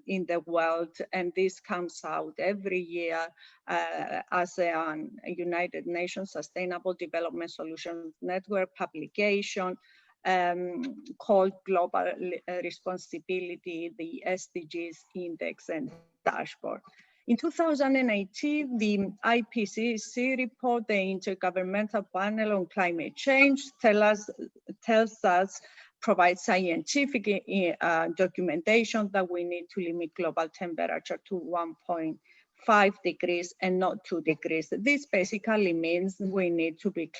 in the world, and this comes out every year as a United Nations Sustainable Development Solutions Network publication called Global Responsibility, the SDGs Index and Dashboard. In 2018, the IPCC report, the Intergovernmental Panel on Climate Change, provides scientific documentation that we need to limit global temperature to 1.5 degrees and not 2 degrees. This basically means we need to be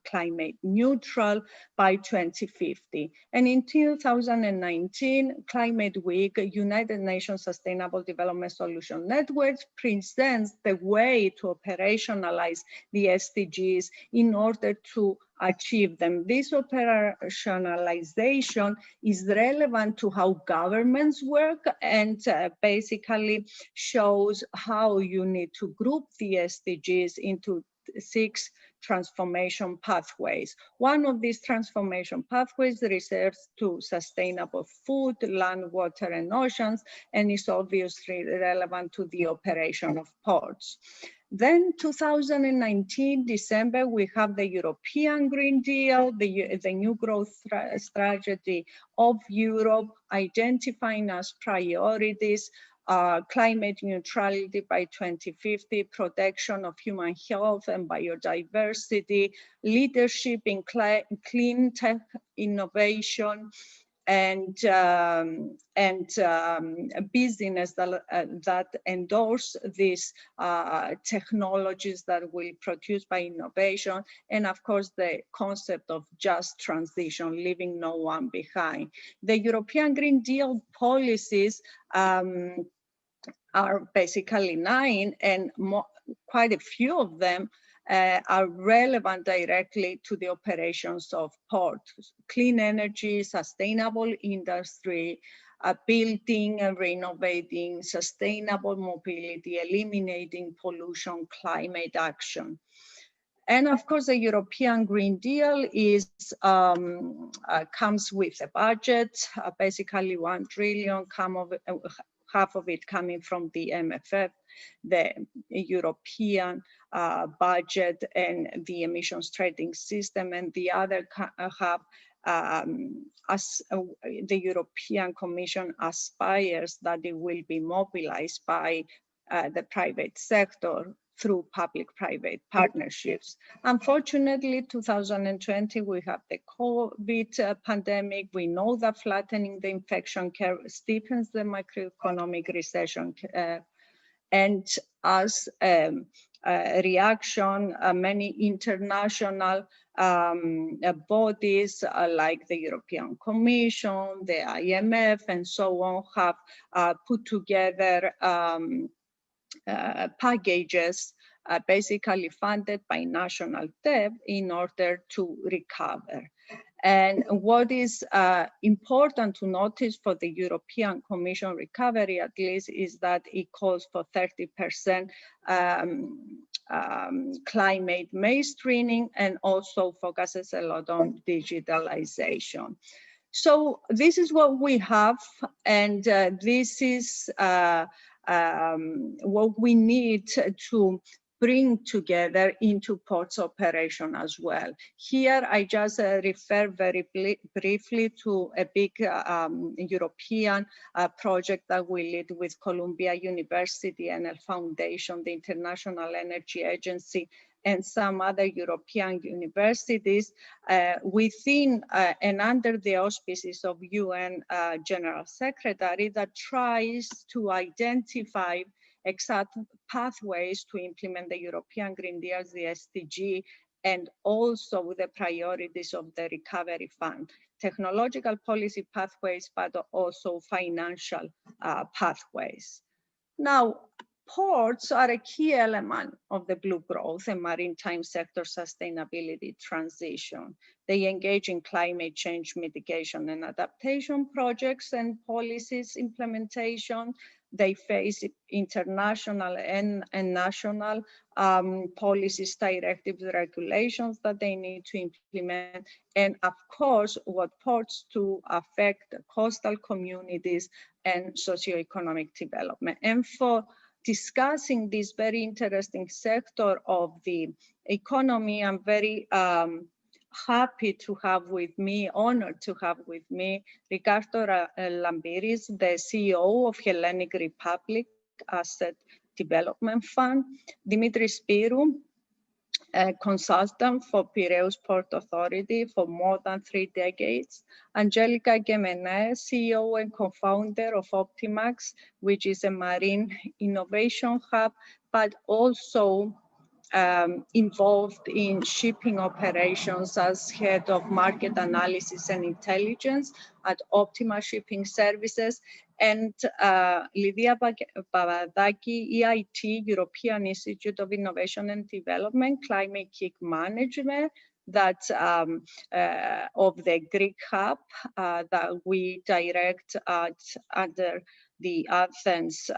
climate neutral by 2050. And in 2019, Climate Week, United Nations Sustainable Development Solution Network presents the way to operationalize the SDGs in order to achieve them. This operationalization is relevant to how governments work and basically shows how you need to group the SDGs into 6 transformation pathways. One of these transformation pathways refers to sustainable food, land, water, and oceans, and is obviously relevant to the operation of ports. Then 2019, December, we have the European Green Deal, the new growth strategy of Europe, identifying as priorities climate neutrality by 2050, protection of human health and biodiversity, leadership in clean tech innovation, and business that endorse these technologies that will produce by innovation, and of course the concept of just transition, leaving no one behind. The European Green Deal policies are basically 9, and quite a few of them are relevant directly to the operations of ports: clean energy, sustainable industry, building and renovating, sustainable mobility, eliminating pollution, climate action. And of course, the European Green Deal is comes with a budget, basically 1 trillion, half of it coming from the MFF, the European budget and the emissions trading system, and the other half as the European Commission aspires that it will be mobilized by the private sector through public-private partnerships. Unfortunately, 2020, we have the COVID pandemic. We know that flattening the infection curve steepens the macroeconomic recession curve. And as a reaction, many international bodies like the European Commission, the IMF, and so on have put together packages basically funded by national debt in order to recover. And what is important to notice for the European Commission recovery, at least, is that it calls for 30% climate mainstreaming and also focuses a lot on digitalization. So this is what we have, and this is what we need to bring together into ports operation as well. Here, I just refer very briefly to a big European project that we lead with Columbia University and a foundation, the International Energy Agency, and some other European universities within and under the auspices of UN General Secretary that tries to identify exact pathways to implement the European Green Deal, the SDG, and also the priorities of the Recovery Fund, technological policy pathways, but also financial pathways. Now, ports are a key element of the blue growth and maritime sector sustainability transition. They engage in climate change mitigation and adaptation projects and policies implementation. They face international and national policies, directives, regulations that they need to implement. And of course, what ports to affect coastal communities and socioeconomic development. And for discussing this very interesting sector of the economy, I'm very happy to have with me, honored to have with me, Ricardo Lambiris, the CEO of Hellenic Republic Asset Development Fund, Dimitris Spirou, a consultant for Piraeus Port Authority for more than 3 decades, Angelica Gemene, CEO and co-founder of Optimax, which is a marine innovation hub, but also involved in shipping operations as head of market analysis and intelligence at Optima Shipping Services, and Lydia Papadaki, EIT, European Institute of Innovation and Development, Climate Kick Management, that of the Greek hub that we direct under the Athens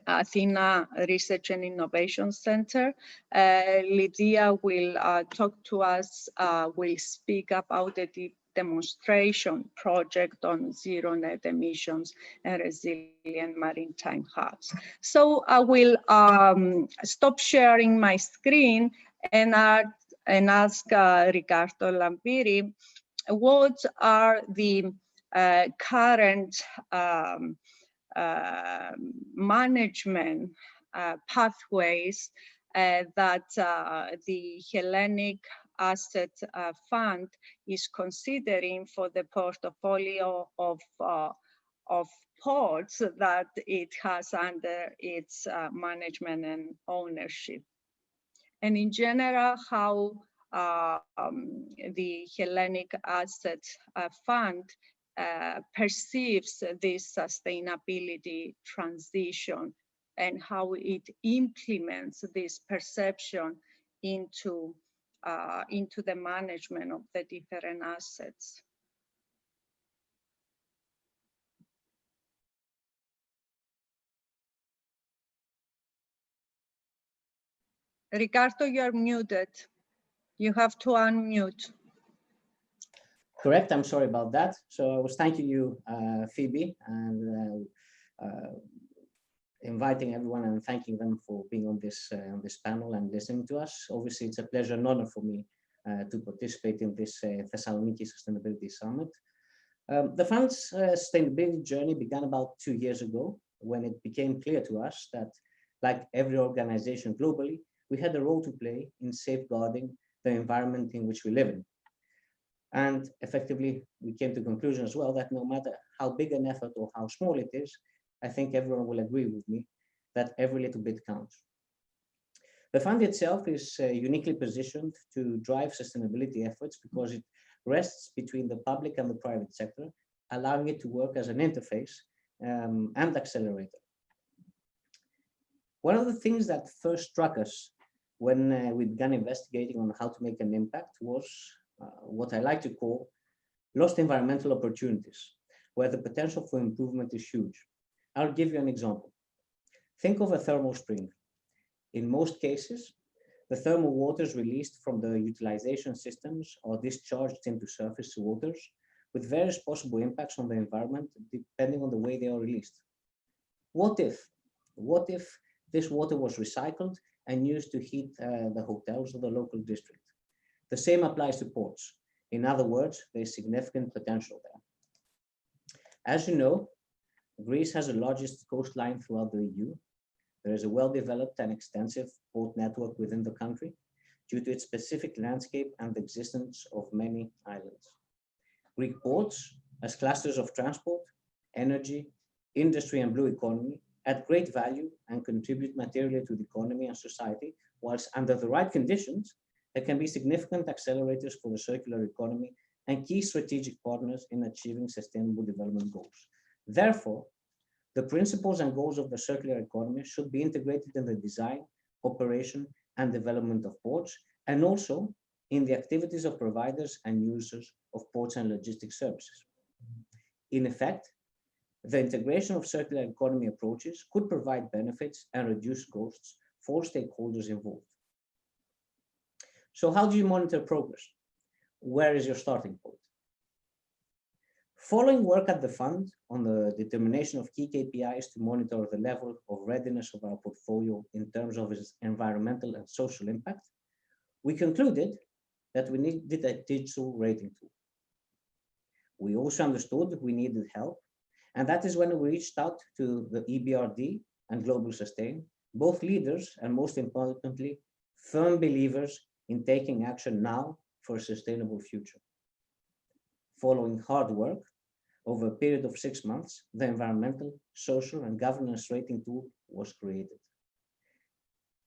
Athena Research and Innovation Center. Lydia will talk to us, will speak about the demonstration project on zero net emissions and resilient maritime hubs. So I will stop sharing my screen and ask Ricardo Lambiri, what are the current management pathways that the Hellenic Asset Fund is considering for the portfolio of ports that it has under its management and ownership. And in general, how the Hellenic Asset Fund perceives this sustainability transition and how it implements this perception into the management of the different assets. Ricardo, you're muted. You have to unmute. Correct, I'm sorry about that. So I was thanking you, Phoebe, and inviting everyone and thanking them for being on this panel and listening to us. Obviously, it's a pleasure and honor for me to participate in this Thessaloniki Sustainability Summit. The fund's sustainability journey began about 2 years ago, when it became clear to us that, like every organization globally, we had a role to play in safeguarding the environment in which we live in. And effectively, we came to the conclusion as well that no matter how big an effort or how small it is, I think everyone will agree with me that every little bit counts. The fund itself is uniquely positioned to drive sustainability efforts because it rests between the public and the private sector, allowing it to work as an interface and accelerator. One of the things that first struck us when we began investigating on how to make an impact was what I like to call lost environmental opportunities, where the potential for improvement is huge. I'll give you an example. Think of a thermal spring. In most cases, the thermal waters released from the utilization systems are discharged into surface waters with various possible impacts on the environment depending on the way they are released. What if this water was recycled and used to heat the hotels of the local district? The same applies to ports. In other words, there's significant potential there. As you know, Greece has the largest coastline throughout the EU. There is a well-developed and extensive port network within the country due to its specific landscape and the existence of many islands. Greek ports, as clusters of transport, energy, industry, and blue economy, add great value and contribute materially to the economy and society, whilst under the right conditions, there can be significant accelerators for the circular economy and key strategic partners in achieving sustainable development goals. Therefore, the principles and goals of the circular economy should be integrated in the design, operation, and development of ports, and also in the activities of providers and users of ports and logistics services. In effect, the integration of circular economy approaches could provide benefits and reduce costs for stakeholders involved. So how do you monitor progress? Where is your starting point? Following work at the fund on the determination of key KPIs to monitor the level of readiness of our portfolio in terms of its environmental and social impact, we concluded that we needed a digital rating tool. We also understood that we needed help, and that is when we reached out to the EBRD and Global Sustain, both leaders and most importantly, firm believers in taking action now for a sustainable future. Following hard work, over a period of 6 months, the environmental, social, and governance rating tool was created.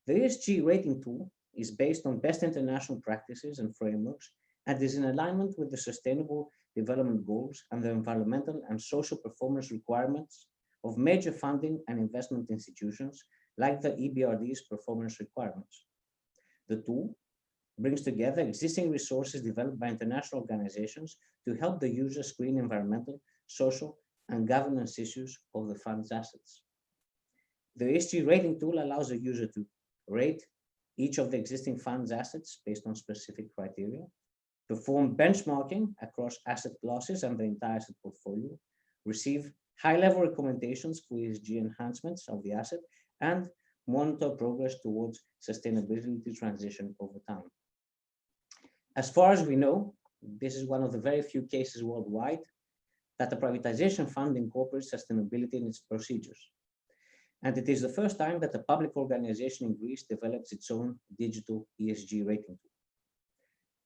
The ESG rating tool is based on best international practices and frameworks and is in alignment with the Sustainable Development Goals and the environmental and social performance requirements of major funding and investment institutions like the EBRD's performance requirements. The tool brings together existing resources developed by international organizations to help the user screen environmental, social, and governance issues of the fund's assets. The ESG rating tool allows the user to rate each of the existing fund's assets based on specific criteria, perform benchmarking across asset classes and the entire asset portfolio, receive high-level recommendations for ESG enhancements of the asset, and monitor progress towards sustainability transition over time. As far as we know, this is one of the very few cases worldwide that a privatization fund incorporates sustainability in its procedures. And it is the first time that a public organization in Greece develops its own digital ESG rating tool.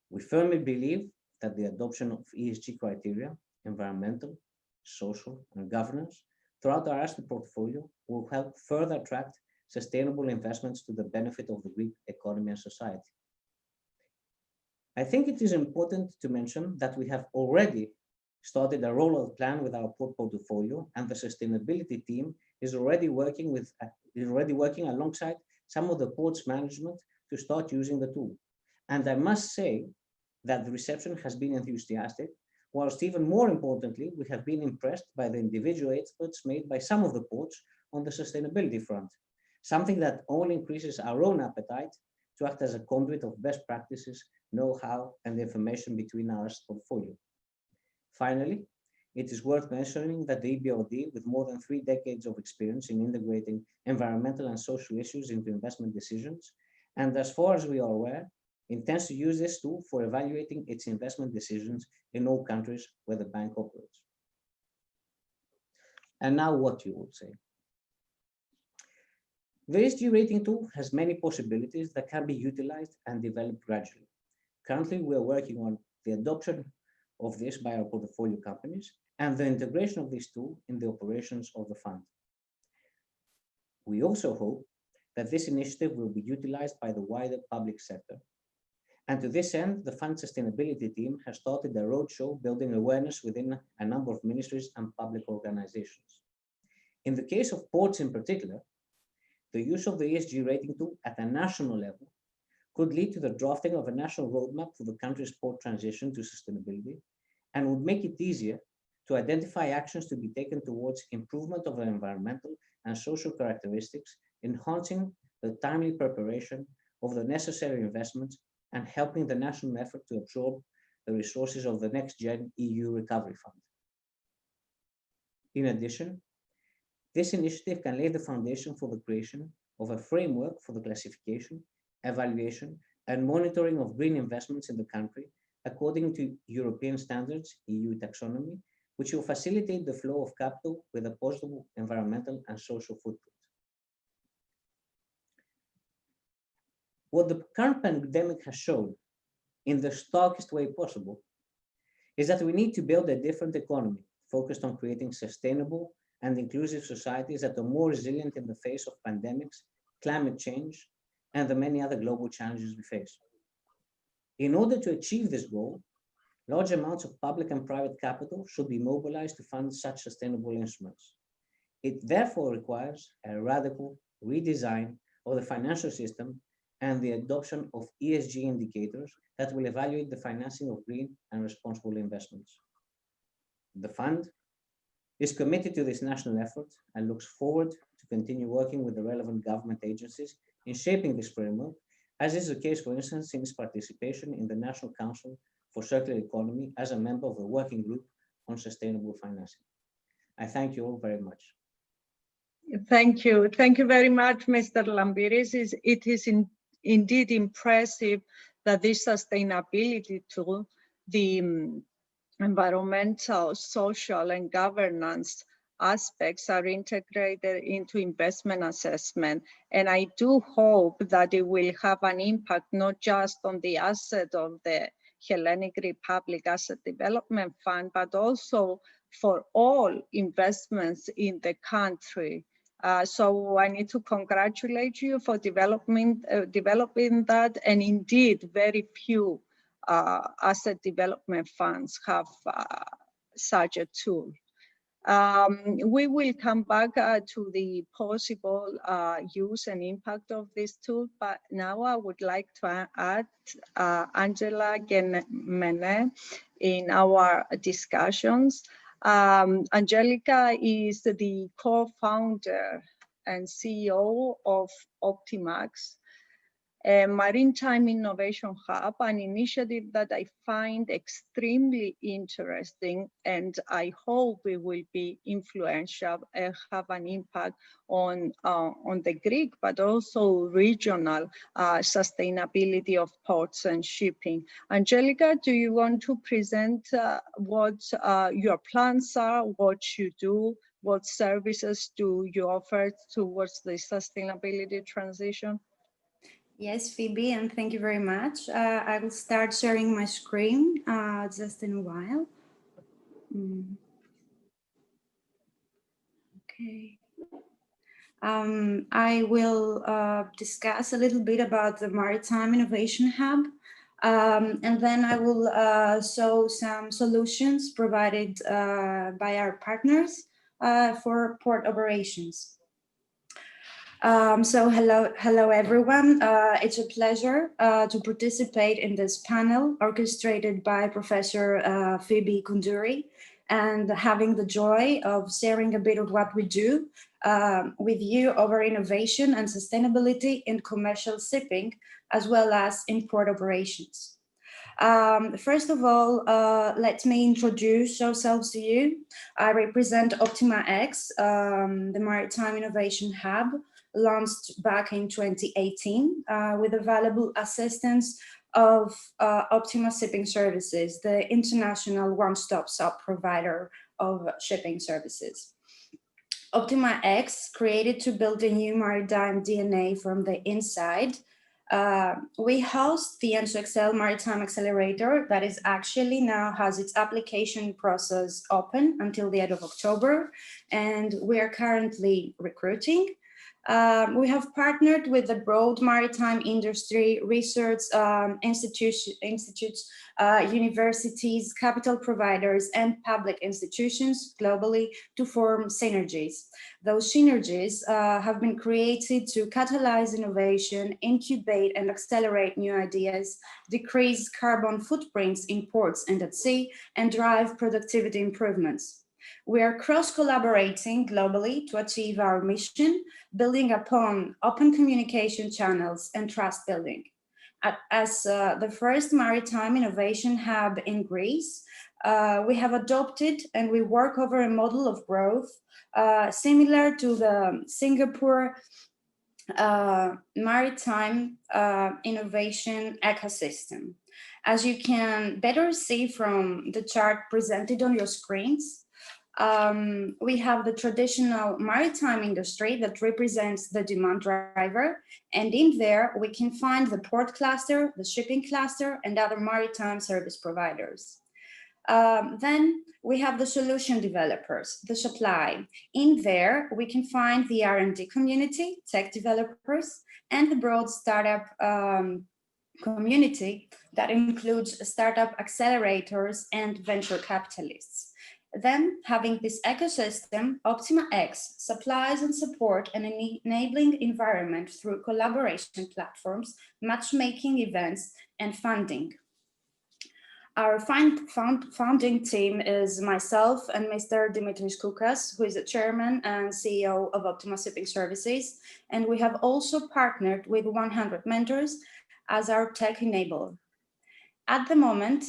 We firmly believe that the adoption of ESG criteria, environmental, social, and governance throughout our asset portfolio will help further attract sustainable investments to the benefit of the Greek economy and society. I think it is important to mention that we have already started a rollout plan with our port portfolio, and the sustainability team is already working alongside some of the port's management to start using the tool. And I must say that the reception has been enthusiastic, whilst even more importantly, we have been impressed by the individual efforts made by some of the ports on the sustainability front, something that only increases our own appetite to act as a conduit of best practices, know-how, and information between our portfolio. Finally, it is worth mentioning that the EBRD, with more than 3 decades of experience in integrating environmental and social issues into investment decisions, and as far as we are aware, intends to use this tool for evaluating its investment decisions in all countries where the bank operates. And now what you would say? The ESG rating tool has many possibilities that can be utilized and developed gradually. Currently, we are working on the adoption of this by our portfolio companies and the integration of this tool in the operations of the fund. We also hope that this initiative will be utilized by the wider public sector. And to this end, the fund sustainability team has started a roadshow building awareness within a number of ministries and public organizations. In the case of ports in particular, the use of the ESG rating tool at a national level could lead to the drafting of a national roadmap for the country's port transition to sustainability and would make it easier to identify actions to be taken towards improvement of the environmental and social characteristics, enhancing the timely preparation of the necessary investments and helping the national effort to absorb the resources of the next-gen EU Recovery Fund. In addition, this initiative can lay the foundation for the creation of a framework for the classification, evaluation, and monitoring of green investments in the country according to European standards, EU taxonomy, which will facilitate the flow of capital with a positive environmental and social footprint. What the current pandemic has shown, in the starkest way possible, is that we need to build a different economy focused on creating sustainable and inclusive societies that are more resilient in the face of pandemics, climate change, and the many other global challenges we face. In order to achieve this goal, large amounts of public and private capital should be mobilized to fund such sustainable instruments. It therefore requires a radical redesign of the financial system and the adoption of ESG indicators that will evaluate the financing of green and responsible investments. The fund is committed to this national effort and looks forward to continue working with the relevant government agencies in shaping this framework, as is the case, for instance, in its participation in the National Council for Circular Economy as a member of the Working Group on Sustainable Financing. I thank you all very much. Thank you. Thank you very much, Mr. Lambiris. It is indeed impressive that this sustainability tool, the environmental, social, and governance aspects are integrated into investment assessment. And I do hope that it will have an impact not just on the asset of the Hellenic Republic Asset Development Fund, but also for all investments in the country. So I need to congratulate you for developing that, and indeed very few asset development funds have such a tool. We will come back to the possible use and impact of this tool, but now I would like to add Angela Gemene in our discussions. Angelica is the co-founder and CEO of Optimax, a maritime innovation hub, an initiative that I find extremely interesting, and I hope it will be influential and have an impact on the Greek, but also regional sustainability of ports and shipping. Angelica, do you want to present what your plans are, what you do, what services do you offer towards the sustainability transition? Yes, Phoebe, and thank you very much. I will start sharing my screen just in a while. Okay. I will discuss a little bit about the Maritime Innovation Hub, and then I will show some solutions provided by our partners for port operations. So hello everyone. It's a pleasure to participate in this panel orchestrated by Professor Phoebe Koundouri, and having the joy of sharing a bit of what we do with you over innovation and sustainability in commercial shipping, as well as in port operations. First of all, let me introduce ourselves to you. I represent Optima-X, the Maritime Innovation Hub, launched back in 2018 with the valuable assistance of Optima Shipping Services, the international one-stop shop provider of shipping services. Optima-X, created to build a new maritime DNA from the inside. We host the ENSO-XL Maritime Accelerator that is actually now has its application process open until the end of October, and we are currently recruiting. We have partnered with the broad maritime industry, research institutes, universities, capital providers, and public institutions globally to form synergies. Those synergies have been created to catalyze innovation, incubate and accelerate new ideas, decrease carbon footprints in ports and at sea, and drive productivity improvements. We are cross-collaborating globally to achieve our mission, building upon open communication channels and trust building. As the first maritime innovation hub in Greece, we have adopted and we work over a model of growth similar to the Singapore maritime innovation ecosystem. As you can better see from the chart presented on your screens, we have the traditional maritime industry that represents the demand driver, and in there we can find the port cluster, the shipping cluster, and other maritime service providers. Then we have the solution developers, the supply. In there we can find the R&D community, tech developers, and the broad startup community that includes startup accelerators and venture capitalists. Then, having this ecosystem, Optima X supplies and support an enabling environment through collaboration platforms, matchmaking events, and funding. Our founding team is myself and Mr. Dimitris Koukas, who is the chairman and CEO of Optima Shipping Services. And we have also partnered with 100 mentors as our tech enabler. At the moment,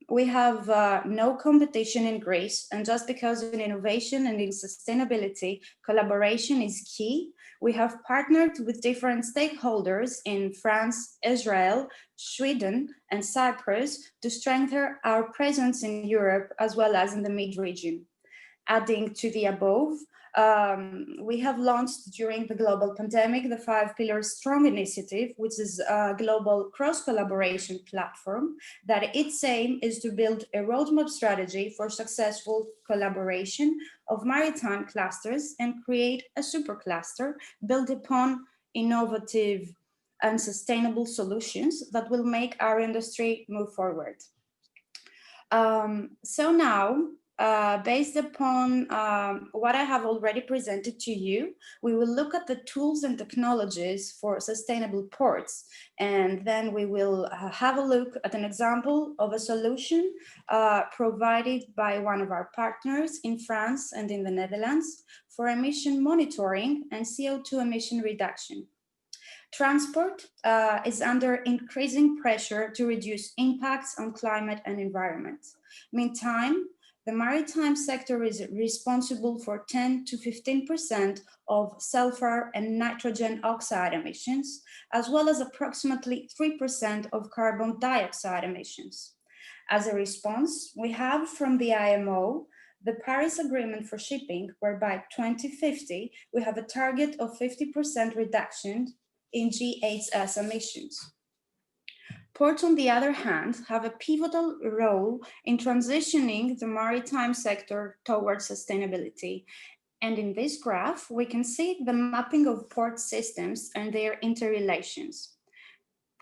we have no competition in Greece, and just because in innovation and in sustainability, collaboration is key, we have partnered with different stakeholders in France, Israel, Sweden, and Cyprus to strengthen our presence in Europe as well as in the mid-region. Adding to the above, we have launched during the global pandemic the 5 Pillars Strong Initiative, which is a global cross-collaboration platform that its aim is to build a roadmap strategy for successful collaboration of maritime clusters and create a supercluster built upon innovative and sustainable solutions that will make our industry move forward. So now, based upon what I have already presented to you, we will look at the tools and technologies for sustainable ports, and then we will have a look at an example of a solution provided by one of our partners in France and in the Netherlands for emission monitoring and CO2 emission reduction. Transport is under increasing pressure to reduce impacts on climate and environment. Meantime, the maritime sector is responsible for 10 to 15% of sulfur and nitrogen oxide emissions, as well as approximately 3% of carbon dioxide emissions. As a response, we have from the IMO the Paris Agreement for shipping, whereby 2050, we have a target of 50% reduction in GHS emissions. Ports, on the other hand, have a pivotal role in transitioning the maritime sector towards sustainability. And in this graph, we can see the mapping of port systems and their interrelations.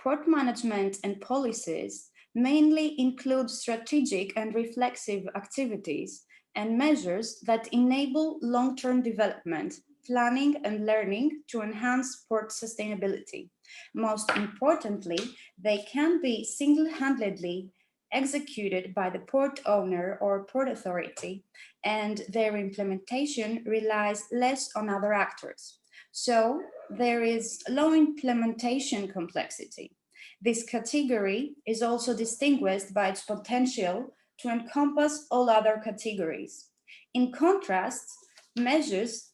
Port management and policies mainly include strategic and reflexive activities and measures that enable long-term development, planning and learning to enhance port sustainability. Most importantly, they can be single-handedly executed by the port owner or port authority, and their implementation relies less on other actors. So there is low implementation complexity. This category is also distinguished by its potential to encompass all other categories. In contrast, measures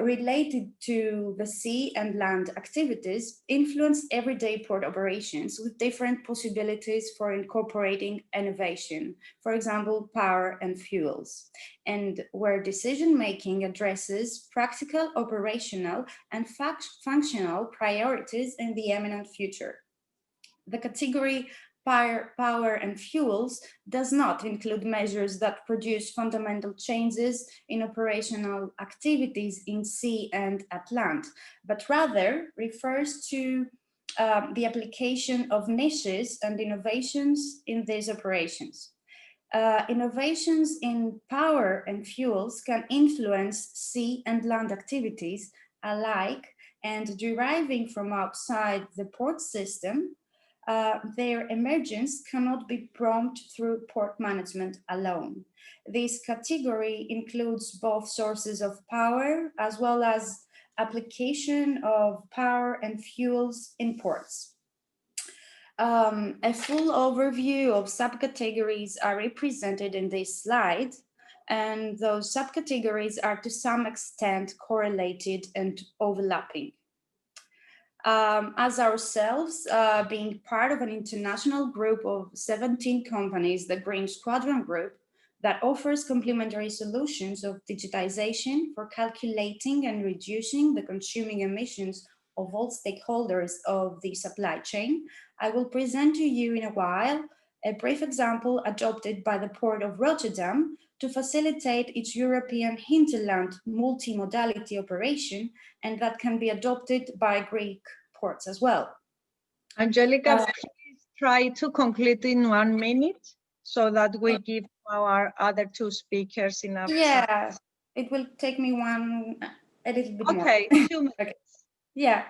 related to the sea and land activities influence everyday port operations with different possibilities for incorporating innovation, for example, power and fuels, and where decision-making addresses practical, operational, and functional priorities in the imminent future. The category power and fuels does not include measures that produce fundamental changes in operational activities in sea and at land, but rather refers to the application of niches and innovations in these operations. Innovations in power and fuels can influence sea and land activities alike, and deriving from outside the port system, their emergence cannot be prompted through port management alone. This category includes both sources of power as well as application of power and fuels in ports. A full overview of subcategories are represented in this slide, and those subcategories are to some extent correlated and overlapping. As ourselves, being part of an international group of 17 companies, the Green Squadron Group, that offers complementary solutions of digitization for calculating and reducing the consuming emissions of all stakeholders of the supply chain, I will present to you in a while a brief example adopted by the Port of Rotterdam to facilitate its European hinterland multimodality operation, and that can be adopted by Greek ports as well. Angelica, please try to conclude in 1 minute so that we give our other two speakers in our Yeah, it will take me a little bit more. Okay, 2 minutes. Okay. Yeah,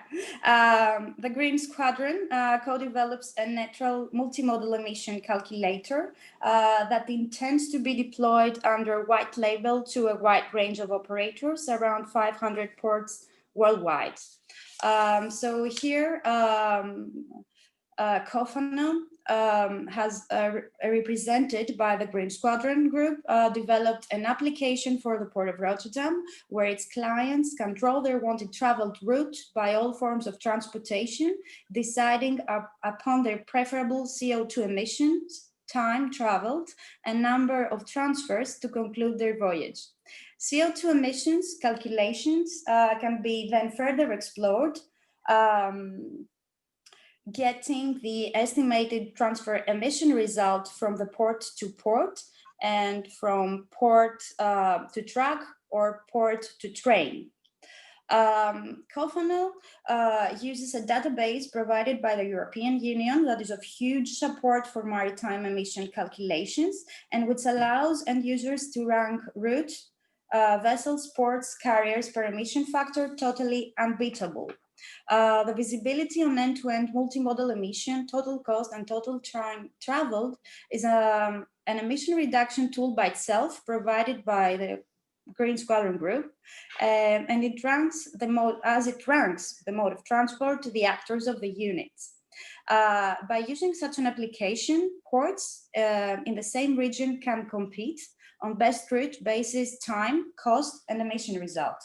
the Green Squadron co-develops a natural multimodal emission calculator that intends to be deployed under white label to a wide range of operators, around 500 ports worldwide. So here, Cofano has represented by the Green Squadron Group developed an application for the Port of Rotterdam where its clients control their wanted traveled route by all forms of transportation, deciding upon their preferable CO2 emissions, time traveled, and number of transfers to conclude their voyage. CO2 emissions calculations can be then further explored, getting the estimated transfer emission result from the port to port and from port to truck or port to train. Cofano uses a database provided by the European Union that is of huge support for maritime emission calculations and which allows end users to rank route, vessels, ports, carriers per emission factor totally unbeatable. The visibility on end-to-end multimodal emission, total cost, and total time traveled is an emission reduction tool by itself provided by the Green Squadron Group, and it ranks the mode as it ranks the mode of transport to the actors of the units. By using such an application, ports in the same region can compete on best route basis, time, cost, and emission result.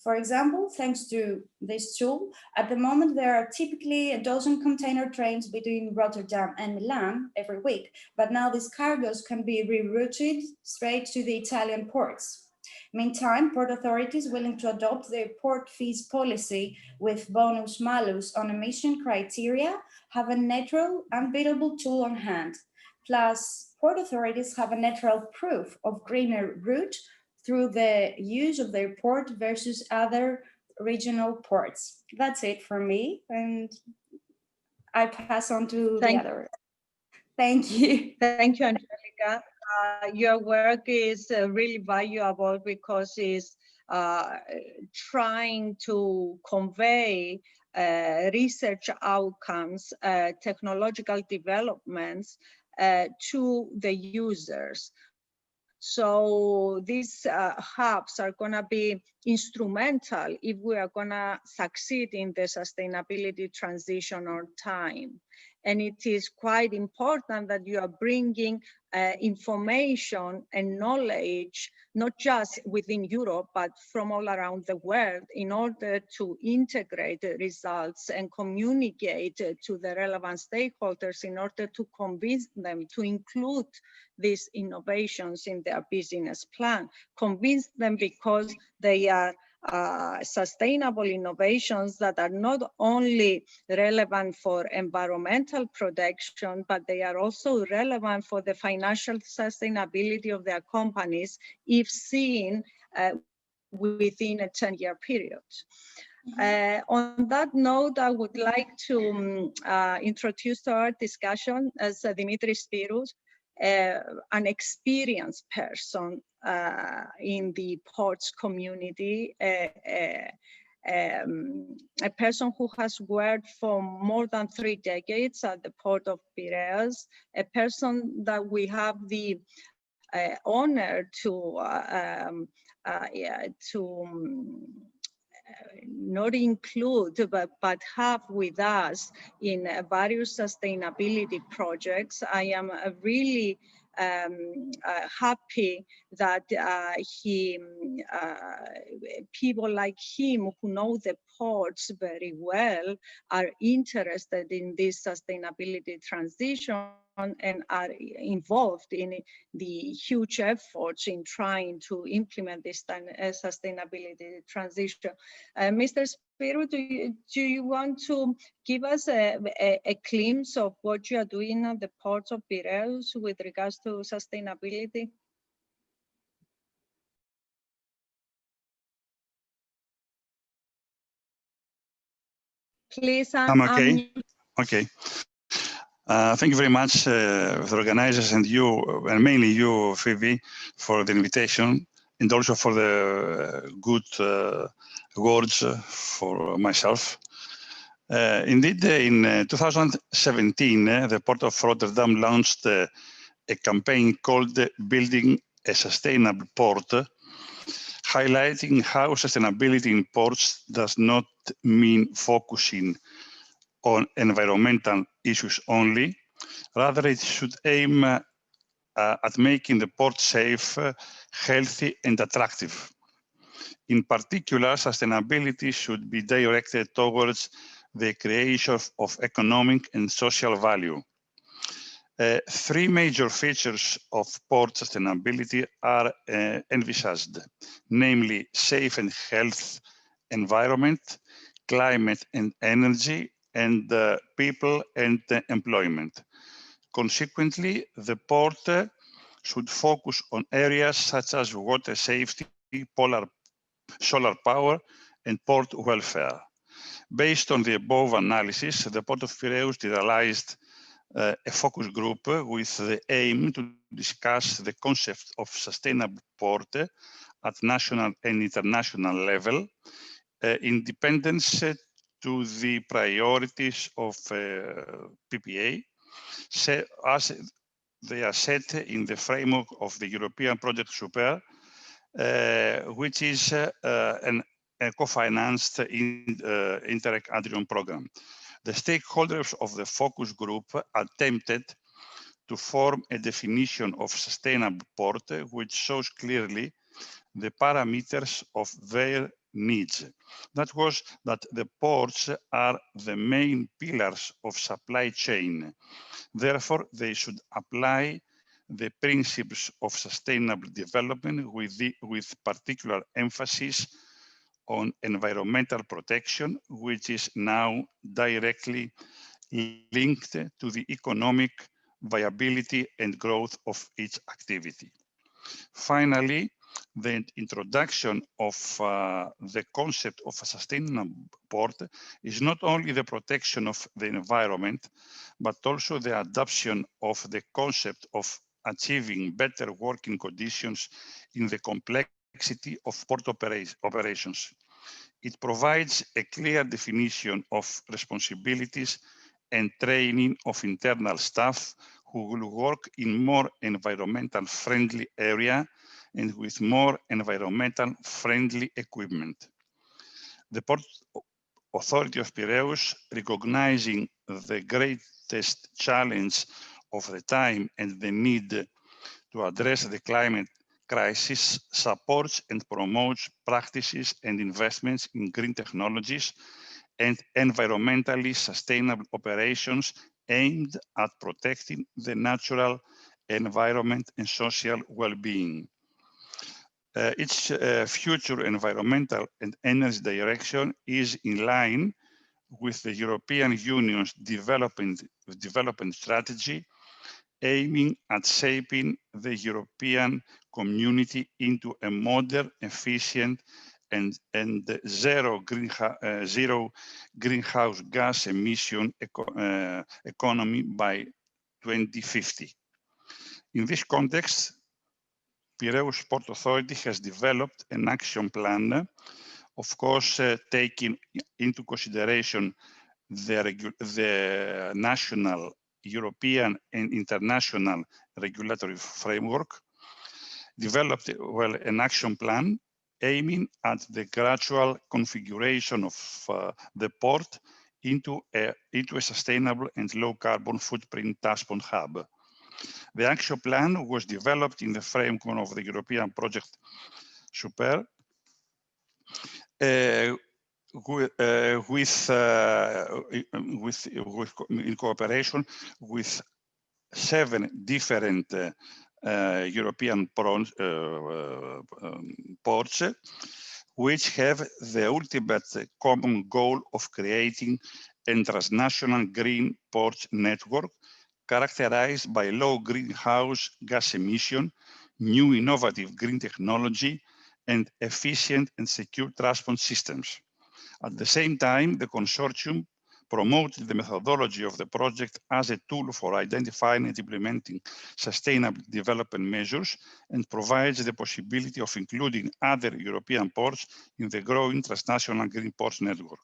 For example, thanks to this tool, at the moment there are typically a dozen container trains between Rotterdam and Milan every week, but now these cargoes can be rerouted straight to the Italian ports. Meantime, port authorities willing to adopt their port fees policy with bonus malus on emission criteria have a natural, unbeatable tool on hand. Plus, port authorities have a natural proof of greener route through the use of their port versus other regional ports. That's it for me, and I pass on to the other. Thank you. Thank you, Angelica. Your work is really valuable because it's trying to convey research outcomes, technological developments to the users. So these hubs are going to be instrumental if we are going to succeed in the sustainability transition on time. And it is quite important that you are bringing information and knowledge, not just within Europe, but from all around the world in order to integrate the results and communicate to the relevant stakeholders in order to convince them to include these innovations in their business plan. Convince them because they are sustainable innovations that are not only relevant for environmental protection, but they are also relevant for the financial sustainability of their companies if seen within a 10-year period. On that note, I would like to introduce to our discussion as Dimitris Spyrou, an experienced person in the ports community, a person who has worked for more than 3 decades at the port of Piraeus, a person that we have the honor to not include, but have with us in various sustainability projects. I am really happy that people like him who know the ports very well are interested in this sustainability transition and are involved in the huge efforts in trying to implement this sustainability transition. Mr. Spyrou, do you want to give us a glimpse of what you are doing at the ports of Piraeus with regards to sustainability? Please, I'm okay. Okay. Thank you very much, the organizers and you, and mainly you, Phoebe, for the invitation and also for the good words for myself. Indeed, in 2017, the Port of Rotterdam launched a campaign called Building a Sustainable Port, highlighting how sustainability in ports does not mean focusing on environmental issues only. Rather, it should aim at making the port safe, healthy, and attractive. In particular, sustainability should be directed towards the creation of economic and social value. Three major features of port sustainability are envisaged, namely safe and health environment, climate and energy, and people and employment. Consequently, the port should focus on areas such as water safety, solar power, and port welfare. Based on the above analysis, the Port of Piraeus realized a focus group with the aim to discuss the concept of sustainable port at national and international level, independence to the priorities of PPA, as they are set in the framework of the European Project Super, which is a co-financed Interreg Adrian program. The stakeholders of the focus group attempted to form a definition of sustainable port, which shows clearly the parameters of their needs. That was that the ports are the main pillars of supply chain. Therefore, they should apply the principles of sustainable development with particular emphasis on environmental protection, which is now directly linked to the economic viability and growth of each activity. Finally, the introduction of the concept of a sustainable port is not only the protection of the environment, but also the adoption of the concept of achieving better working conditions in the complexity of port operations. It provides a clear definition of responsibilities and training of internal staff who will work in more environmental friendly area and with more environmental friendly equipment. The Port Authority of Piraeus, recognizing the greatest challenge of the time and the need to address the climate crisis, supports and promotes practices and investments in green technologies and environmentally sustainable operations aimed at protecting the natural environment and social well-being. Its future environmental and energy direction is in line with the European Union's development strategy, aiming at shaping the European community into a modern, efficient, and zero greenhouse gas emission economy by 2050. In this context, Piraeus Port Authority has developed an action plan, of course, taking into consideration the national, European, and international regulatory framework, developed an action plan aiming at the gradual configuration of the port into a sustainable and low carbon footprint transport hub. The action plan was developed in the framework of the European Project Super, in cooperation with 7 different European ports, which have the ultimate common goal of creating a transnational green port network characterized by low greenhouse gas emission, new innovative green technology, and efficient and secure transport systems. At the same time, the consortium promoted the methodology of the project as a tool for identifying and implementing sustainable development measures, and provides the possibility of including other European ports in the growing transnational green ports network.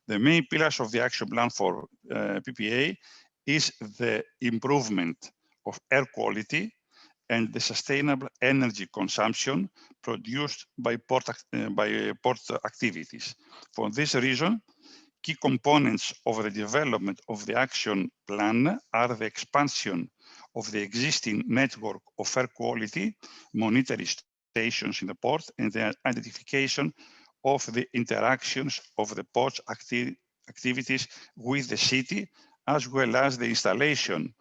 The main pillars of the action plan for PPA is the improvement of air quality and the sustainable energy consumption produced by port activities. For this reason, key components of the development of the action plan are the expansion of the existing network of air quality monitoring stations in the port and the identification of the interactions of the port's activities with the city, as well as the installation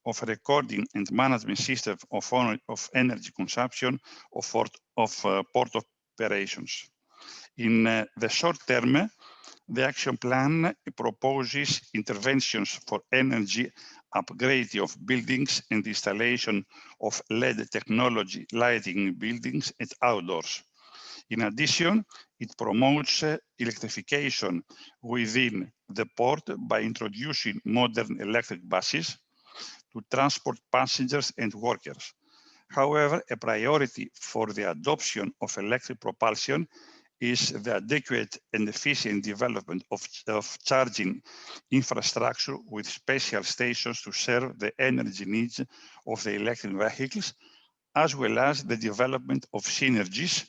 of a recording and management system of energy consumption of port operations. In the short term, the action plan proposes interventions for energy upgrade of buildings and installation of LED technology lighting in buildings and outdoors. In addition, it promotes electrification within the port by introducing modern electric buses to transport passengers and workers. However, a priority for the adoption of electric propulsion is the adequate and efficient development of charging infrastructure with special stations to serve the energy needs of the electric vehicles, as well as the development of synergies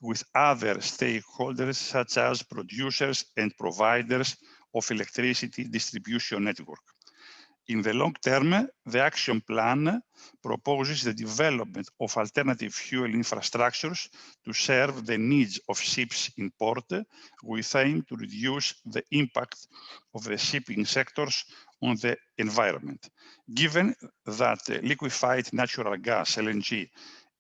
with other stakeholders, such as producers and providers of electricity distribution network. In the long term, the action plan proposes the development of alternative fuel infrastructures to serve the needs of ships in port, with aim to reduce the impact of the shipping sectors on the environment. Given that liquefied natural gas, LNG,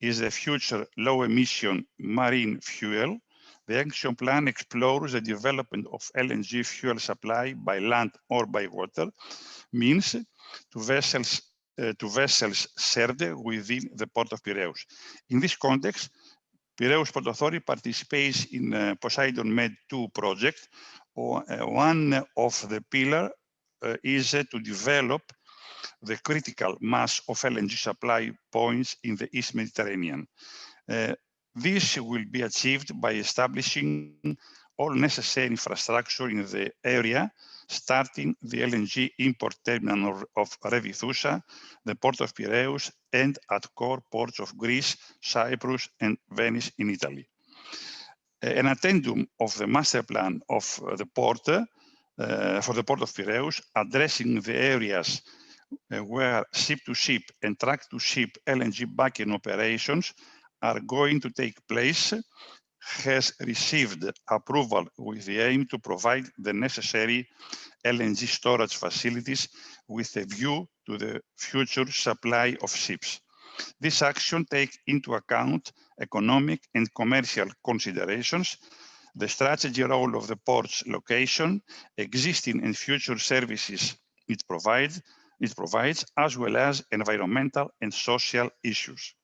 is a future low-emission marine fuel, the action plan explores the development of LNG fuel supply by land or by water means to vessels served within the port of Piraeus. In this context, Piraeus Port Authority participates in Poseidon Med 2 project. One of the pillars is to develop the critical mass of LNG supply points in the East Mediterranean. This will be achieved by establishing all necessary infrastructure in the area, starting the LNG import terminal of Revithousa, the port of Piraeus, and at core ports of Greece, Cyprus, and Venice in Italy. An addendum of the master plan of the port for the port of Piraeus, addressing the areas where ship-to-ship and truck-to-ship LNG bunkering operations are going to take place, has received approval with the aim to provide the necessary LNG storage facilities with a view to the future supply of ships. This action takes into account economic and commercial considerations, the strategy role of the port's location, existing and future services it provides, as well as environmental and social issues.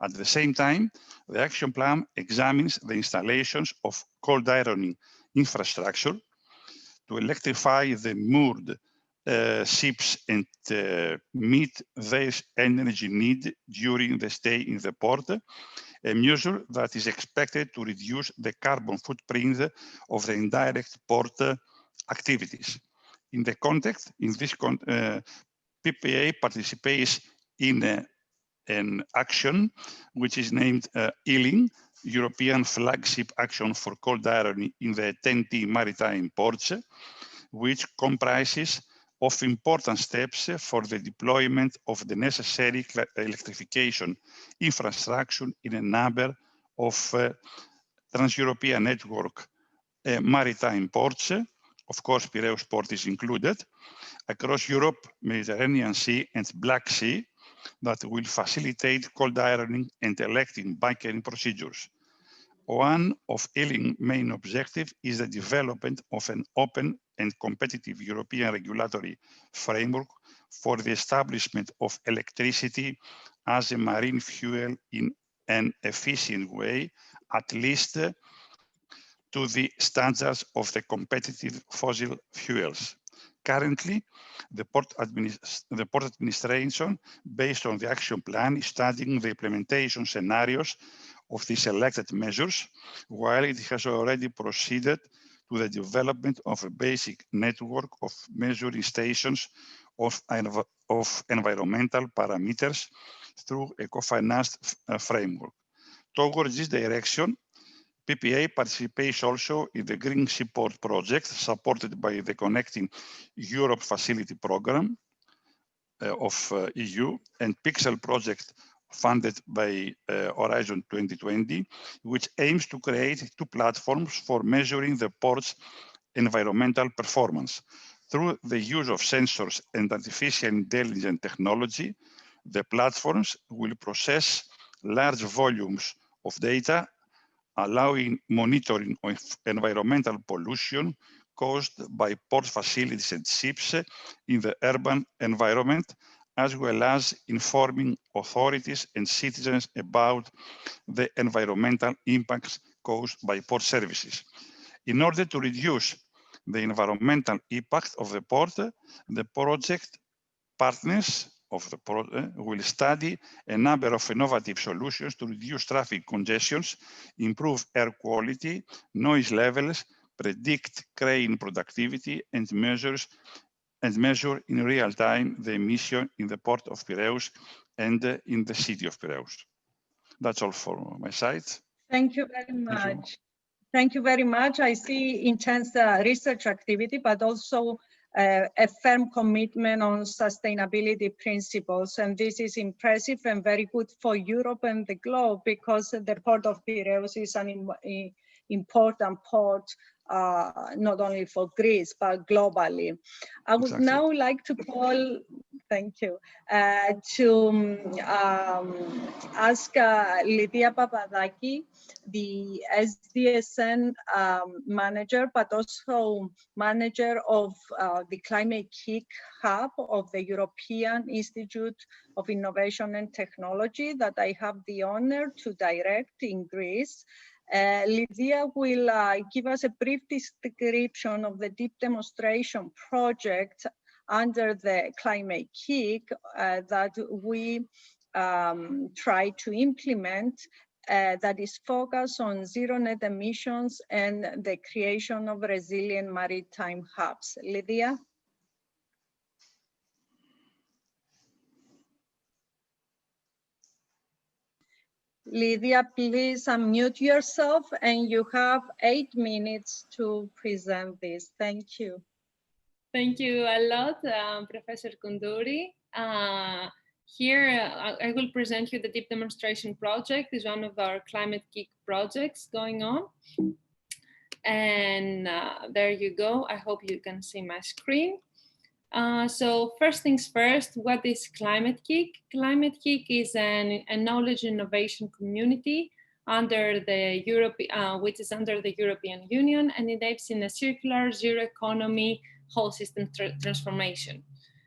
At the same time, the action plan examines the installations of cold ironing infrastructure to electrify the moored ships and meet their energy need during the stay in the port, a measure that is expected to reduce the carbon footprint of the indirect port activities. In this PPA participates in an action which is named EALING, European Flagship Action for Cold Ironing in the 10T Maritime Ports, which comprises of important steps for the deployment of the necessary electrification infrastructure in a number of trans-European network maritime ports. Of course, Piraeus port is included, across Europe, Mediterranean Sea, and Black Sea, that will facilitate cold ironing and electric bunkering procedures. One of EALING's main objectives is the development of an open and competitive European regulatory framework for the establishment of electricity as a marine fuel in an efficient way, at least to the standards of the competitive fossil fuels. Currently, the port administration, based on the action plan, is studying the implementation scenarios of the selected measures, while it has already proceeded to the development of a basic network of measuring stations of environmental parameters through a co-financed framework. Towards this direction, PPA participates also in the Green Seaport project supported by the Connecting Europe Facility Program of EU and Pixel project funded by Horizon 2020, which aims to create two platforms for measuring the port's environmental performance. Through the use of sensors and artificial intelligence technology, the platforms will process large volumes of data, allowing monitoring of environmental pollution caused by port facilities and ships in the urban environment, as well as informing authorities and citizens about the environmental impacts caused by port services. In order to reduce the environmental impact of the port, the project partners of the project will study a number of innovative solutions to reduce traffic congestions, improve air quality, noise levels, predict crane productivity, and measure in real time the emission in the port of Piraeus and in the city of Piraeus. That's all for my side. Thank you very much. Thank you very much. I see intense research activity, but also a firm commitment on sustainability principles. And this is impressive and very good for Europe and the globe, because the port of Piraeus is an important port, not only for Greece, but globally. I would now like to call, thank you, to ask Lydia Papadaki, the SDSN manager, but also manager of the Climate Kick Hub of the European Institute of Innovation and Technology that I have the honor to direct in Greece. Lydia will give us a brief description of the deep demonstration project under the Climate Kick that we try to implement, that is focused on zero net emissions and the creation of resilient maritime hubs. Lydia? Lydia, please unmute yourself, and you have 8 minutes to present this. Thank you. Thank you a lot, Professor Koundouri. Here, I will present you the deep demonstration project. Is one of our Climate Kick projects going on. And there you go. I hope you can see my screen. So first things first, what is Climate Kick? Climate Kick is a knowledge innovation community under the which is under the European Union, and it aims in a circular zero economy whole system transformation.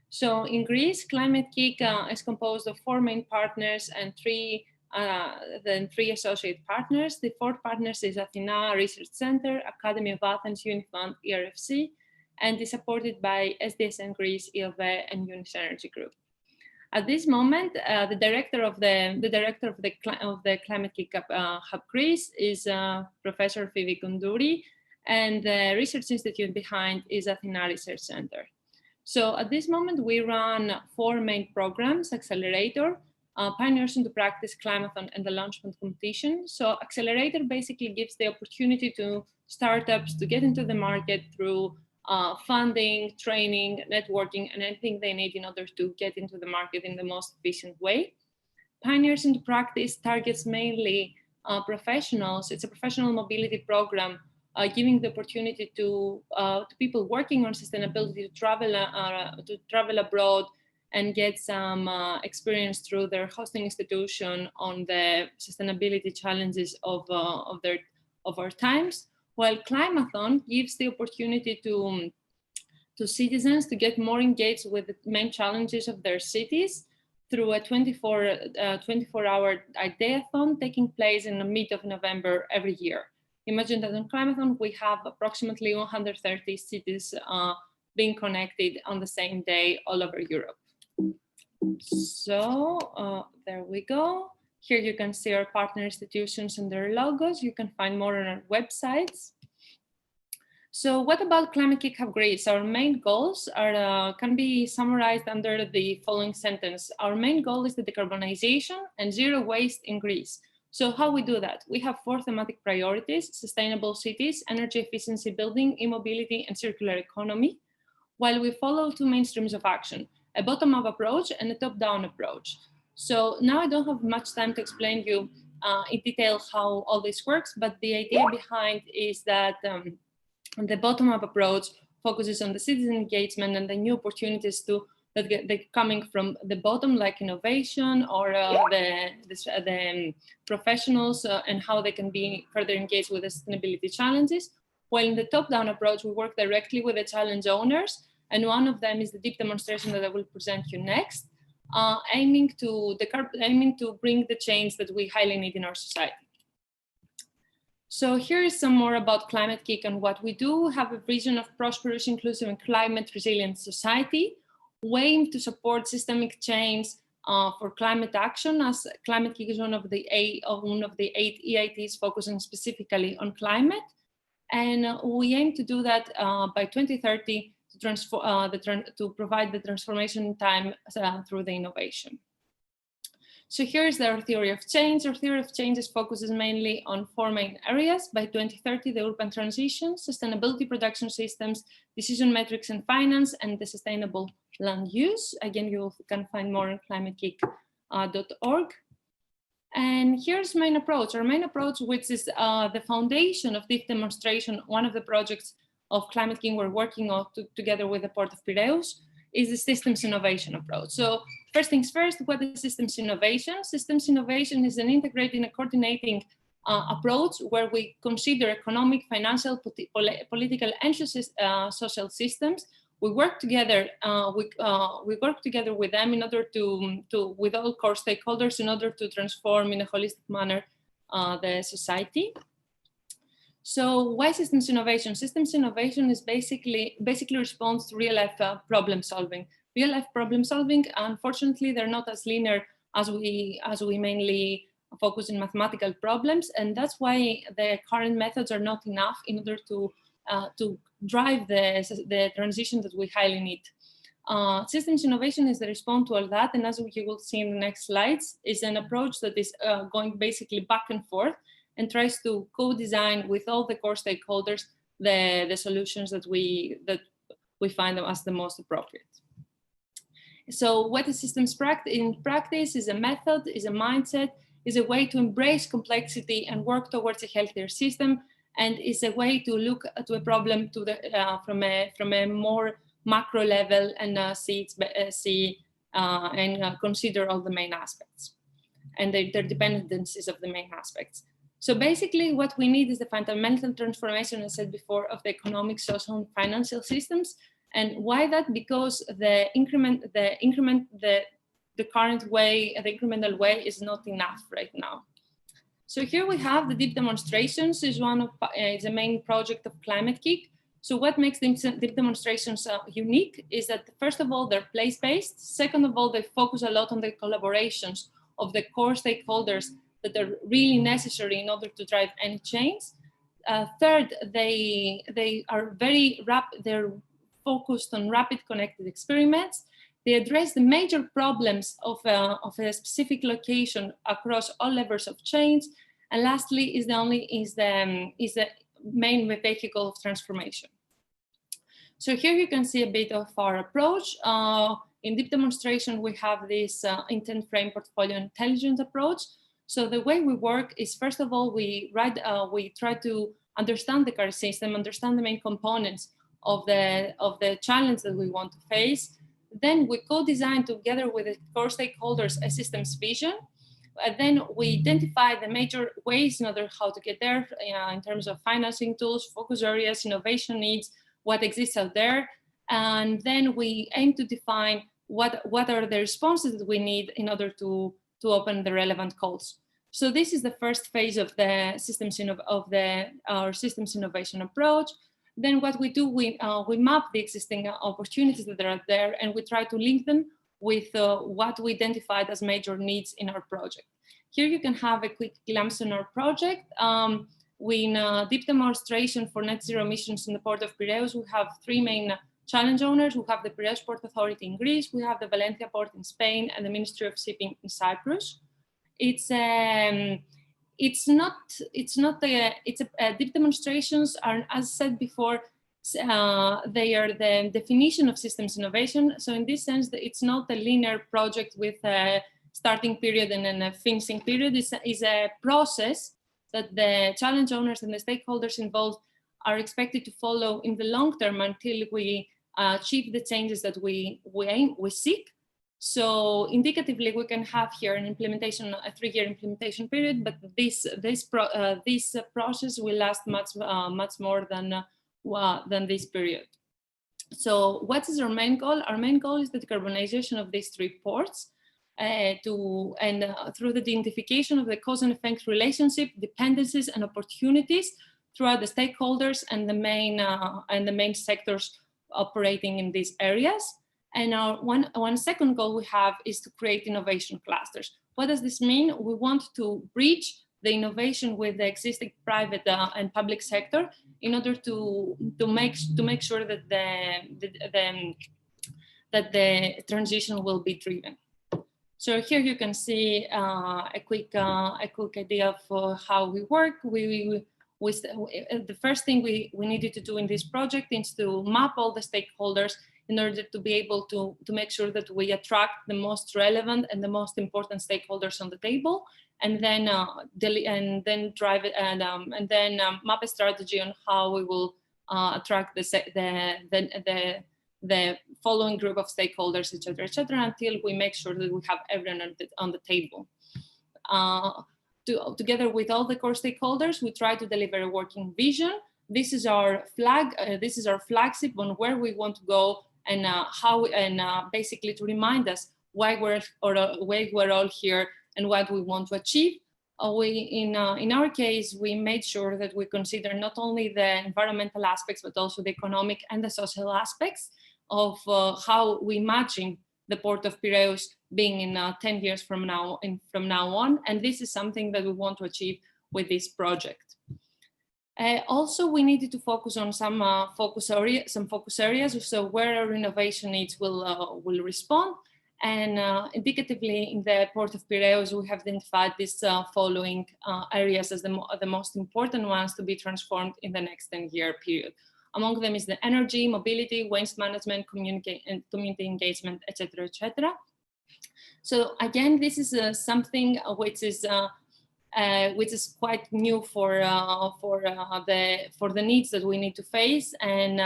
So in Greece, Climate Kick is composed of 4 main partners and 3 associate partners. The 4th partners is Athena Research Center, Academy of Athens, Unifund, ERFC, and is supported by SDSN Greece, ELVE, and Unis Energy Group. At this moment, the director of the Climate Kick Hub Greece is Professor Phoebe Koundouri, and the research institute behind is Athena Research Center. So at this moment, we run 4 main programs: Accelerator, Pioneers into Practice, Climathon, and the Launchpad Competition. So Accelerator basically gives the opportunity to startups to get into the market through funding, training, networking, and anything they need in order to get into the market in the most efficient way. Pioneers into Practice targets mainly professionals. It's a professional mobility program giving the opportunity to people working on sustainability to travel abroad and get some experience through their hosting institution on the sustainability challenges of our times. While Climathon gives the opportunity to citizens to get more engaged with the main challenges of their cities through a 24-hour ideathon taking place in the mid of November every year. Imagine that on Climathon, we have approximately 130 cities being connected on the same day all over Europe. So there we go. Here you can see our partner institutions and their logos. You can find more on our websites. So what about Climate Kick Hub Greece? Our main goals are, can be summarized under the following sentence. Our main goal is the decarbonization and zero waste in Greece. So how we do that? We have 4 thematic priorities: sustainable cities, energy efficiency building, e-mobility, and circular economy, while we follow 2 main streams of action, a bottom-up approach and a top-down approach. So now I don't have much time to explain you in detail how all this works, but the idea behind is that the bottom-up approach focuses on the citizen engagement and the new opportunities that they're coming from the bottom, like innovation or the professionals and how they can be further engaged with the sustainability challenges. While in the top-down approach, we work directly with the challenge owners, and one of them is the deep demonstration that I will present you next, aiming to bring the change that we highly need in our society. So here is some more about Climate Kick and what we do. We have a vision of prosperous, inclusive, and climate resilient society. We aim to support systemic change for climate action, as Climate Kick is one of the 8 EITs focusing specifically on climate. And we aim to do that by 2030 to provide the transformation in time through the innovation. So here's our theory of change. Our theory of change focuses mainly on 4 main areas. By 2030, the urban transition, sustainability production systems, decision metrics and finance, and the sustainable land use. Again, you can find more on climatekick.org. And here's main approach. Our main approach, which is the foundation of this demonstration, one of the projects of Climate Kick we're working on together with the Port of Piraeus, is the systems innovation approach. So first things first, what is systems innovation? Systems innovation is an integrating and coordinating approach where we consider economic, financial, political, and social systems. We work together. We work together with them in order with all core stakeholders in order to transform in a holistic manner the society. So why systems innovation? Systems innovation is basically responds to real life problem solving. Real life problem solving, unfortunately, they're not as linear as we mainly focus in mathematical problems, and that's why the current methods are not enough in order to drive the transition that we highly need. Systems innovation is the response to all that, and as you will see in the next slides, is an approach that is going basically back and forth and tries to co-design with all the core stakeholders the solutions that we find them as the most appropriate. So what is systems in practice is a method, is a mindset, is a way to embrace complexity and work towards a healthier system, and is a way to look at a problem from a more macro level and consider all the main aspects and the interdependencies of the main aspects. So basically what we need is the fundamental transformation, as I said before, of the economic, social, and financial systems. And why that? Because the current way, the incremental way is not enough right now. So here we have the deep demonstrations is a main project of Climate Kick. So what makes deep demonstrations unique is that first of all, they're place-based. Second of all, they focus a lot on the collaborations of the core stakeholders that are really necessary in order to drive any change. Third, they are they're focused on rapid connected experiments. They address the major problems of a specific location across all levels of change. And lastly, is the main vehicle of transformation. So here you can see a bit of our approach. In deep demonstration, we have this intent frame portfolio intelligence approach. So the way we work is, first of all, we try to understand the current system, understand the main components of the challenge that we want to face. Then we co-design together with the core stakeholders a systems vision. Then we identify the major ways in order how to get there in terms of financing tools, focus areas, innovation needs, what exists out there. And then we aim to define what are the responses that we need in order to open the relevant calls. So this is the first phase of the our systems innovation approach. Then what we do, we map the existing opportunities that are there, and we try to link them with what we identified as major needs in our project. Here you can have a quick glimpse on our project. In a deep demonstration for net zero emissions in the port of Piraeus, we have three main challenge owners. We have the Piraeus Port Authority in Greece, we have the Valencia Port in Spain, and the Ministry of Shipping in Cyprus. It's deep demonstrations are, as said before, they are the definition of systems innovation. So in this sense, it's not a linear project with a starting period and then a finishing period. It's a process that the challenge owners and the stakeholders involved are expected to follow in the long term until we achieve the changes that we seek. So indicatively, we can have here an implementation, a 3-year implementation period, but this process will last much more than this period. So what is our main goal? Our main goal is the decarbonization of these 3 ports through the identification of the cause and effect relationship, dependencies, and opportunities throughout the stakeholders and the main sectors operating in these areas. And our one second goal we have is to create innovation clusters. What does this mean? We want to bridge the innovation with the existing private and public sector in order to make sure that the transition will be driven. So here you can see a quick idea of how we work. The first thing we needed to do in this project is to map all the stakeholders in order to be able to make sure that we attract the most relevant and the most important stakeholders on the table, and then drive it and then map a strategy on how we will attract the following group of stakeholders, etc., until we make sure that we have everyone on the table. Together with all the core stakeholders, we try to deliver a working vision. This is our flagship on where we want to go and basically to remind us why we're all here and what we want to achieve. In our case, we made sure that we consider not only the environmental aspects, but also the economic and the social aspects of how we imagine the port of Piraeus being in 10 years from now on. And this is something that we want to achieve with this project. Also, we needed to focus on some focus areas, so where our innovation needs will respond. And indicatively, in the port of Piraeus, we have identified these following areas as the most important ones to be transformed in the next 10-year period. Among them is the energy, mobility, waste management, community engagement, etc., etc. So again, this is something which is quite new for the needs that we need to face, and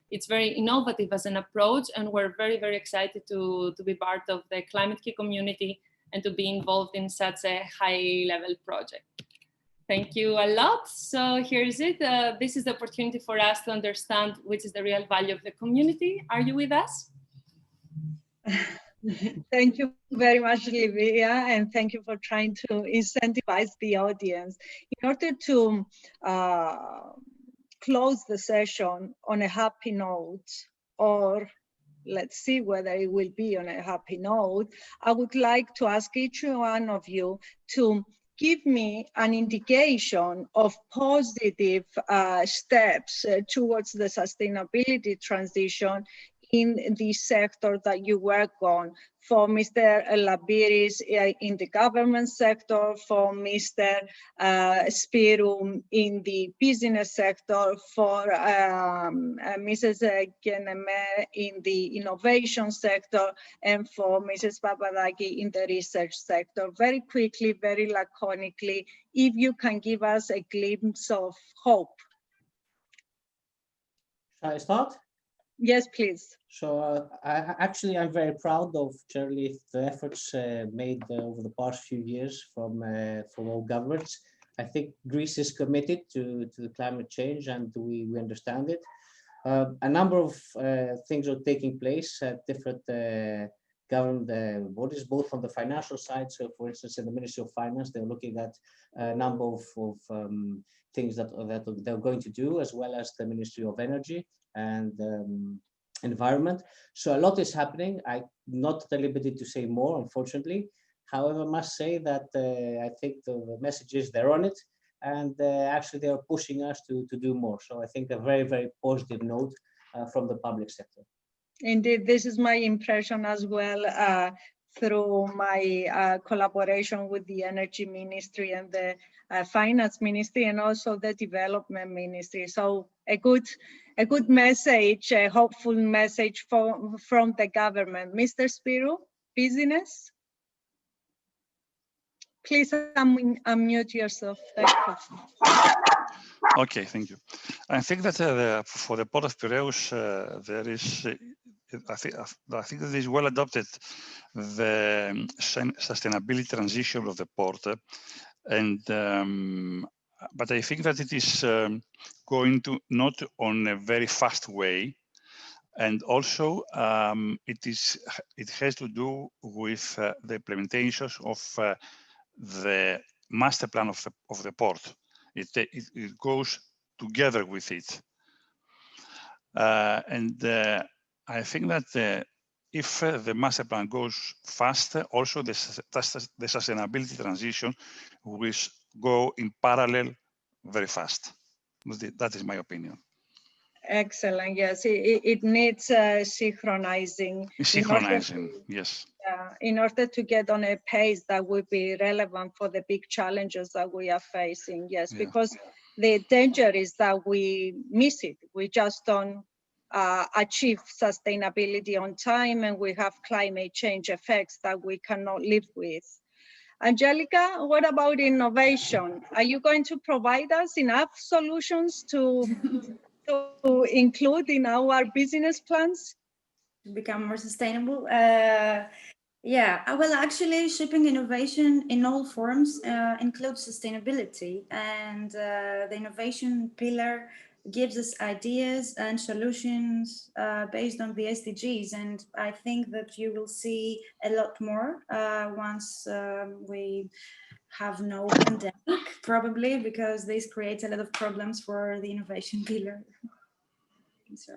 it's very innovative as an approach, and we're very, very excited to be part of the Climate Key community and to be involved in such a high-level project. Thank you a lot. So here's it. This is the opportunity for us to understand which is the real value of the community. Are you with us? Thank you very much, Livia, and thank you for trying to incentivize the audience. In order to close the session on a happy note, or let's see whether it will be on a happy note, I would like to ask each one of you to give me an indication of positive steps towards the sustainability transition in the sector that you work on. For Mr. Labiris in the government sector, for Mr. Spirou in the business sector, for Mrs. Geneme in the innovation sector, and for Mrs. Papadaki in the research sector. Very quickly, very laconically, if you can give us a glimpse of hope. Shall I start? Yes, please. So I'm very proud of generally the efforts made over the past few years from all governments. I think Greece is committed to the climate change, and we understand it. A number of things are taking place at different government bodies, both from the financial side. So, for instance, in the Ministry of Finance, they're looking at a number of things that they're going to do, as well as the Ministry of Energy and Environment. So a lot is happening. I'm not at the liberty to say more, unfortunately. However, I must say that I think the message is they're on it, and actually they are pushing us to do more. So I think a very, very positive note from the public sector. Indeed, this is my impression as well through my collaboration with the Energy Ministry and the Finance Ministry, and also the Development Ministry. So a good message, a hopeful message from the government. Mr. Spirou, business? Please unmute yourself. Thank you. Okay, thank you. I think that for the Port of Piraeus, there is, I think that is well adopted the sustainability transition of the port, and but I think that it is going to not on a very fast way, and also it has to do with the implementations of the master plan of the port. It goes together with it. And I think that if the master plan goes fast, also the sustainability transition will go in parallel very fast. That is my opinion. Excellent. Yes, it needs synchronizing. Synchronizing, yes. In order to get on a pace that would be relevant for the big challenges that we are facing. Yes, yeah. Because the danger is that we miss it. We just don't achieve sustainability on time, and we have climate change effects that we cannot live with. Angelica, what about innovation? Are you going to provide us enough solutions to include in our business plans? To become more sustainable? Yeah, well, actually, shipping innovation in all forms includes sustainability, and the innovation pillar gives us ideas and solutions based on the SDGs. And I think that you will see a lot more once we have no pandemic, probably, because this creates a lot of problems for the innovation pillar. So.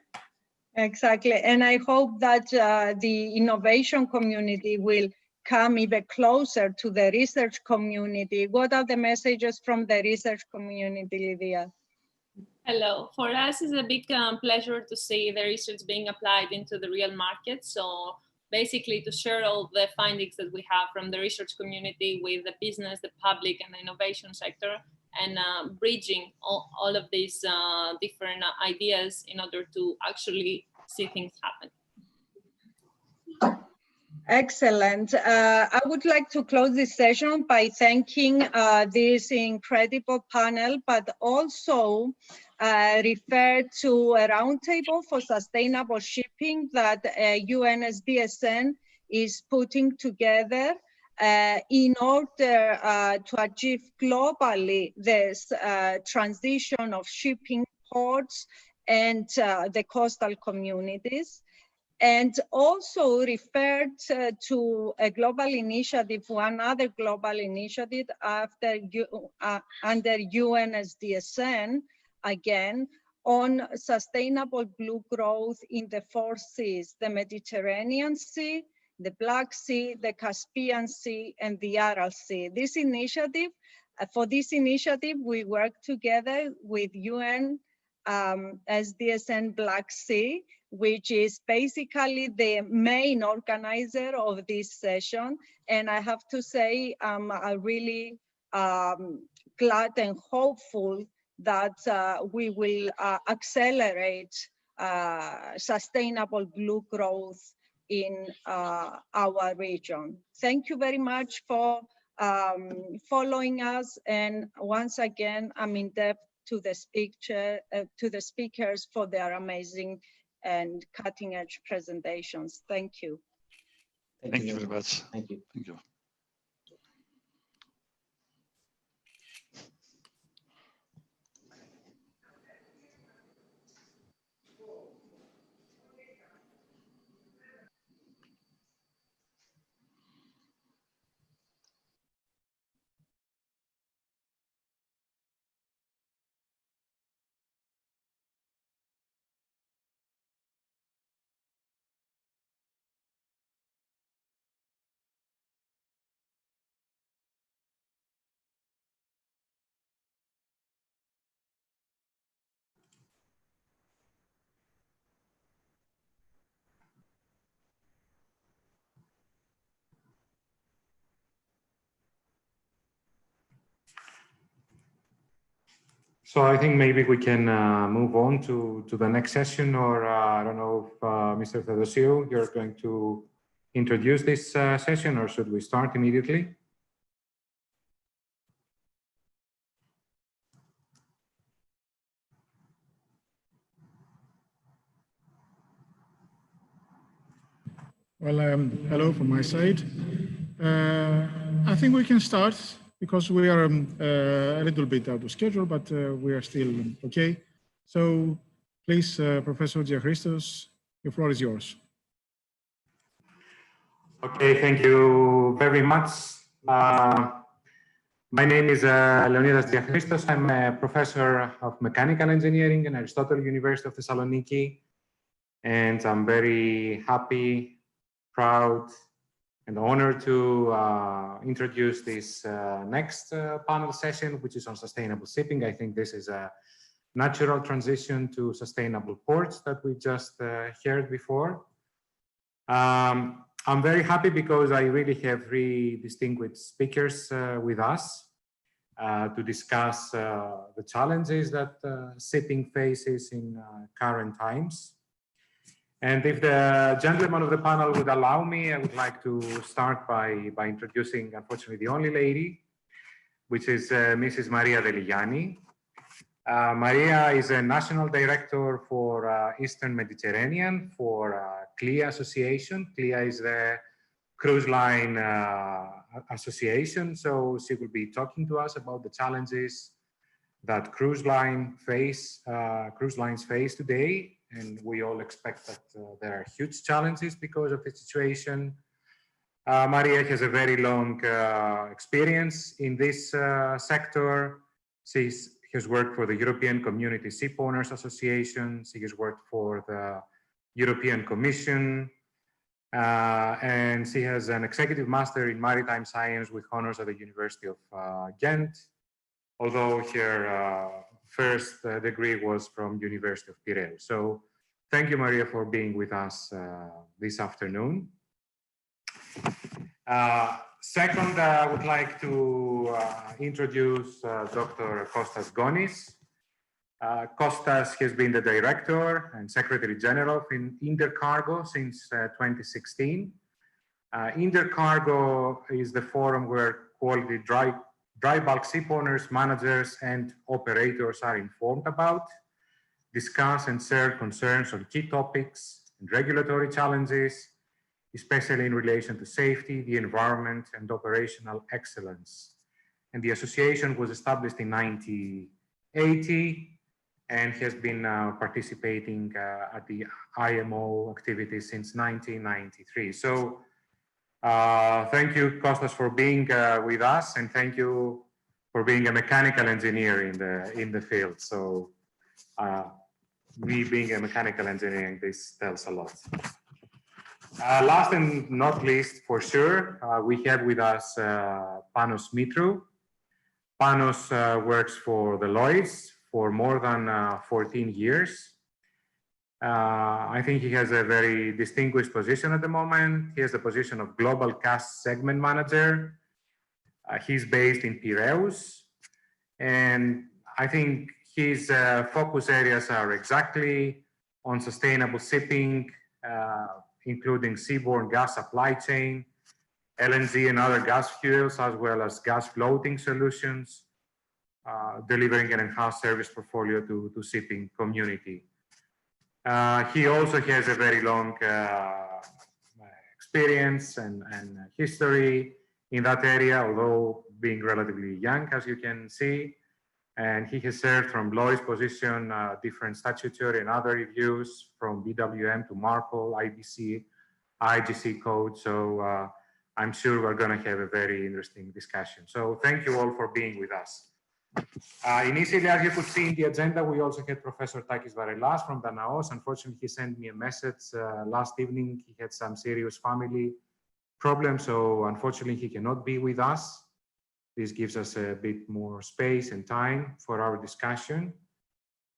Exactly, and I hope that the innovation community will come even closer to the research community. What are the messages from the research community, Lydia? Hello, for us it's a big pleasure to see the research being applied into the real market. So basically to share all the findings that we have from the research community with the business, the public, and the innovation sector, and bridging all of these different ideas in order to actually see things happen. Excellent. I would like to close this session by thanking this incredible panel, but also refer to a roundtable for sustainable shipping that UNSDSN is putting together in order to achieve globally this transition of shipping ports and the coastal communities. And also referred to a global initiative, one other global initiative under UNSDSN, again, on sustainable blue growth in the 4 seas, the Mediterranean Sea, the Black Sea, the Caspian Sea, and the Aral Sea. This initiative, for this initiative, we work together with UNSDSN Black Sea, which is basically the main organizer of this session. And I have to say, I'm really glad and hopeful that we will accelerate sustainable blue growth in our region. Thank you very much for following us. And once again, I'm indebted to the speakers for their amazing and cutting-edge presentations. Thank you. Thank you very much. Thank you. Thank you. So I think maybe we can move on to the next session, or I don't know if Mr. Theodosiou, you're going to introduce this session, or should we start immediately? Well, hello from my side. I think we can start because we are a little bit out of schedule, but we are still okay. So please, Professor Diachristos, the floor is yours. Okay, thank you very much. My name is Leonidas Diachristos. I'm a professor of mechanical engineering in Aristotle University of Thessaloniki, and I'm very happy, proud, and honored to introduce this next panel session, which is on sustainable shipping. I think this is a natural transition to sustainable ports that we just heard before. I'm very happy because I really have three distinguished speakers with us to discuss the challenges that shipping faces in current times. And if the gentleman of the panel would allow me, I would like to start by introducing, unfortunately, the only lady, which is Mrs. Maria Deligiani. Maria is a national director for Eastern Mediterranean for CLIA Association. CLIA is the cruise line association. So she will be talking to us about the challenges that cruise lines face today. And we all expect that there are huge challenges because of the situation. Maria has a very long experience in this sector. She has worked for the European Community Ship Owners Association. She has worked for the European Commission. And she has an executive master in maritime science with honors at the University of Ghent, although her first degree was from University of Piraeus. So thank you, Maria, for being with us this afternoon. Second, I would like to introduce Dr. Kostas Gonis. Kostas has been the director and secretary general of Intercargo since 2016. Intercargo is the forum where quality dry bulk ship owners, managers, and operators are informed about, discuss and share concerns on key topics and regulatory challenges, especially in relation to safety, the environment, and operational excellence. And the association was established in 1980 and has been participating at the IMO activities since 1993. So thank you, Kostas, for being with us, and thank you for being a mechanical engineer in the field. So me being a mechanical engineer, this tells a lot. Last and not least, for sure, we have with us Panos Mitru. Panos works for the Lloyd's for more than 14 years. I think he has a very distinguished position at the moment. He has the position of Global Cash Segment Manager. He's based in Piraeus. And I think his focus areas are exactly on sustainable shipping, including seaborne gas supply chain, LNG and other gas fuels, as well as gas floating solutions, delivering an enhanced service portfolio to shipping community. He also has a very long experience and history in that area, although being relatively young, as you can see. And he has served from Lloyd's position, different statutory and other reviews, from BWM to MARPOL, IBC, IGC code. So I'm sure we're going to have a very interesting discussion. So thank you all for being with us. Initially, as you could see in the agenda, we also had Professor Takis Varelas from Danaos. Unfortunately, he sent me a message last evening. He had some serious family problems, so unfortunately, he cannot be with us. This gives us a bit more space and time for our discussion.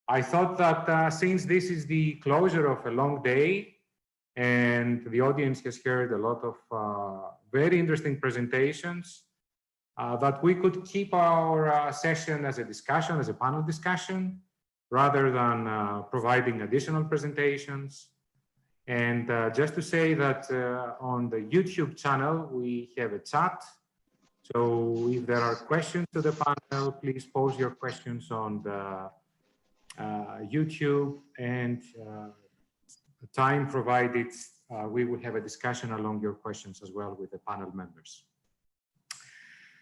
I thought that since this is the closure of a long day and the audience has heard a lot of very interesting presentations, that we could keep our session as a discussion, as a panel discussion, rather than providing additional presentations. And just to say that on the YouTube channel, we have a chat. So if there are questions to the panel, please post your questions on the YouTube, and the time provided, we will have a discussion along your questions as well with the panel members.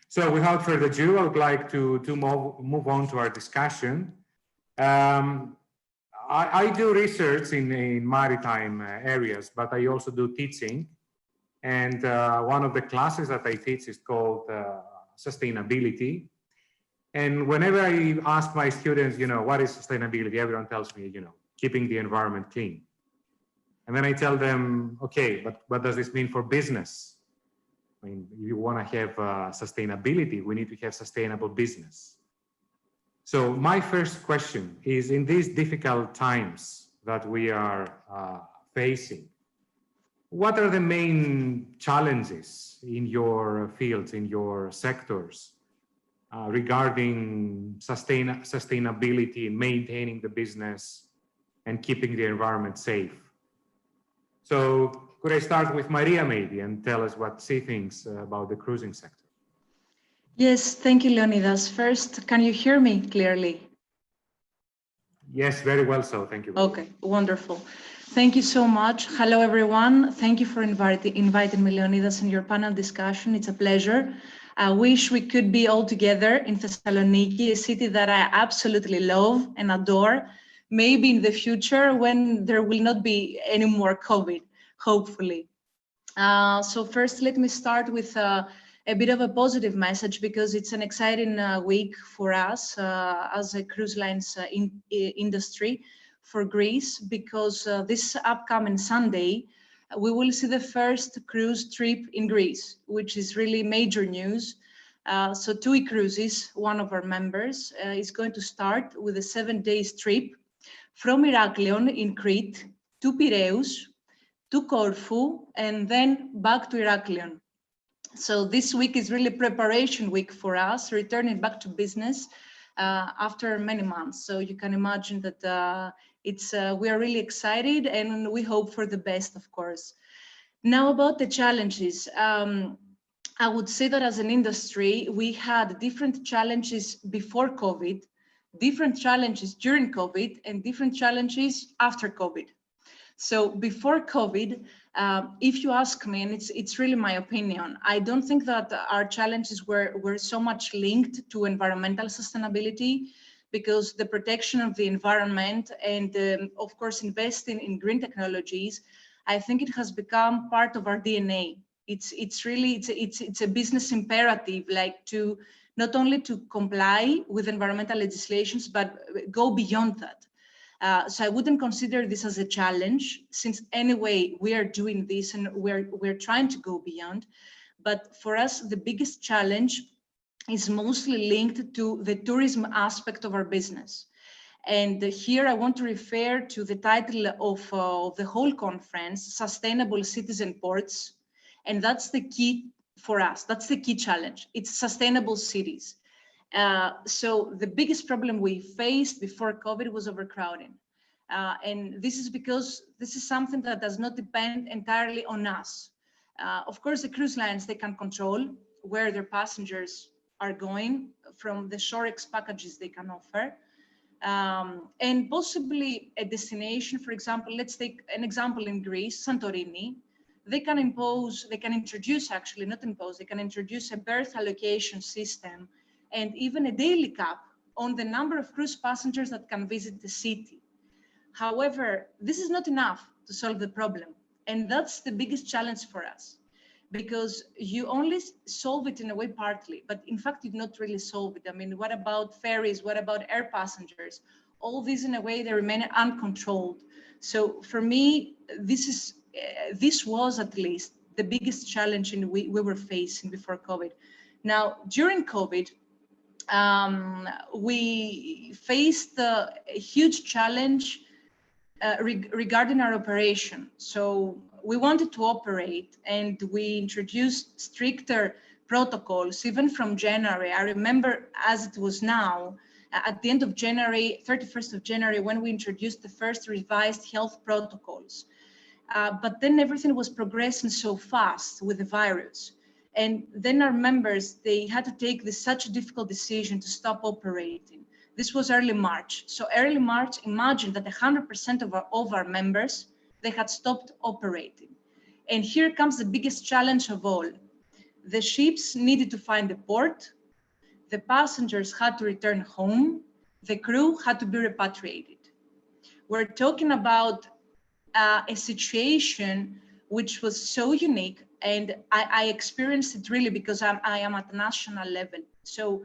So without further ado, I would like to move on to our discussion. I do research in maritime areas, but I also do teaching. And one of the classes that I teach is called sustainability. And whenever I ask my students, what is sustainability? Everyone tells me, keeping the environment clean. And then I tell them, okay, but what does this mean for business? I mean, if you want to have sustainability, we need to have sustainable business. So my first question is, in these difficult times that we are facing, what are the main challenges in your fields, in your sectors, regarding sustainability and maintaining the business and keeping the environment safe? So could I start with Maria maybe and tell us what she thinks about the cruising sector? Yes, thank you, Leonidas. First, can you hear me clearly? Yes, very well so. Thank you. Okay, wonderful. Thank you so much. Hello, everyone. Thank you for inviting me, Leonidas, in your panel discussion. It's a pleasure. I wish we could be all together in Thessaloniki, a city that I absolutely love and adore. Maybe in the future when there will not be any more COVID, hopefully. So first, let me start with a bit of a positive message, because it's an exciting week for us as a cruise lines industry for Greece, because this upcoming Sunday, we will see the first cruise trip in Greece, which is really major news. So TUI Cruises, one of our members, is going to start with a 7-day trip from Heraklion in Crete to Piraeus, to Corfu, and then back to Heraklion. So this week is really preparation week for us, returning back to business after many months. So you can imagine that we are really excited, and we hope for the best, of course. Now about the challenges. I would say that as an industry, we had different challenges before COVID, different challenges during COVID, and different challenges after COVID. So before COVID, if you ask me, and it's really my opinion, I don't think that our challenges were so much linked to environmental sustainability, because the protection of the environment and of course investing in green technologies, I think it has become part of our DNA. It's a business imperative, like to not only to comply with environmental legislations, but go beyond that. So I wouldn't consider this as a challenge, since anyway we are doing this and we're trying to go beyond. But for us, the biggest challenge is mostly linked to the tourism aspect of our business. And here I want to refer to the title of the whole conference, Sustainable Cities and Ports. And that's the key for us. That's the key challenge. It's sustainable cities. So the biggest problem we faced before COVID was overcrowding. And this is because this is something that does not depend entirely on us. Of course, the cruise lines, they can control where their passengers are going from the Shorex packages they can offer. And possibly a destination, for example, let's take an example in Greece, Santorini. They can introduce a berth allocation system and even a daily cap on the number of cruise passengers that can visit the city. However, this is not enough to solve the problem. And that's the biggest challenge for us, because you only solve it in a way partly, but in fact, you don't really solve it. I mean, what about ferries? What about air passengers? All these in a way, they remain uncontrolled. So for me, this was at least the biggest challenge we were facing before COVID. Now, during COVID, we faced a huge challenge regarding our operation. So we wanted to operate, and we introduced stricter protocols, even from January. I remember as it was now, at the end of January, 31st of January, when we introduced the first revised health protocols. But then everything was progressing so fast with the virus. And then our members, they had to take such a difficult decision to stop operating. This was early March. So early March, imagine that 100% of our members, they had stopped operating. And here comes the biggest challenge of all. The ships needed to find a port. The passengers had to return home. The crew had to be repatriated. We're talking about a situation which was so unique, and I experienced it really because I am at the national level. So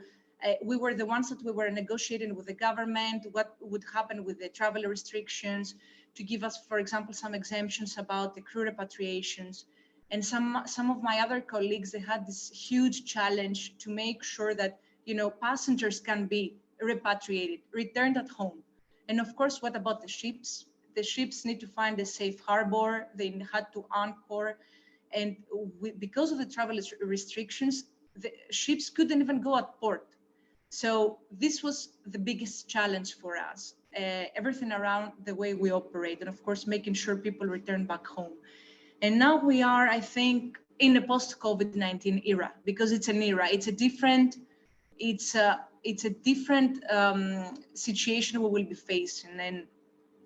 we were the ones that we were negotiating with the government, what would happen with the travel restrictions, to give us, for example, some exemptions about the crew repatriations. And some of my other colleagues, they had this huge challenge to make sure that, you know, passengers can be repatriated, returned at home. And of course, what about the ships? The ships need to find a safe harbor. They had to anchor. And because of the travel restrictions, the ships couldn't even go at port. So this was the biggest challenge for us, everything around the way we operate, and of course, making sure people return back home. And now we are, I think, in a post-COVID-19 era, because it's an era. It's a different situation we will be facing, and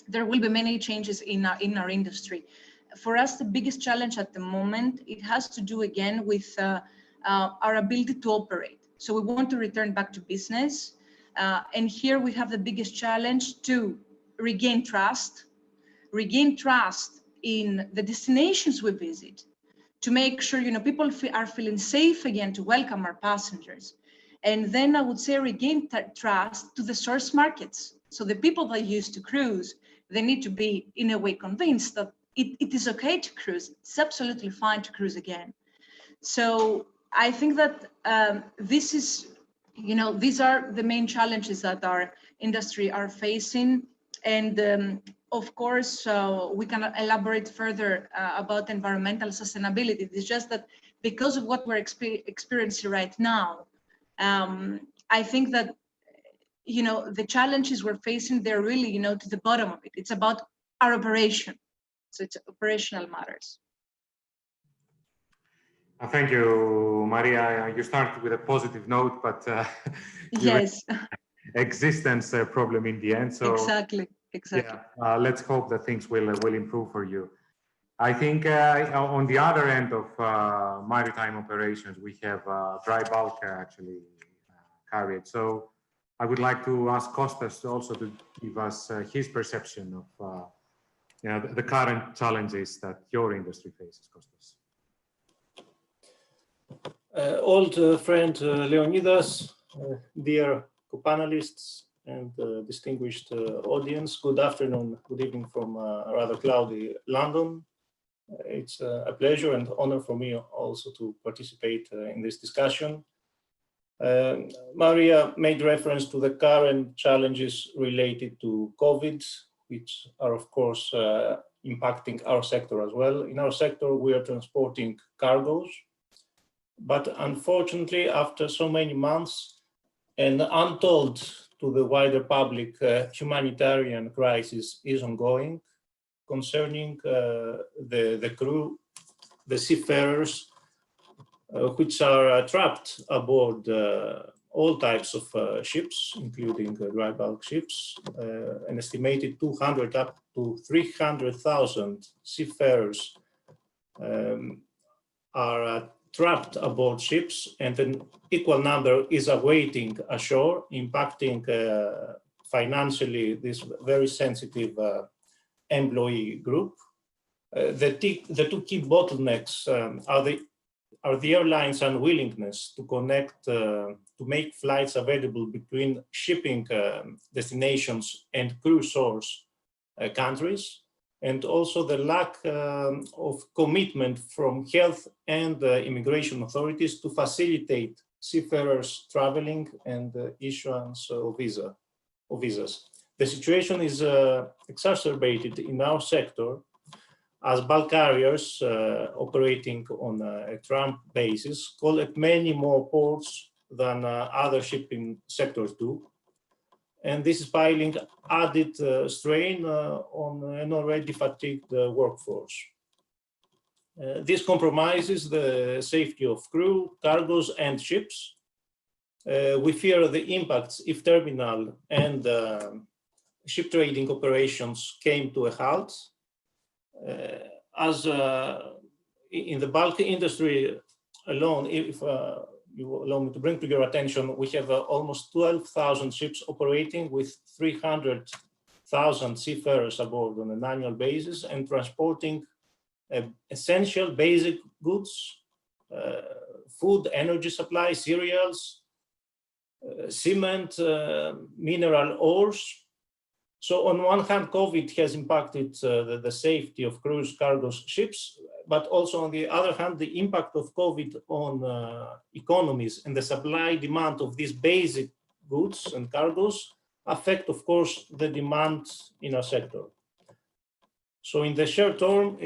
there will be many changes in our industry. For us, the biggest challenge at the moment, it has to do again with our ability to operate. So we want to return back to business. And here we have the biggest challenge to regain trust in the destinations we visit, to make sure, you know, people are feeling safe again to welcome our passengers. And then I would say regain trust to the source markets. So the people that used to cruise, they need to be in a way convinced that it is okay to cruise. It's absolutely fine to cruise again. So I think that this is, you know, these are the main challenges that our industry are facing. And of course, we can elaborate further about environmental sustainability. It's just that because of what we're experiencing right now, I think that, you know, the challenges we're facing, they're really, you know, to the bottom of it. It's about our operation. So it's operational matters. Thank you, Maria. You started with a positive note, but yes, existence problem in the end. So exactly. Yeah, let's hope that things will improve for you. I think on the other end of maritime operations, we have dry bulk actually carried. So I would like to ask Kostas also to give us his perception of you know, the current challenges that your industry faces, Kostas. Old friend Leonidas, dear co-panelists and distinguished audience, good afternoon, good evening from rather cloudy London. It's a pleasure and honor for me also to participate in this discussion. Maria made reference to the current challenges related to COVID, which are of course impacting our sector as well. In our sector, we are transporting cargoes, but unfortunately, after so many months, and untold to the wider public, humanitarian crisis is ongoing concerning the crew, the seafarers, which are trapped aboard all types of ships, including dry bulk ships. An estimated 200 up to 300,000 seafarers are trapped aboard ships, and an equal number is awaiting ashore, impacting financially this very sensitive employee group. The two key bottlenecks are the airline's unwillingness to connect, to make flights available between shipping destinations and crew source countries, and also the lack of commitment from health and immigration authorities to facilitate seafarers traveling and issuance of visas. The situation is exacerbated in our sector as bulk carriers operating on a Trump basis call at many more ports than other shipping sectors do. And this is piling added strain on an already fatigued workforce. This compromises the safety of crew, cargoes, and ships. We fear the impacts if terminal and ship trading operations came to a halt. As in the bulk industry alone, if you allow me to bring to your attention, we have almost 12,000 ships operating with 300,000 seafarers aboard on an annual basis and transporting essential basic goods, food, energy supply, cereals, cement, mineral ores. So on one hand, COVID has impacted the safety of crews, cargoes, ships, but also on the other hand, the impact of COVID on economies and the supply demand of these basic goods and cargoes affect, of course, the demand in our sector. So in the short term,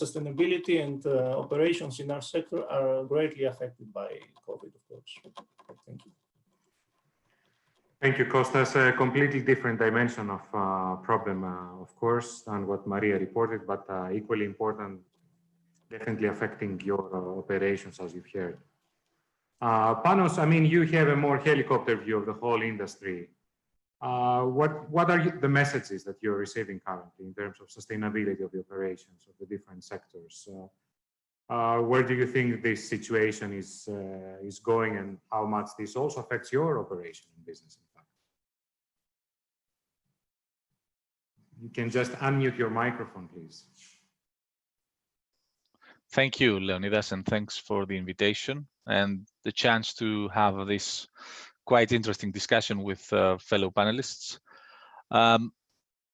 sustainability and operations in our sector are greatly affected by COVID, of course. Thank you. Thank you, Kostas. A completely different dimension of problem, of course, than what Maria reported, but equally important, definitely affecting your operations, as you've heard. Panos, I mean, you have a more helicopter view of the whole industry. What are the messages that you're receiving currently in terms of sustainability of the operations of the different sectors? Where do you think this situation is going, and how much this also affects your operation and business? In fact, you can just unmute your microphone, please. Thank you, Leonidas, and thanks for the invitation and the chance to have this quite interesting discussion with fellow panelists.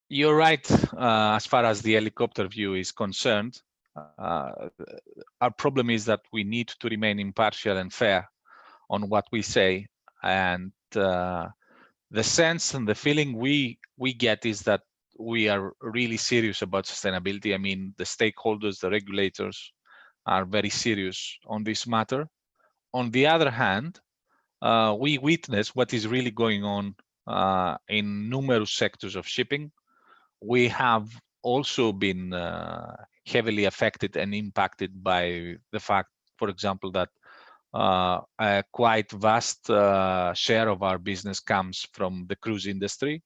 You're right, as far as the helicopter view is concerned. Our problem is that we need to remain impartial and fair on what we say, and the sense and the feeling we get is that we are really serious about sustainability. I mean, the stakeholders, the regulators are very serious on this matter. On the other hand, we witness what is really going on in numerous sectors of shipping. We have also been heavily affected and impacted by the fact, for example, that a quite vast share of our business comes from the cruise industry,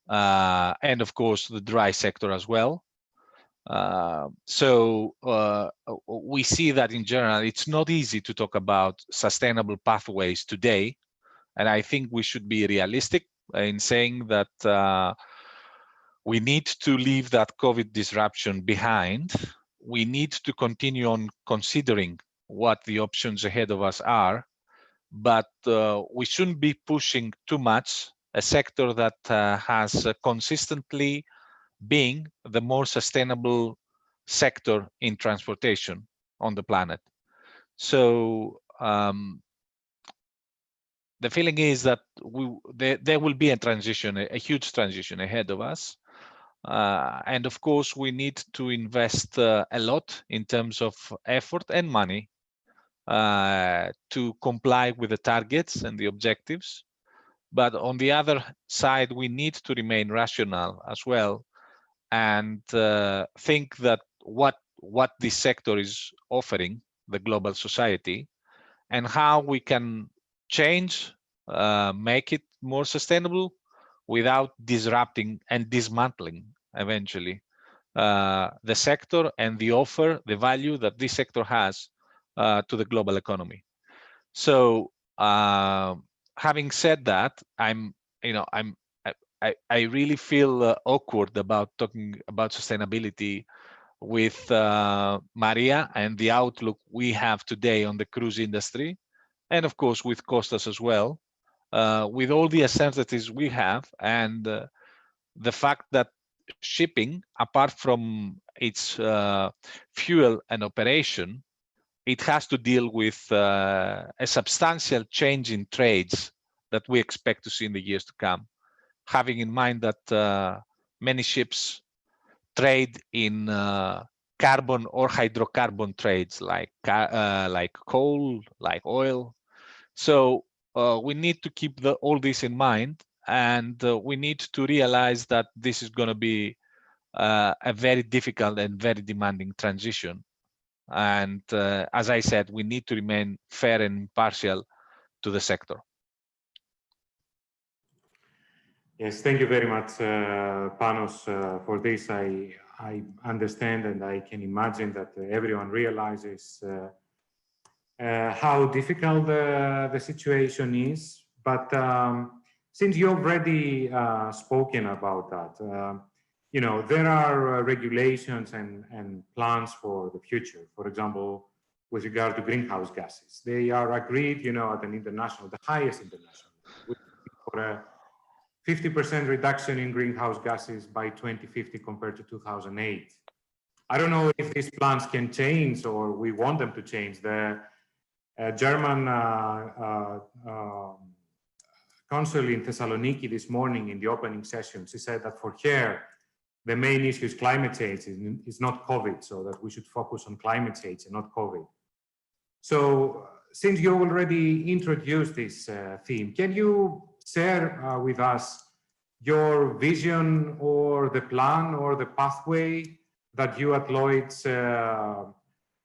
and of course the dry sector as well. So we see that in general, it's not easy to talk about sustainable pathways today. And I think we should be realistic in saying that we need to leave that COVID disruption behind. We need to continue on considering what the options ahead of us are, but we shouldn't be pushing too much a sector that has consistently been the more sustainable sector in transportation on the planet. So the feeling is that there will be a transition, a huge transition ahead of us. And of course, we need to invest a lot in terms of effort and money to comply with the targets and the objectives. But on the other side, we need to remain rational as well and think that what this sector is offering the global society and how we can change, make it more sustainable without disrupting and dismantling eventually the sector and the offer, the value that this sector has to the global economy. So having said that, I really feel awkward about talking about sustainability with Maria and the outlook we have today on the cruise industry, and of course with Kostas as well, with all the uncertainties we have, and the fact that shipping, apart from its fuel and operation, it has to deal with a substantial change in trades that we expect to see in the years to come, having in mind that many ships trade in carbon or hydrocarbon trades like coal, like oil. So we need to keep all this in mind, and we need to realize that this is going to be a very difficult and very demanding transition. And as I said, we need to remain fair and impartial to the sector. Yes, thank you very much, Panos, for this. I understand and I can imagine that everyone realizes how difficult the situation is. But since you already spoken about that, you know, there are regulations and plans for the future. For example, with regard to greenhouse gases, they are agreed, you know, at an international, the highest international, for a 50% reduction in greenhouse gases by 2050 compared to 2008. I don't know if these plans can change or we want them to change. The German consul in Thessaloniki this morning in the opening session, she said that for her, the main issue is climate change, is not COVID, so that we should focus on climate change and not COVID. So since you already introduced this theme, can you share with us your vision or the plan or the pathway that you at Lloyd's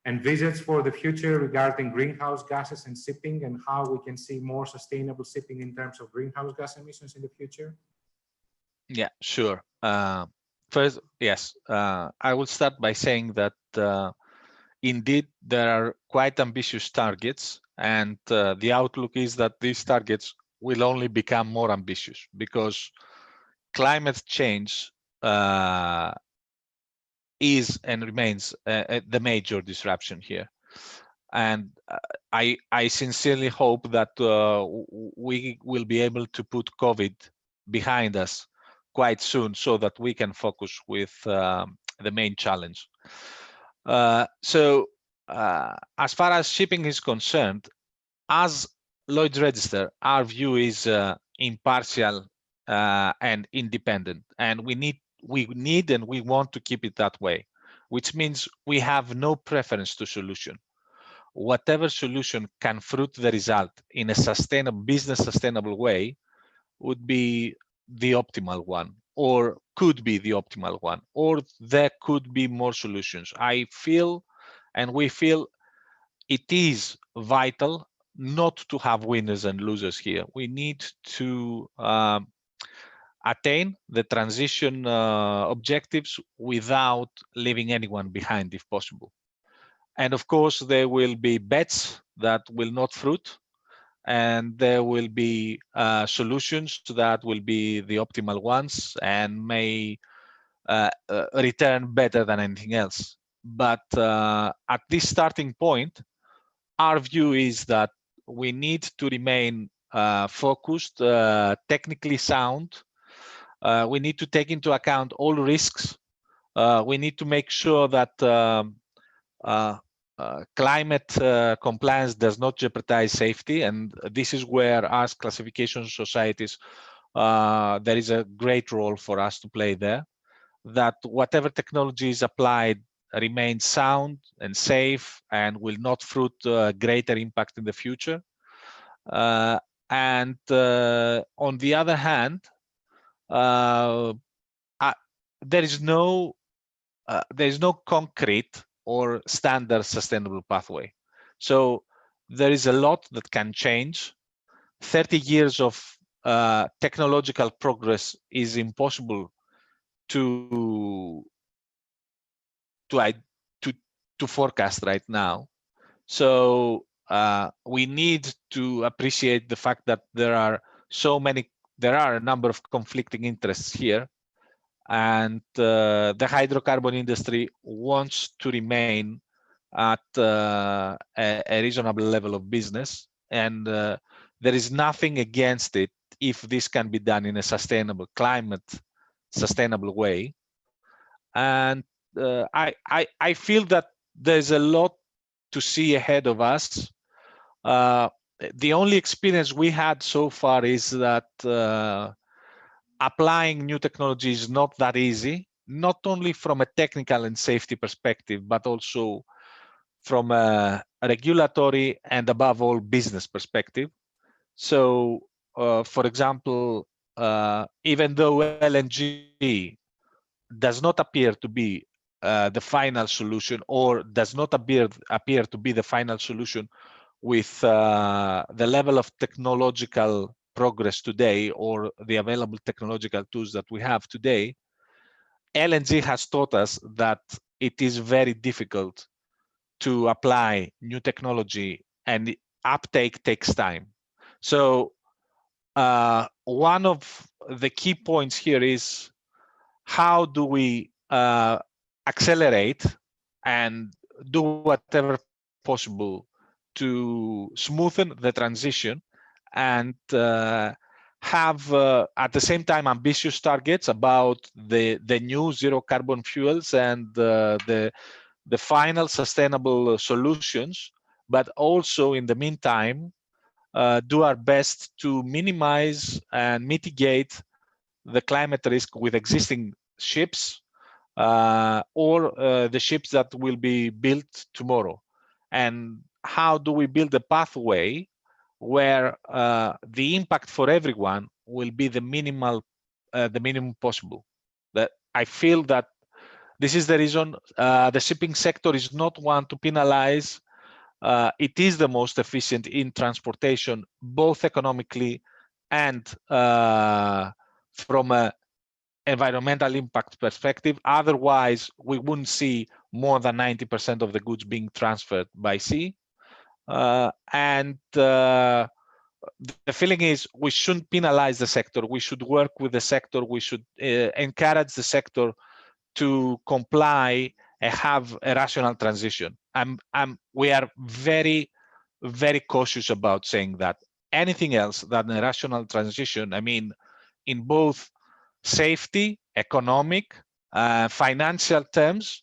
envisage for the future regarding greenhouse gases and shipping, and how we can see more sustainable shipping in terms of greenhouse gas emissions in the future? Yeah, sure. First, yes, I will start by saying that indeed there are quite ambitious targets, and the outlook is that these targets will only become more ambitious because climate change is and remains the major disruption here. And I sincerely hope that we will be able to put COVID behind us quite soon so that we can focus with the main challenge. So as far as shipping is concerned, as Lloyd's Register, our view is impartial and independent, and we need and we want to keep it that way, which means we have no preference to solution. Whatever solution can fruit the result in a sustainable, business sustainable way would be the optimal one, or could be the optimal one, or there could be more solutions. I feel, and we feel, it is vital not to have winners and losers here. We need to attain the transition objectives without leaving anyone behind if possible. And of course, there will be bets that will not fruit, and there will be solutions that will be the optimal ones and may return better than anything else. But at this starting point, our view is that we need to remain focused, technically sound. We need to take into account all risks. We need to make sure that climate compliance does not jeopardize safety, and this is where, as classification societies, there is a great role for us to play there. That whatever technology is applied remains sound and safe and will not fruit greater impact in the future. And on the other hand, there is no concrete or standard sustainable pathway. So there is a lot that can change. 30 years of technological progress is impossible to forecast right now. So we need to appreciate the fact that there are a number of conflicting interests here, and the hydrocarbon industry wants to remain at a reasonable level of business, and there is nothing against it if this can be done in a sustainable way. And I feel that there's a lot to see ahead of us. The only experience we had so far is that applying new technology is not that easy, not only from a technical and safety perspective, but also from a regulatory and above all business perspective. So, for example, even though LNG does not appear to be the final solution, or does not appear to be the final solution with the level of technological progress today, or the available technological tools that we have today, LNG has taught us that it is very difficult to apply new technology, and uptake takes time. So one of the key points here is, how do we accelerate and do whatever possible to smoothen the transition, and have at the same time ambitious targets about the new zero carbon fuels and the final sustainable solutions, but also in the meantime do our best to minimize and mitigate the climate risk with existing ships or the ships that will be built tomorrow. And how do we build a pathway where the impact for everyone will be the minimum possible? That I feel that this is the reason the shipping sector is not one to penalize. It is the most efficient in transportation, both economically and from a environmental impact perspective. Otherwise, we wouldn't see more than 90% of the goods being transferred by sea. The feeling is, we shouldn't penalize the sector. We should work with the sector. We should encourage the sector to comply and have a rational transition. We are very, very cautious about saying that. Anything else than a rational transition, I mean, in both safety, economic, financial terms,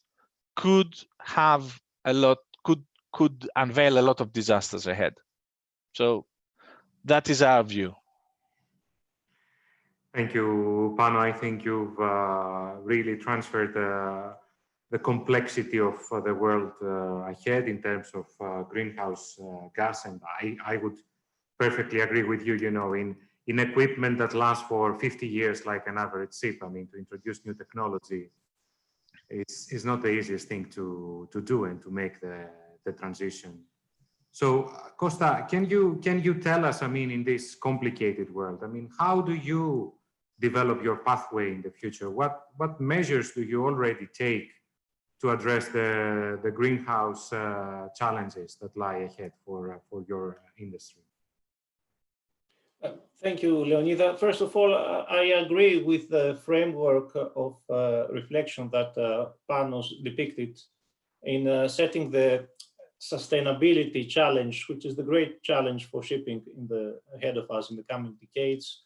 could have a lot, could unveil a lot of disasters ahead. So that is our view. Thank you, Pano. I think you've really transferred the complexity of the world ahead in terms of greenhouse gas, and I would perfectly agree with you. You know, in equipment that lasts for 50 years, like an average ship, I mean, to introduce new technology is not the easiest thing to do and to make the transition. So, Costa, can you tell us, I mean, in this complicated world, I mean, how do you develop your pathway in the future? What measures do you already take to address the greenhouse challenges that lie ahead for your industry? Thank you, Leonida. First of all, I agree with the framework of reflection that Panos depicted in setting the sustainability challenge, which is the great challenge for shipping ahead of us in the coming decades,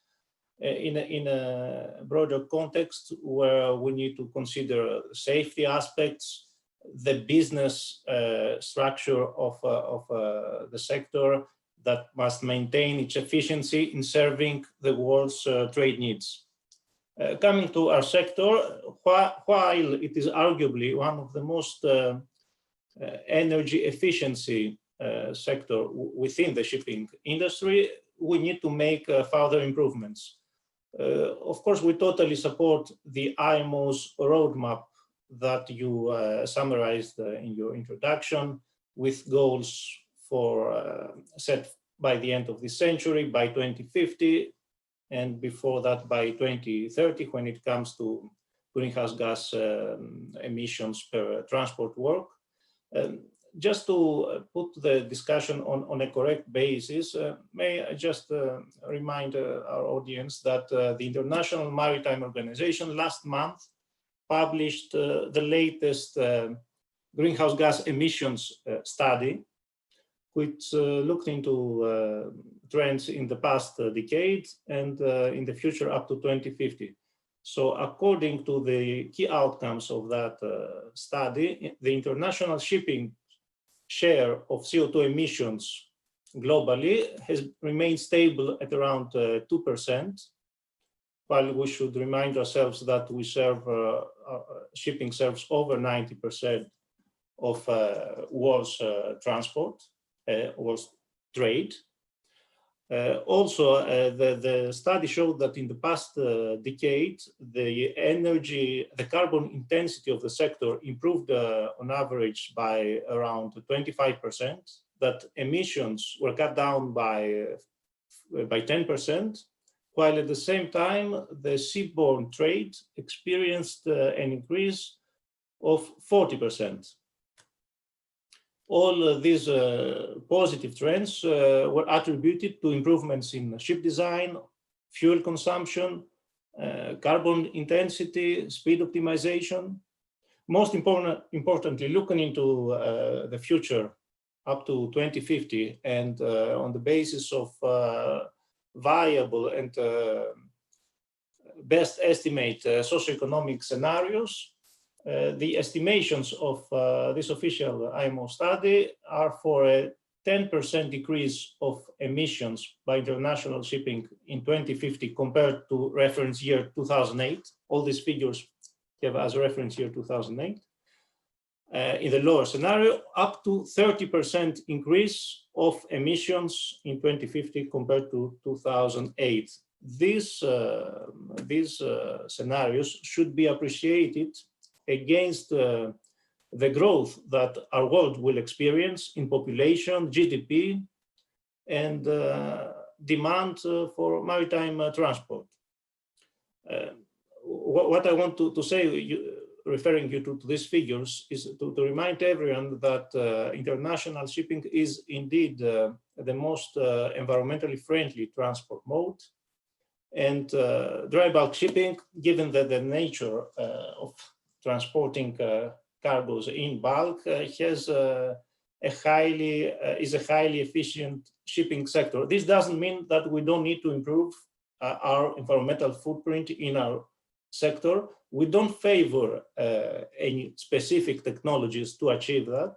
in a broader context where we need to consider safety aspects, the business structure of the sector that must maintain its efficiency in serving the world's trade needs. Coming to our sector, while it is arguably one of the most energy efficiency sector within the shipping industry, we need to make further improvements. Of course, we totally support the IMO's roadmap that you summarized in your introduction, with goals for set by the end of this century, by 2050, and before that by 2030, when it comes to greenhouse gas emissions per transport work. Just to put the discussion on a correct basis, may I just remind our audience that the International Maritime Organization last month published the latest greenhouse gas emissions study, which looked into trends in the past decade and in the future up to 2050. So according to the key outcomes of that study, the international shipping share of CO2 emissions globally has remained stable at around 2%, while we should remind ourselves that we serve, shipping serves over 90% of world's transport, world's trade. Also, the study showed that in the past decade, the carbon intensity of the sector improved on average by around 25%, that emissions were cut down by 10%, while at the same time, the seaborne trade experienced an increase of 40%. All these positive trends were attributed to improvements in ship design, fuel consumption, carbon intensity, speed optimization. Most importantly, looking into the future up to 2050 and on the basis of viable and best estimate socioeconomic scenarios, the estimations of this official IMO study are for a 10% decrease of emissions by international shipping in 2050 compared to reference year 2008. All these figures have as reference year 2008. In the lower scenario, up to 30% increase of emissions in 2050 compared to 2008. These scenarios should be appreciated against the growth that our world will experience in population, GDP, and demand for maritime transport. What I want to say, referring you to these figures, is to remind everyone that international shipping is indeed the most environmentally friendly transport mode. And dry bulk shipping, given the nature of transporting cargoes in bulk, is a highly efficient shipping sector. This doesn't mean that we don't need to improve our environmental footprint in our sector. We don't favor any specific technologies to achieve that.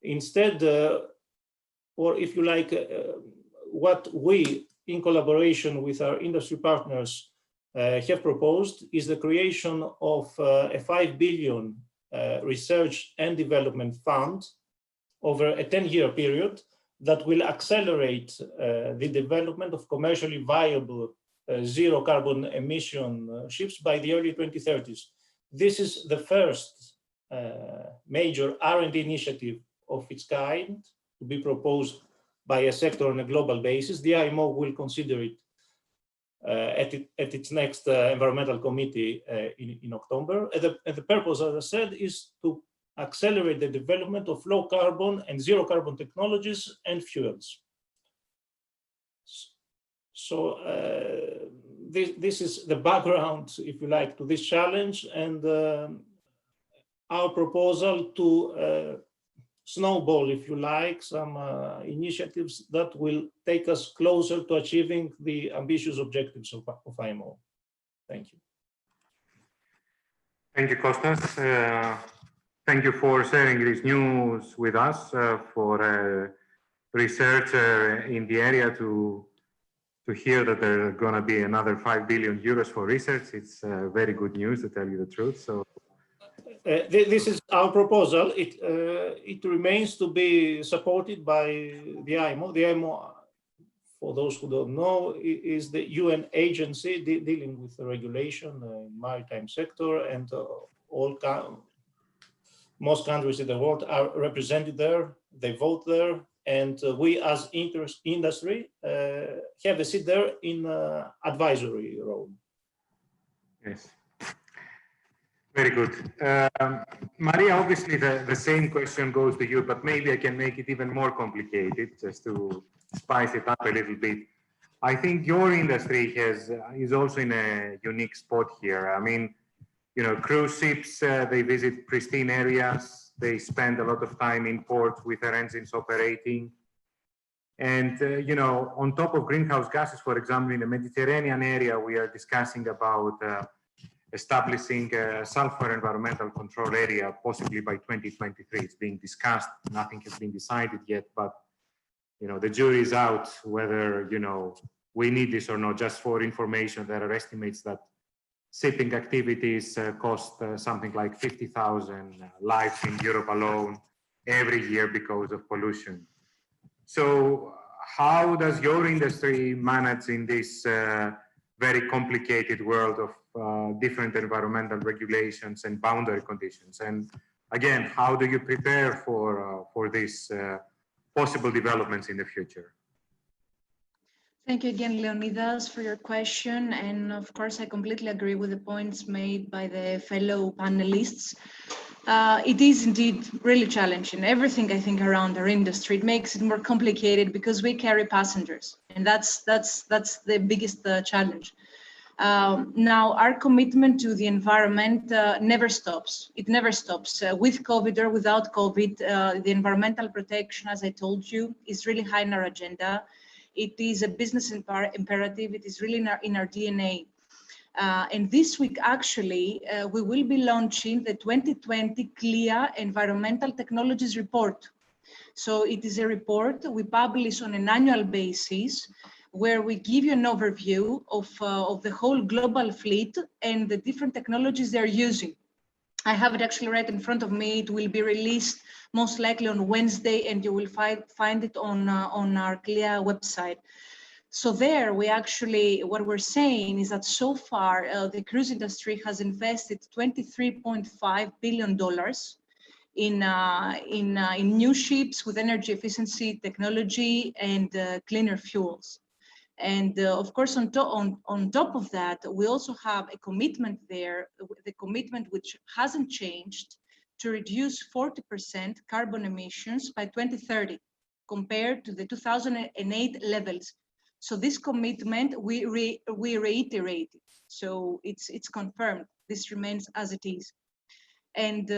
Instead, or if you like, what we, in collaboration with our industry partners, have proposed is the creation of a 5 billion research and development fund over a 10-year period that will accelerate the development of commercially viable zero carbon emission ships by the early 2030s. This is the first major R&D initiative of its kind to be proposed by a sector on a global basis. The IMO will consider it at its next environmental committee in October. And the purpose, as I said, is to accelerate the development of low carbon and zero carbon technologies and fuels. So this is the background, if you like, to this challenge, and our proposal to snowball, if you like, some initiatives that will take us closer to achieving the ambitious objectives of IMO. Thank you. Thank you, Kostas. Thank you for sharing this news with us. For a researcher in the area to hear that there are going to be another 5 billion euros for research, it's very good news, to tell you the truth. So. This is our proposal. It remains to be supported by the IMO. The IMO, for those who don't know, is the UN agency dealing with the regulation in maritime sector, and most countries in the world are represented there. They vote there, and we as industry have a seat there in advisory role. Yes. Very good. Maria, obviously the same question goes to you, but maybe I can make it even more complicated just to spice it up a little bit. I think your industry is also in a unique spot here. I mean, you know, cruise ships, they visit pristine areas. They spend a lot of time in port with their engines operating. And, you know, on top of greenhouse gases, for example, in the Mediterranean area, we are discussing about establishing a sulfur environmental control area, possibly by 2023. It's being discussed. Nothing has been decided yet, but, you know, the jury is out whether, you know, we need this or not. Just for information, there are estimates that shipping activities cost something like 50,000 lives in Europe alone every year because of pollution. So how does your industry manage in this very complicated world of different environmental regulations and boundary conditions? And again, how do you prepare for these possible developments in the future? Thank you again, Leonidas, for your question. And of course, I completely agree with the points made by the fellow panelists. It is indeed really challenging. Everything, I think, around our industry, it makes it more complicated because we carry passengers. And that's the biggest challenge. Now, our commitment to the environment never stops. It never stops. With COVID or without COVID, the environmental protection, as I told you, is really high in our agenda. It is a business imperative. It is really in our DNA. And this week, actually, we will be launching the 2020 CLIA Environmental Technologies Report. So it is a report we publish on an annual basis where we give you an overview of the whole global fleet and the different technologies they're using. I have it actually right in front of me. It will be released most likely on Wednesday, and you will find it on our CLIA website. So there, what we're saying is that so far, the cruise industry has invested $23.5 billion in new ships with energy efficiency technology and cleaner fuels. And of course, on top of that, we also have a commitment there, the commitment which hasn't changed, to reduce 40% carbon emissions by 2030 compared to the 2008 levels. So this commitment, we reiterate it. So it's confirmed. This remains as it is. And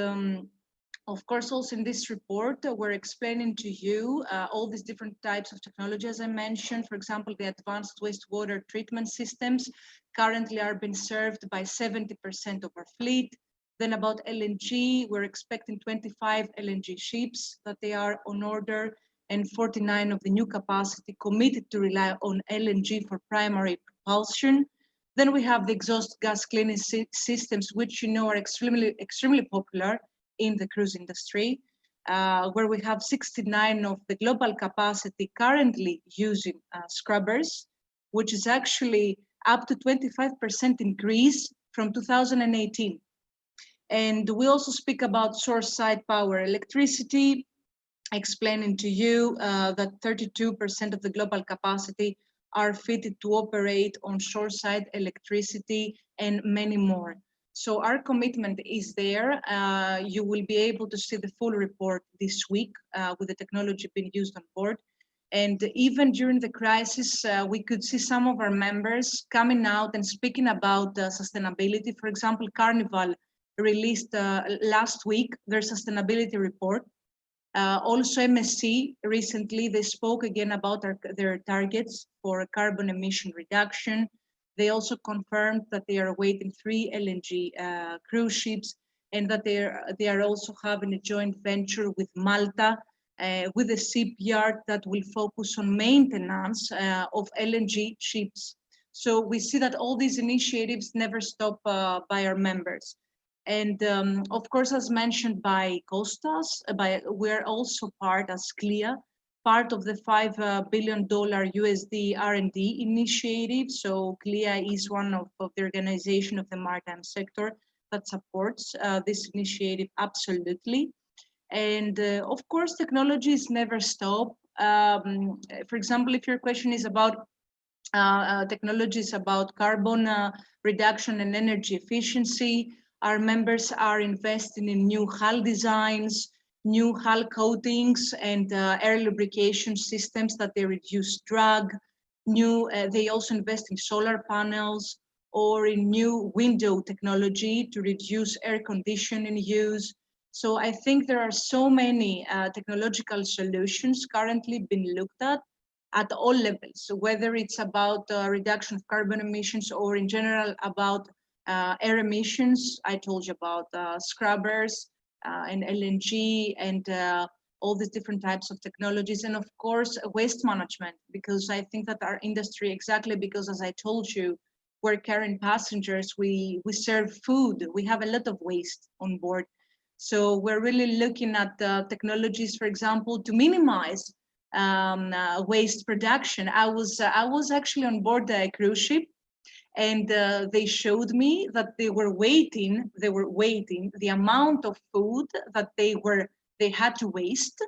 of course, also in this report, we're explaining to you all these different types of technology, as I mentioned. For example, the advanced wastewater treatment systems currently are being served by 70% of our fleet. Then about LNG, we're expecting 25 LNG ships that they are on order, and 49 of the new capacity committed to rely on LNG for primary propulsion. Then we have the exhaust gas cleaning systems, which you know are extremely popular in the cruise industry, where we have 69 of the global capacity currently using scrubbers, which is actually up to 25% increase from 2018. And we also speak about shore-side power electricity, explaining to you that 32% of the global capacity are fitted to operate on shore-side electricity and many more. So our commitment is there. You will be able to see the full report this week with the technology being used on board. And even during the crisis, we could see some of our members coming out and speaking about sustainability. For example, Carnival released last week their sustainability report. Also MSC recently, they spoke again about their targets for carbon emission reduction. They also confirmed that they are awaiting 3 LNG cruise ships, and that they are also having a joint venture with Malta, with a shipyard that will focus on maintenance of LNG ships. So we see that all these initiatives never stop by our members. And of course, as mentioned by Kostas, we're also part as CLIA, part of the $5 billion USD R&D initiative. So CLIA is one of the organization of the maritime sector that supports this initiative absolutely. And of course, technologies never stop. For example, if your question is about technologies about carbon reduction and energy efficiency, our members are investing in new hull designs, new hull coatings, and air lubrication systems that they reduce drag. They also invest in solar panels or in new window technology to reduce air conditioning use. So I think there are so many technological solutions currently being looked at all levels. So whether it's about reduction of carbon emissions or in general about air emissions, I told you about scrubbers and LNG, and all these different types of technologies, and of course waste management, because I think that our industry, exactly because as I told you, we're carrying passengers, we serve food, we have a lot of waste on board. So we're really looking at technologies, for example, to minimize waste production. I was actually on board a cruise ship, and they showed me that they were waiting the amount of food that they had to waste,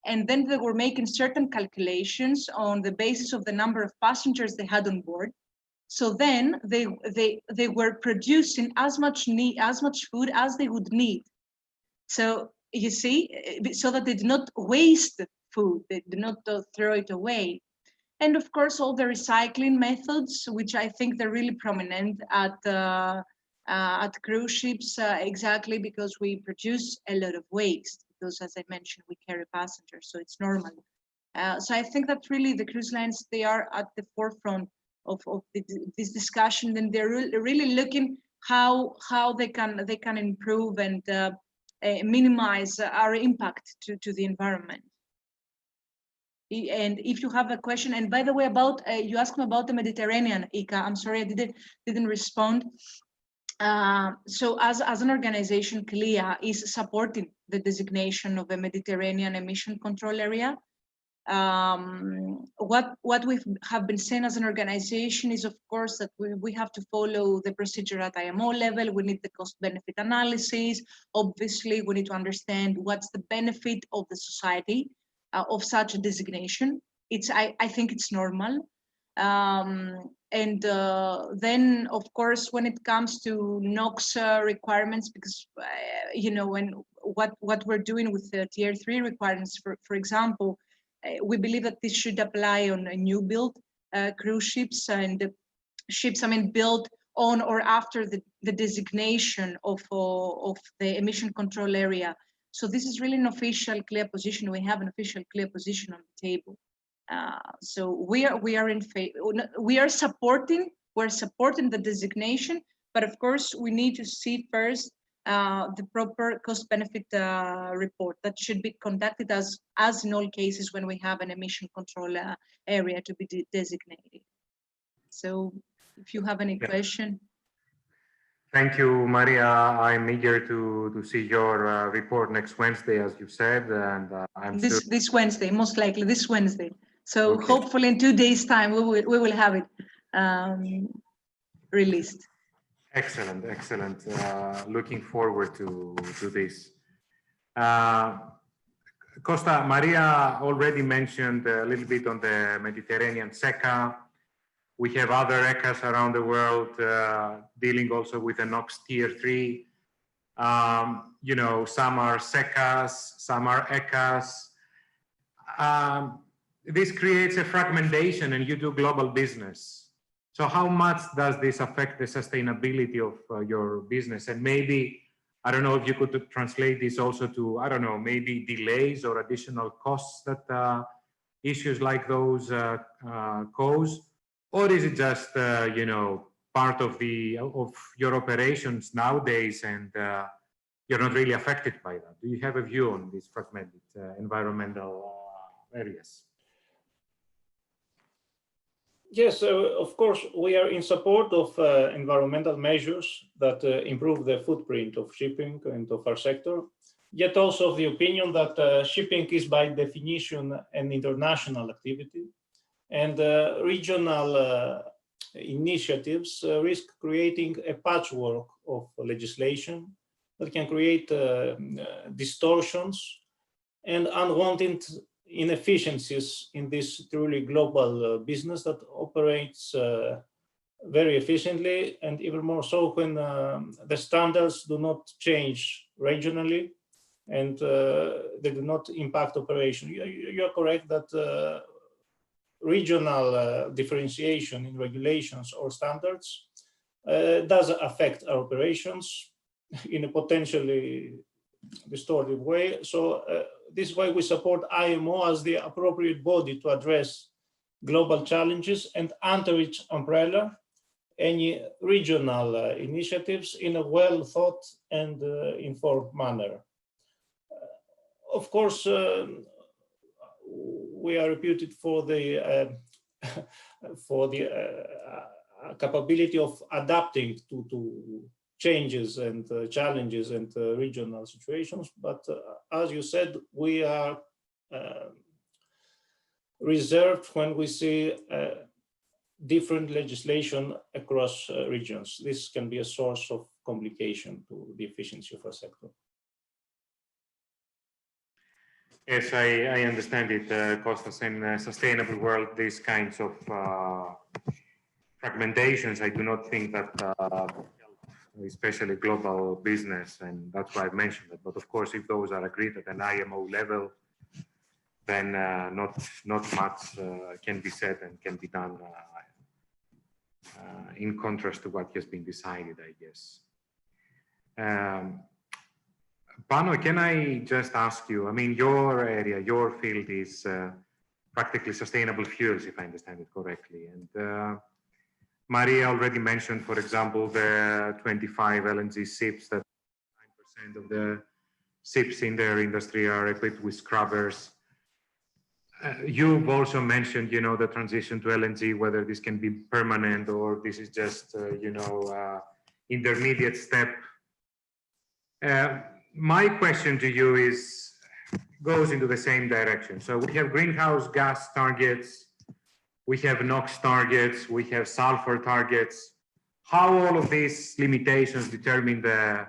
and then they were making certain calculations on the basis of the number of passengers they had on board. So then they were producing as much food as they would need. So you see, so that they did not waste food, they did not throw it away. And of course, all the recycling methods, which I think they're really prominent at cruise ships, exactly because we produce a lot of waste. Because, as I mentioned, we carry passengers, so it's normal. So I think that really the cruise lines, they are at the forefront of this discussion, and they're really looking how they can improve and minimize our impact to the environment. And if you have a question, and by the way, about you asked me about the Mediterranean, Ika. I'm sorry I didn't respond. So as an organization, CLIA is supporting the designation of a Mediterranean emission control area. What we have been saying as an organization is, of course, that we have to follow the procedure at IMO level. We need the cost-benefit analysis. Obviously, we need to understand what's the benefit of the society of such a designation. I think it's normal. And then, of course, when it comes to NOx requirements, because when what we're doing with the Tier 3 requirements, for example, we believe that this should apply on new build cruise ships and ships, built on or after the designation of the emission control area. So this is really an official clear position. We have an official clear position on the table. So we're supporting the designation, but of course we need to see first the proper cost-benefit report that should be conducted as in all cases when we have an emission control area to be designated. So if you have any question. Thank you, Maria. I'm eager to see your report next Wednesday, as you said, and I'm sure this Wednesday, most likely this Wednesday. So okay. Hopefully in 2 days' time we will have it released. Excellent. Looking forward to this. Costa, Maria already mentioned a little bit on the Mediterranean SECA. We have other ECAs around the world dealing also with the NOx Tier 3. Some are SECAs, some are ECAs. This creates a fragmentation, and you do global business. So how much does this affect the sustainability of your business? And maybe, I don't know if you could translate this also to, I don't know, maybe delays or additional costs that issues like those cause? Or is it just, part of your operations nowadays, and you're not really affected by that? Do you have a view on these fragmented environmental areas? Yes, of course, we are in support of environmental measures that improve the footprint of shipping and of our sector, yet also of the opinion that shipping is by definition an international activity, and regional initiatives risk creating a patchwork of legislation that can create distortions and unwanted inefficiencies in this truly global business that operates very efficiently, and even more so when the standards do not change regionally and they do not impact operation. You're correct that regional differentiation in regulations or standards does affect our operations in a potentially distortive way. So this way we support IMO as the appropriate body to address global challenges, and under its umbrella, any regional initiatives in a well thought and informed manner. of course, we are reputed for the capability of adapting to changes and challenges and regional situations. But as you said, we are reserved when we see different legislation across regions. This can be a source of complication to the efficiency of our sector. Yes, I understand it, Kostas. In a sustainable world, these kinds of fragmentations, I do not think that especially global business, and that's why I mentioned it. But of course, if those are agreed at an IMO level, then not much can be said and can be done in contrast to what has been decided, I guess. Pano, can I just ask you, I mean, your area, your field is practically sustainable fuels, if I understand it correctly. And Maria already mentioned, for example, the 25 LNG ships that 9% of the ships in their industry are equipped with scrubbers. You've also mentioned, you know, the transition to LNG, whether this can be permanent or this is just, you know, intermediate step. My question to you goes into the same direction. So we have greenhouse gas targets, we have NOx targets, we have sulfur targets. How all of these limitations determine the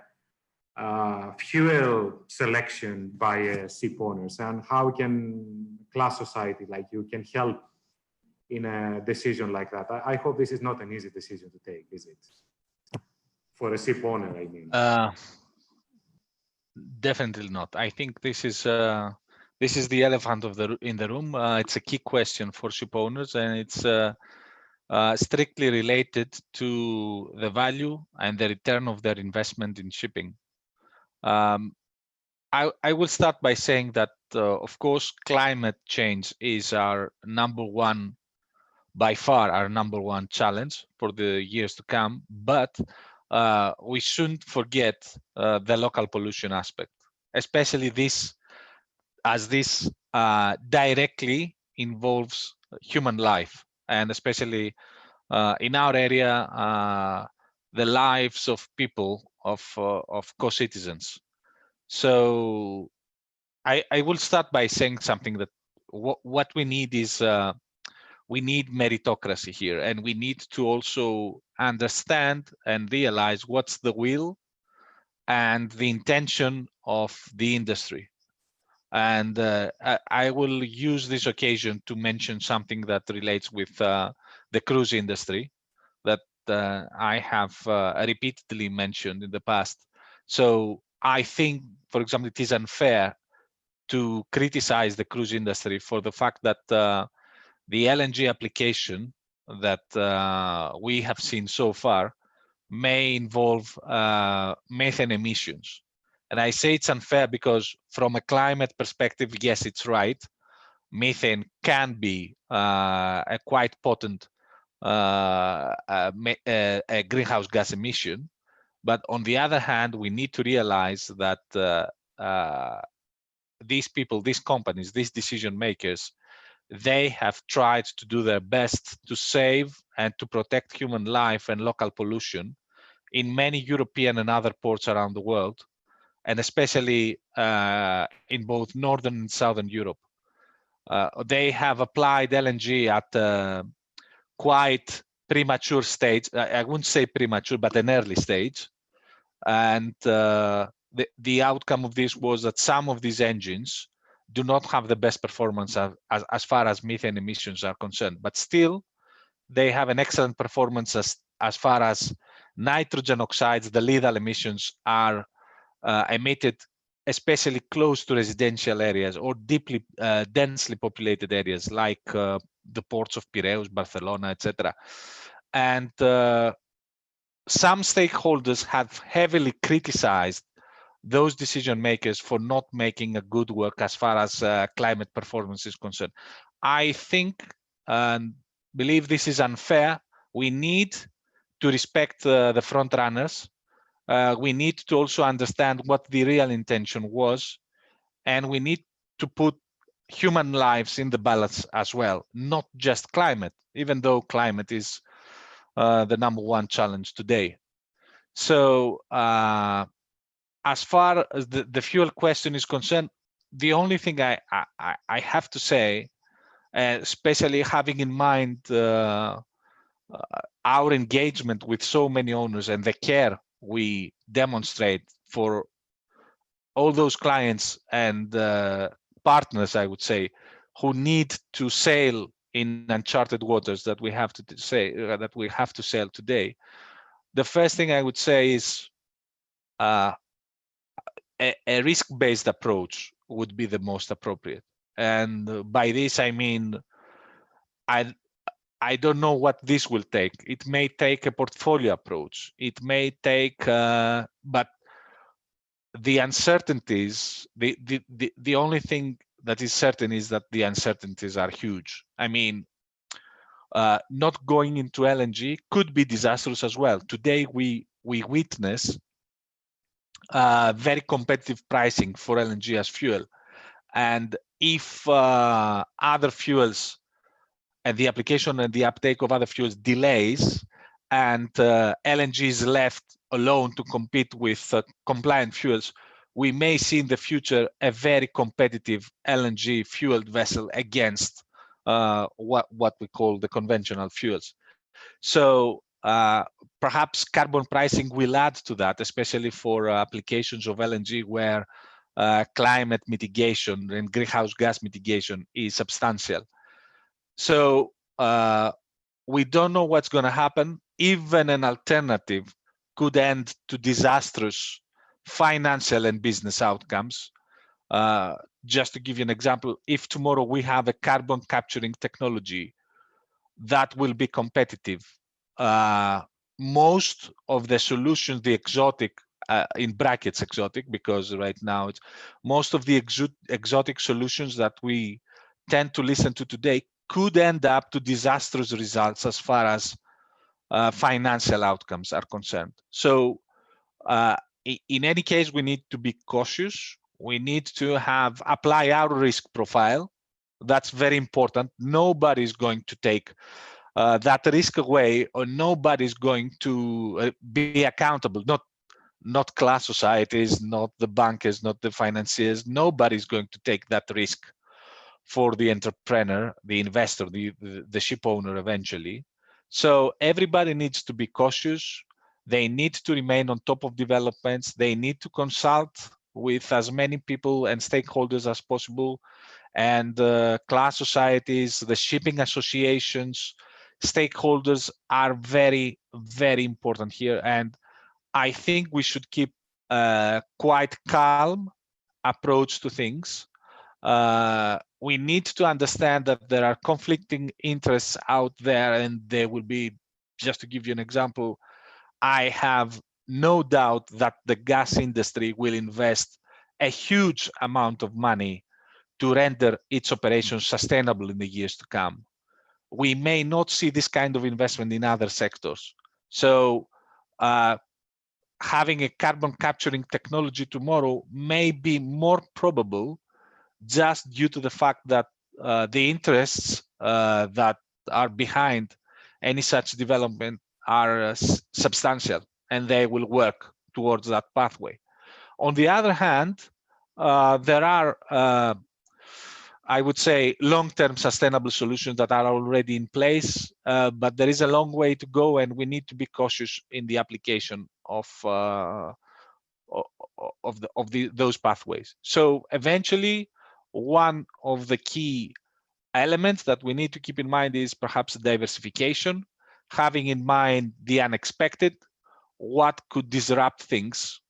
fuel selection by ship owners, and how can class society like you can help in a decision like that? I hope this is not an easy decision to take, is it? For a ship owner, I mean. Definitely not. I think this is the elephant in the room. It's a key question for ship owners, and it's strictly related to the value and the return of their investment in shipping. I will start by saying that, of course, climate change is by far our number one challenge for the years to come, but we shouldn't forget the local pollution aspect, especially this directly involves human life, and especially in our area, the lives of people, of co-citizens. So I will start by saying something that what we need is we need meritocracy here, and we need to also understand and realize what's the will and the intention of the industry. And I will use this occasion to mention something that relates with the cruise industry that I have repeatedly mentioned in the past. So I think, for example, it is unfair to criticize the cruise industry for the fact that the LNG application that we have seen so far may involve methane emissions. And I say it's unfair because from a climate perspective, yes, it's right. Methane can be a quite potent a greenhouse gas emission. But on the other hand, we need to realize that these people, these companies, these decision makers, they have tried to do their best to save and to protect human life and local pollution in many European and other ports around the world, and especially in both Northern and Southern Europe. They have applied LNG at quite premature stage. I wouldn't say premature, but an early stage. And the outcome of this was that some of these engines do not have the best performance as far as methane emissions are concerned, but still they have an excellent performance as far as nitrogen oxides, the lethal emissions, are emitted, especially close to residential areas or deeply densely populated areas like the ports of Piraeus, Barcelona, etc. And some stakeholders have heavily criticized those decision makers for not making a good work as far as climate performance is concerned. I think and believe this is unfair. We need to respect the front runners. We need to also understand what the real intention was, and we need to put human lives in the balance as well, not just climate, even though climate is the #1 challenge today. So as far as the fuel question is concerned, the only thing I have to say, especially having in mind our engagement with so many owners and the care we demonstrate for all those clients and partners, I would say, who need to sail in uncharted waters that we have to sail today. The first thing I would say is a risk-based approach would be the most appropriate. And by this, I mean, I don't know what this will take. It may take a portfolio approach. It may take, but the uncertainties, the only thing that is certain is that the uncertainties are huge. I mean, not going into LNG could be disastrous as well. Today, we witness very competitive pricing for LNG as fuel. And if other fuels and the application and the uptake of other fuels delays, and LNG is left alone to compete with compliant fuels, we may see in the future a very competitive LNG fueled vessel against what we call the conventional fuels. So perhaps carbon pricing will add to that, especially for applications of LNG where climate mitigation and greenhouse gas mitigation is substantial. So we don't know what's going to happen. Even an alternative could end to disastrous financial and business outcomes. Just to give you an example, if tomorrow we have a carbon capturing technology that will be competitive, most of the solutions, the exotic, in brackets exotic, because right now it's most of the exotic solutions that we tend to listen to today could end up to disastrous results as far as financial outcomes are concerned. So in any case, we need to be cautious. We need to apply our risk profile. That's very important. Nobody's going to take that risk away, or nobody's going to be accountable. Not class societies, not the bankers, not the financiers. Nobody's going to take that risk for the entrepreneur, the investor, the ship owner eventually. So everybody needs to be cautious. They need to remain on top of developments. They need to consult with as many people and stakeholders as possible. And class societies, the shipping associations, stakeholders are very, very important here. And I think we should keep a quite calm approach to things. We need to understand that there are conflicting interests out there, and there will be, just to give you an example, I have no doubt that the gas industry will invest a huge amount of money to render its operations sustainable in the years to come. We may not see this kind of investment in other sectors. So having a carbon capturing technology tomorrow may be more probable just due to the fact that the interests that are behind any such development are substantial, and they will work towards that pathway. On the other hand, there are, I would say, long-term sustainable solutions that are already in place, but there is a long way to go, and we need to be cautious in the application of those pathways. So eventually, one of the key elements that we need to keep in mind is perhaps diversification, having in mind the unexpected, what could disrupt things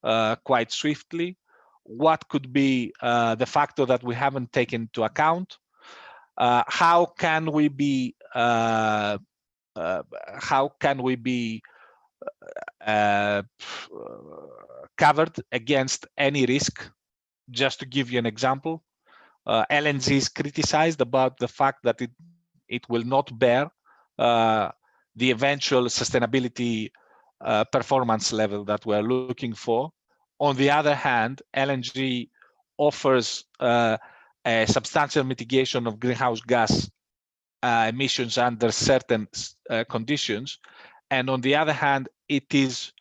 quite swiftly, what could be the factor that we haven't taken into account, how can we be covered against any risk. Just to give you an example, LNG is criticized about the fact that it will not bear the eventual sustainability performance level that we're looking for. On the other hand, LNG offers a substantial mitigation of greenhouse gas emissions under certain conditions. And on the other hand, it is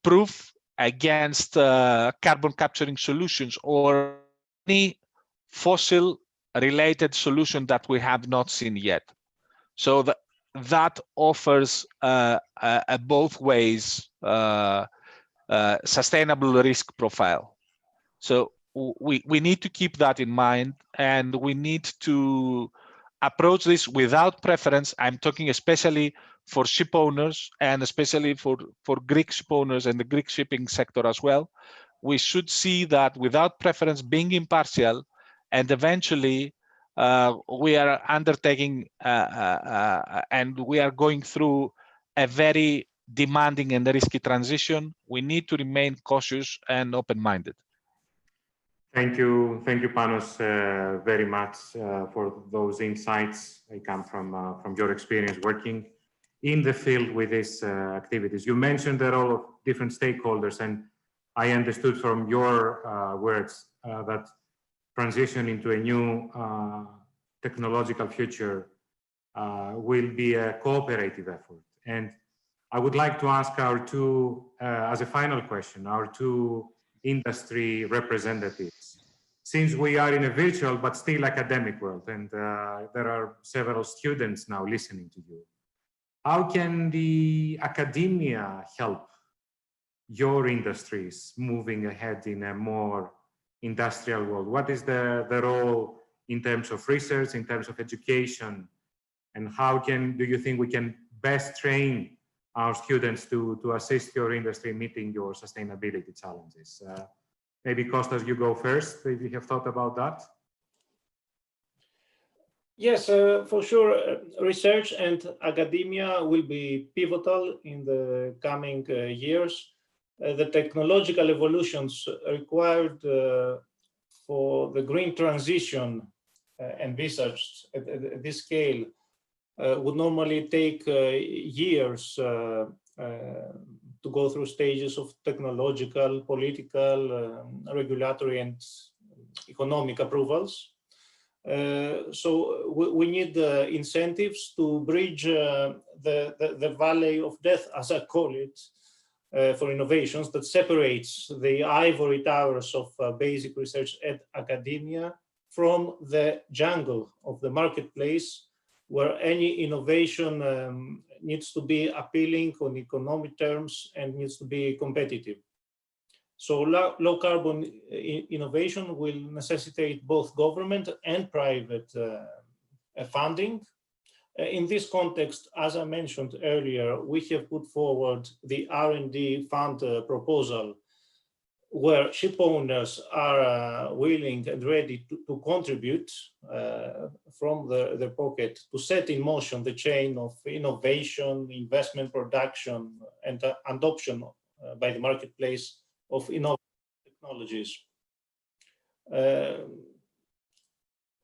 proof against carbon capturing solutions or any fossil related solution that we have not seen yet. So that offers both ways sustainable risk profile. So we need to keep that in mind, and we need to approach this without preference. I'm talking especially for ship owners and especially for Greek ship owners and the Greek shipping sector as well. We should see that without preference, being impartial, and eventually we are undertaking and we are going through a very demanding and risky transition. We need to remain cautious and open-minded. Thank you, Panos, very much for those insights. They come from your experience working in the field with these activities. You mentioned the role of different stakeholders, and I understood from your words that transition into a new technological future will be a cooperative effort. And I would like to ask our two, as a final question, our two industry representatives. Since we are in a virtual but still academic world, and there are several students now listening to you, how can the academia help your industries moving ahead in a more industrial world? What is the role in terms of research, in terms of education, and how do you think we can best train our students to assist your industry meeting your sustainability challenges? Maybe Kostas, you go first, if you have thought about that. Yes, for sure. Research and academia will be pivotal in the coming years. The technological evolutions required for the green transition envisaged at this scale would normally take years to go through stages of technological, political, regulatory, and economic approvals. So we need incentives to bridge the valley of death, as I call it, for innovations that separates the ivory towers of basic research at academia from the jungle of the marketplace, where any innovation needs to be appealing on economic terms and needs to be competitive. So low carbon innovation will necessitate both government and private funding. In this context, as I mentioned earlier, we have put forward the R&D fund proposal, where ship owners are willing and ready to contribute from their pocket to set in motion the chain of innovation, investment, production, and adoption by the marketplace of innovative technologies.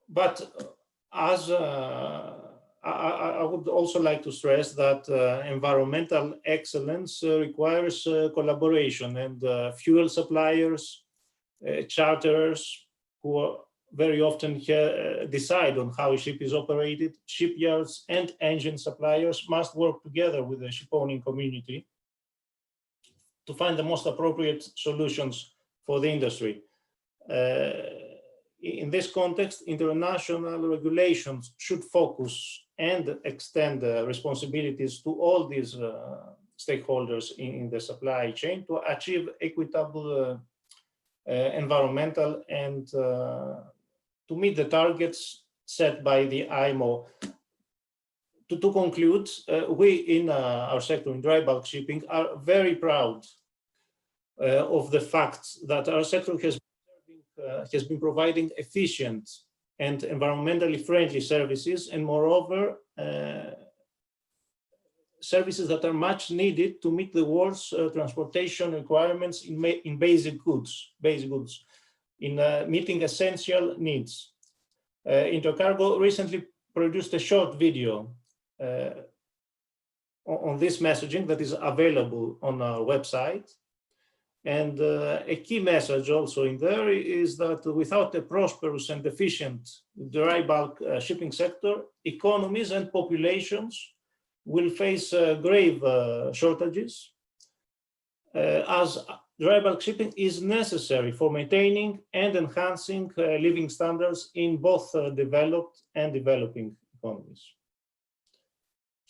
But as I would also like to stress that environmental excellence requires collaboration, and fuel suppliers, charterers, who very often decide on how a ship is operated, shipyards and engine suppliers must work together with the shipowning community to find the most appropriate solutions for the industry. In this context, international regulations should focus and extend responsibilities to all these stakeholders in the supply chain to achieve equitable environmental and to meet the targets set by the IMO. To conclude, we in our sector in dry bulk shipping are very proud of the fact that our sector has been providing efficient and environmentally friendly services, and moreover, services that are much needed to meet the world's transportation requirements in basic goods, in meeting essential needs. Intercargo recently produced a short video on this messaging that is available on our website. And a key message also in there is that without a prosperous and efficient dry bulk shipping sector, economies and populations will face grave shortages, as dry bulk shipping is necessary for maintaining and enhancing living standards in both developed and developing economies.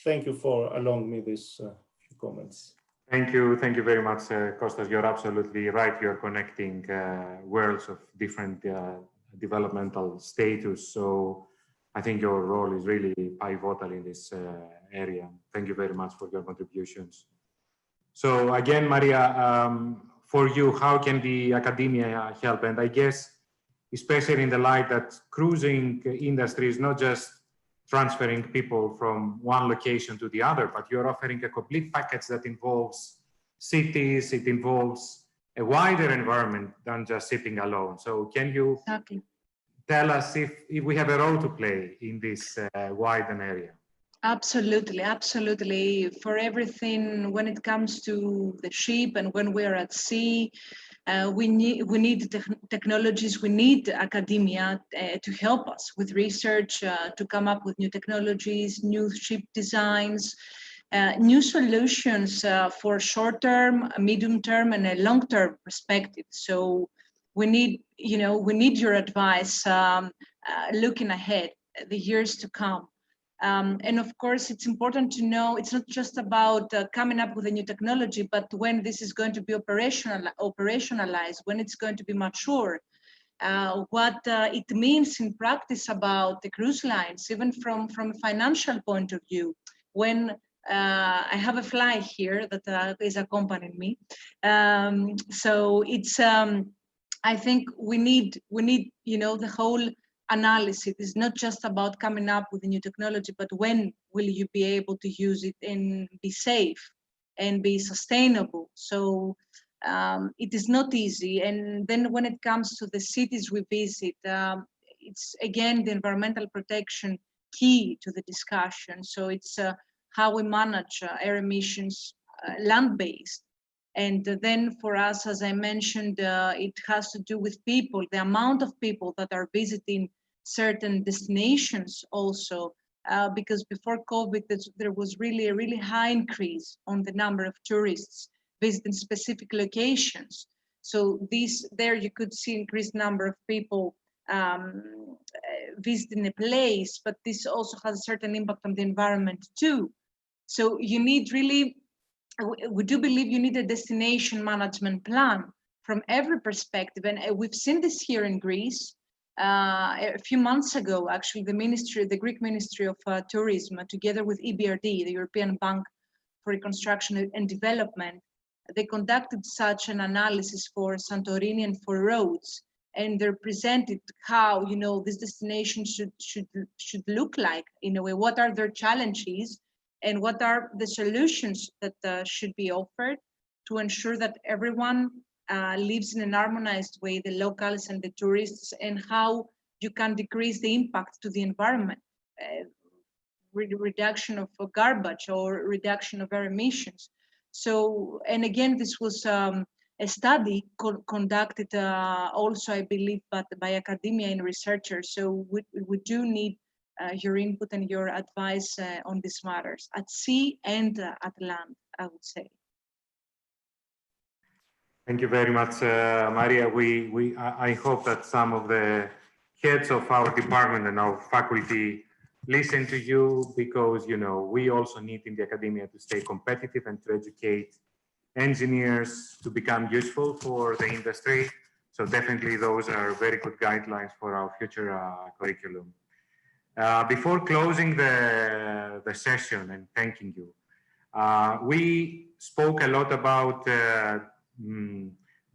Thank you for allowing me these few comments. Thank you very much, Kostas. You're absolutely right. You're connecting worlds of different developmental status. So I think your role is really pivotal in this area. Thank you very much for your contributions. So again, Maria, for you, how can the academia help? And I guess, especially in the light that cruising industry is not just transferring people from one location to the other, but you're offering a complete package that involves cities, it involves a wider environment than just shipping alone. So can you tell us if we have a role to play in this wider area? Absolutely, absolutely. For everything, when it comes to the ship and when we are at sea, we need technologies, we need academia to help us with research, to come up with new technologies, new ship designs, new solutions for short-term, medium-term, and a long-term perspective. So we need your advice looking ahead, the years to come. And of course, it's important to know it's not just about coming up with a new technology, but when this is going to be operationalized, when it's going to be mature, what it means in practice about the cruise lines, even from a financial point of view. When I have a fly here that is accompanying me, so it's I think we need the whole analysis. Is not just about coming up with a new technology, but when will you be able to use it and be safe and be sustainable? So it is not easy. And then when it comes to the cities we visit, it's again the environmental protection key to the discussion. So it's how we manage air emissions land-based. And then for us, as I mentioned, it has to do with people, the amount of people that are visiting certain destinations also, because before COVID, there was really a really high increase on the number of tourists visiting specific locations. So there you could see increased number of people visiting a place, but this also has a certain impact on the environment too. So you need really, we do believe you need a destination management plan from every perspective. And we've seen this here in Greece. A few months ago, actually, the Greek Ministry of Tourism, together with EBRD, the European Bank for Reconstruction and Development, they conducted such an analysis for Santorini and for Rhodes. And they presented how, this destination should look like in a way, what are their challenges, and what are the solutions that should be offered to ensure that everyone lives in an harmonized way, the locals and the tourists, and how you can decrease the impact to the environment, reduction of garbage or reduction of air emissions. So, and again, this was a study conducted also, I believe, by academia and researchers. So we do need your input and your advice on these matters at sea and at land, I would say. Thank you very much, Maria. I hope that some of the heads of our department and our faculty listen to you, because we also need in the academia to stay competitive and to educate engineers to become useful for the industry. So definitely those are very good guidelines for our future curriculum. Before closing the session and thanking you, we spoke a lot about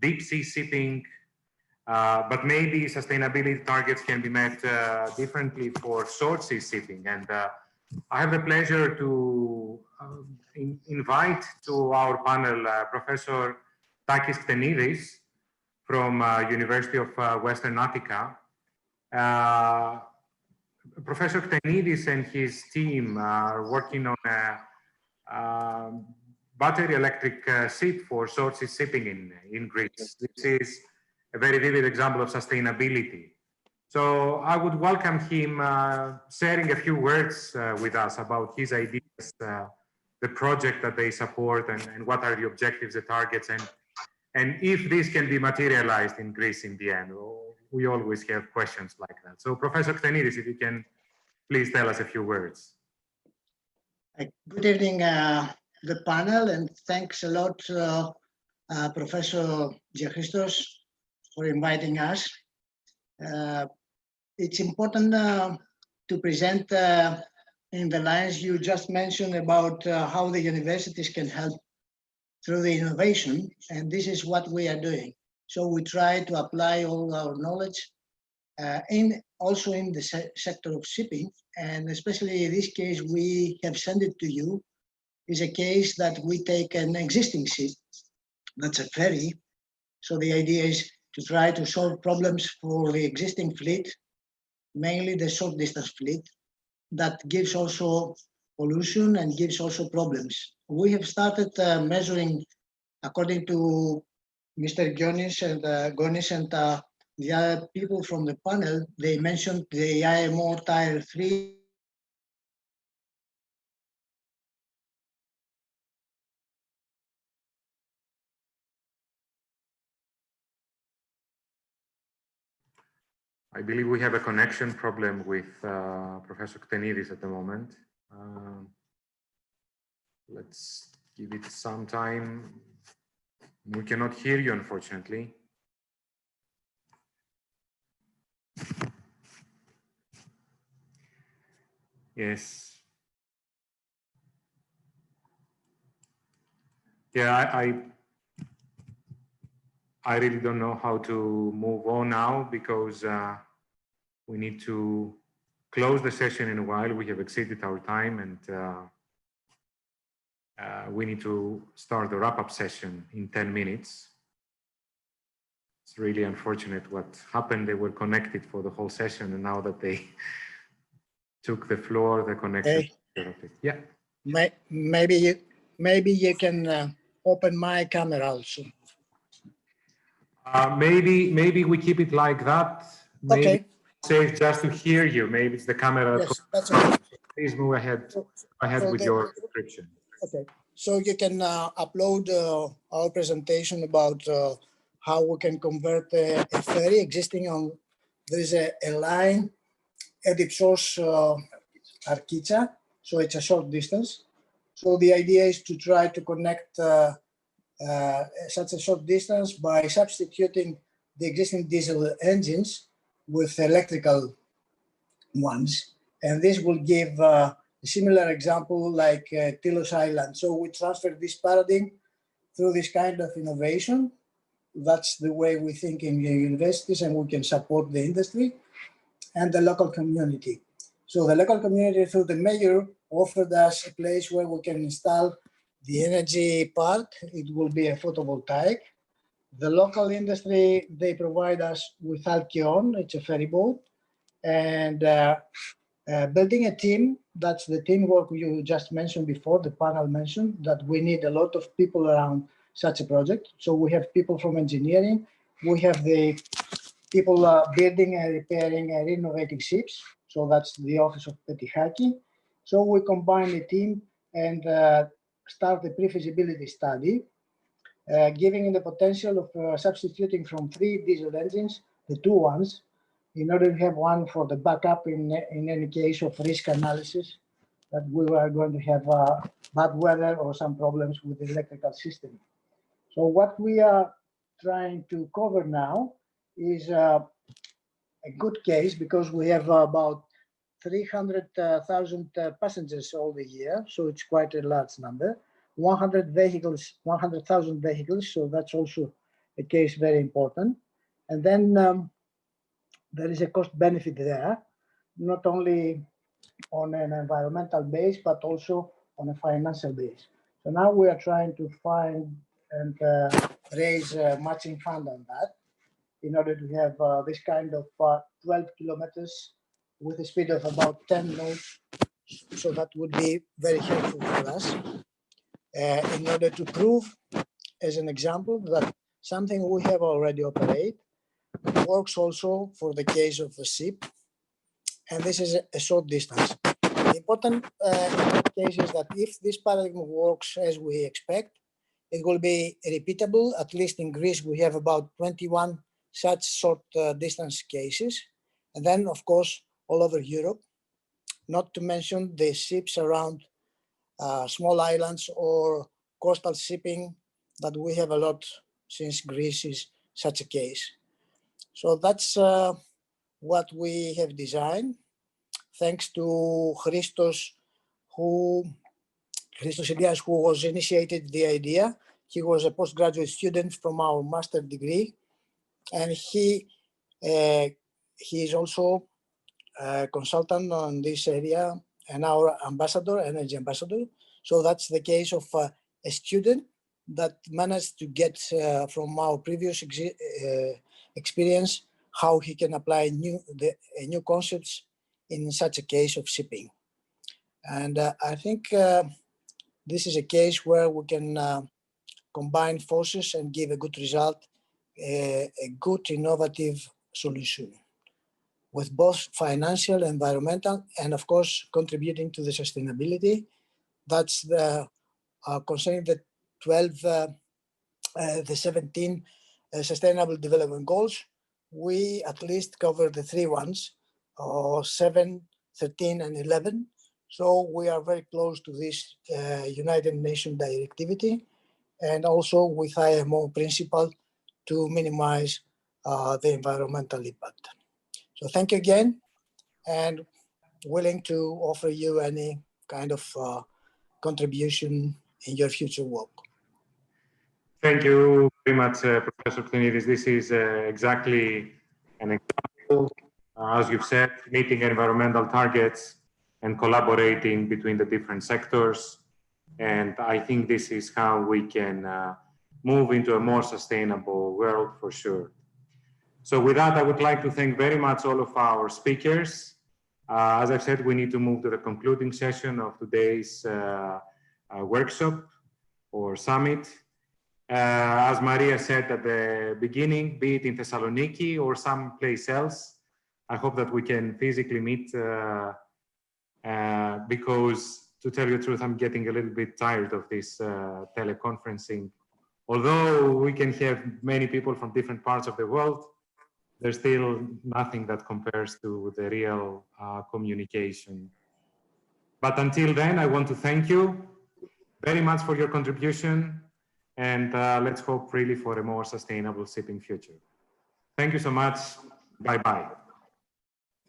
deep sea shipping, but maybe sustainability targets can be met differently for short sea shipping. And I have the pleasure to invite to our panel Professor Takis Ktenidis from University of Western Attica. Professor Ktenidis and his team are working on a battery electric ship for short sea shipping in Greece. This is a very vivid example of sustainability. So I would welcome him sharing a few words with us about his ideas, the project that they support, and what are the objectives, the targets, and if this can be materialized in Greece in the end. We always have questions like that. So Professor Ktenidis, if you can please tell us a few words. Good evening, the panel, and thanks a lot, Professor Georgistos, for inviting us. It's important to present in the lines you just mentioned about how the universities can help through the innovation, and this is what we are doing. So we try to apply all our knowledge also in the sector of shipping, and especially in this case we have sent it to you, is a case that we take an existing ship, that's a ferry. So the idea is to try to solve problems for the existing fleet, mainly the short distance fleet, that gives also pollution and gives also problems. We have started measuring, according to Mr. Gonis and the other people from the panel, they mentioned the IMO Tier 3. I believe we have a connection problem with Professor Ktenidis at the moment. Let's give it some time. We cannot hear you, unfortunately. Yes. Yeah, I really don't know how to move on now, because we need to close the session in a while. We have exceeded our time, and we need to start the wrap-up session in 10 minutes. It's really unfortunate what happened. They were connected for the whole session, and now that they took the floor, the connection. Okay. Yeah. Maybe you can open my camera also. Maybe we keep it like that. Maybe Okay. Safe just to hear you. Maybe it's the camera. Yes, that's okay. Please move ahead. So with your description. Okay. So you can upload our presentation about how we can convert a ferry existing on. There is a line at Ipsos Arkicha, so it's a short distance. So the idea is to try to connect such a short distance by substituting the existing diesel engines with electrical ones. And this will give a similar example like Tilos Island. So we transfer this paradigm through this kind of innovation. That's the way we think in the universities, and we can support the industry and the local community. So the local community, through the mayor, offered us a place where we can install the energy park. It will be a photovoltaic. The local industry, they provide us with Alkion, it's a ferry boat, and building a team. That's the teamwork you just mentioned before, the panel mentioned, that we need a lot of people around such a project. So we have people from engineering, we have the people building and repairing and renovating ships. So that's the office of Petihaki. So we combine the team and start the pre-feasibility study, giving the potential of substituting from 3 diesel engines, the 2 ones, in order to have one for the backup in any case of risk analysis that we were going to have bad weather or some problems with the electrical system. So what we are trying to cover now is a good case, because we have about 300,000 passengers all the year, so it's quite a large number. 100,000 vehicles, so that's also a case very important. And then there is a cost benefit there, not only on an environmental base, but also on a financial base. So now we are trying to find and raise matching fund on that in order to have this kind of 12 kilometers with a speed of about 10 knots. So that would be very helpful for us. in order to prove, as an example, that something we have already operated works also for the case of the ship, and this is a short distance. The important case is that if this paradigm works as we expect, it will be repeatable. At least in Greece, we have about 21 such short distance cases. And then, of course, all over Europe, not to mention the ships around small islands or coastal shipping that we have a lot, since Greece is such a case. So that's what we have designed. Thanks to Christos Elias, who was initiated the idea. He was a postgraduate student from our master's degree, and he is also a consultant on this area and our ambassador, energy ambassador. So that's the case of a student that managed to get from our previous experience how he can apply new concepts in such a case of shipping. And I think this is a case where we can combine forces and give a good result, a good innovative solution with both financial, environmental, and of course, contributing to the sustainability. That's the concerning the 17 Sustainable Development Goals. We at least cover the 3 ones, 7, 13, and 11. So we are very close to this United Nations directivity, and also with IMO principle to minimize the environmental impact. So thank you again, and willing to offer you any kind of contribution in your future work. Thank you very much, Professor Klinidis. This is exactly an example, as you've said, meeting environmental targets and collaborating between the different sectors. And I think this is how we can move into a more sustainable world for sure. So with that, I would like to thank very much all of our speakers. As I've said, we need to move to the concluding session of today's workshop or summit. As Maria said at the beginning, be it in Thessaloniki or someplace else, I hope that we can physically meet because, to tell you the truth, I'm getting a little bit tired of this teleconferencing. Although we can have many people from different parts of the world, there's still nothing that compares to the real communication. But until then, I want to thank you very much for your contribution, and let's hope really for a more sustainable shipping future. Thank you so much. Bye-bye.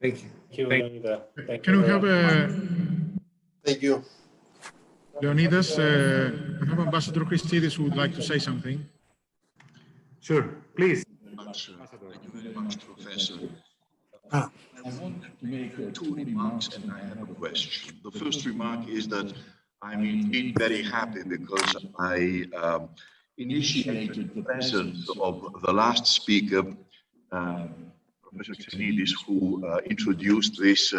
Thank you. Thank Can we have a... Thank you. Leonidas, I have Ambassador Christidis who would like to say something. Sure, please. Thank you very much, Professor. I want to make 2 remarks and I have a question. The first remark is that I'm indeed very happy because I initiated the presence of the last speaker, Professor Klinidis, who introduced this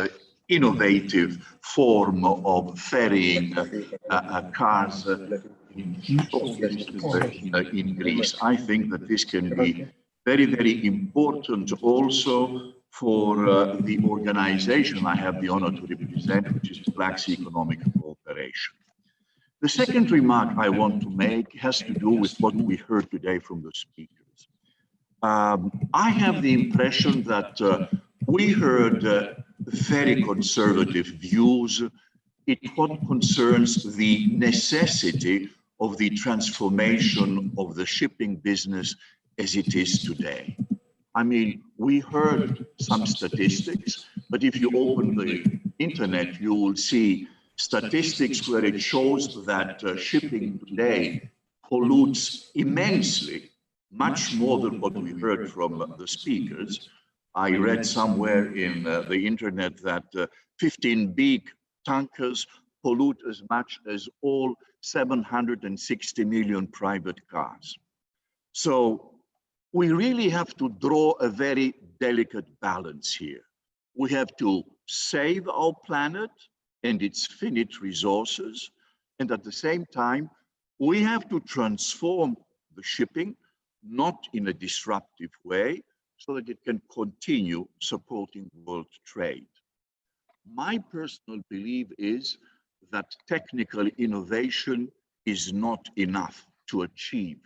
innovative form of ferrying cars in Greece. I think that this can be very, very important also for the organization I have the honor to represent, which is the Black Sea Economic Cooperation. The second remark I want to make has to do with what we heard today from the speakers. I have the impression that we heard very conservative views in what concerns the necessity of the transformation of the shipping business as it is today. I mean, we heard some statistics, but if you open the internet, you will see statistics where it shows that shipping today pollutes immensely, much more than what we heard from the speakers. I read somewhere in the internet that 15 big tankers pollute as much as all 760 million private cars. So we really have to draw a very delicate balance here. We have to save our planet and its finite resources, and at the same time, We have to transform the shipping, not in a disruptive way, so that it can continue supporting world trade. My personal belief is that technical innovation is not enough to achieve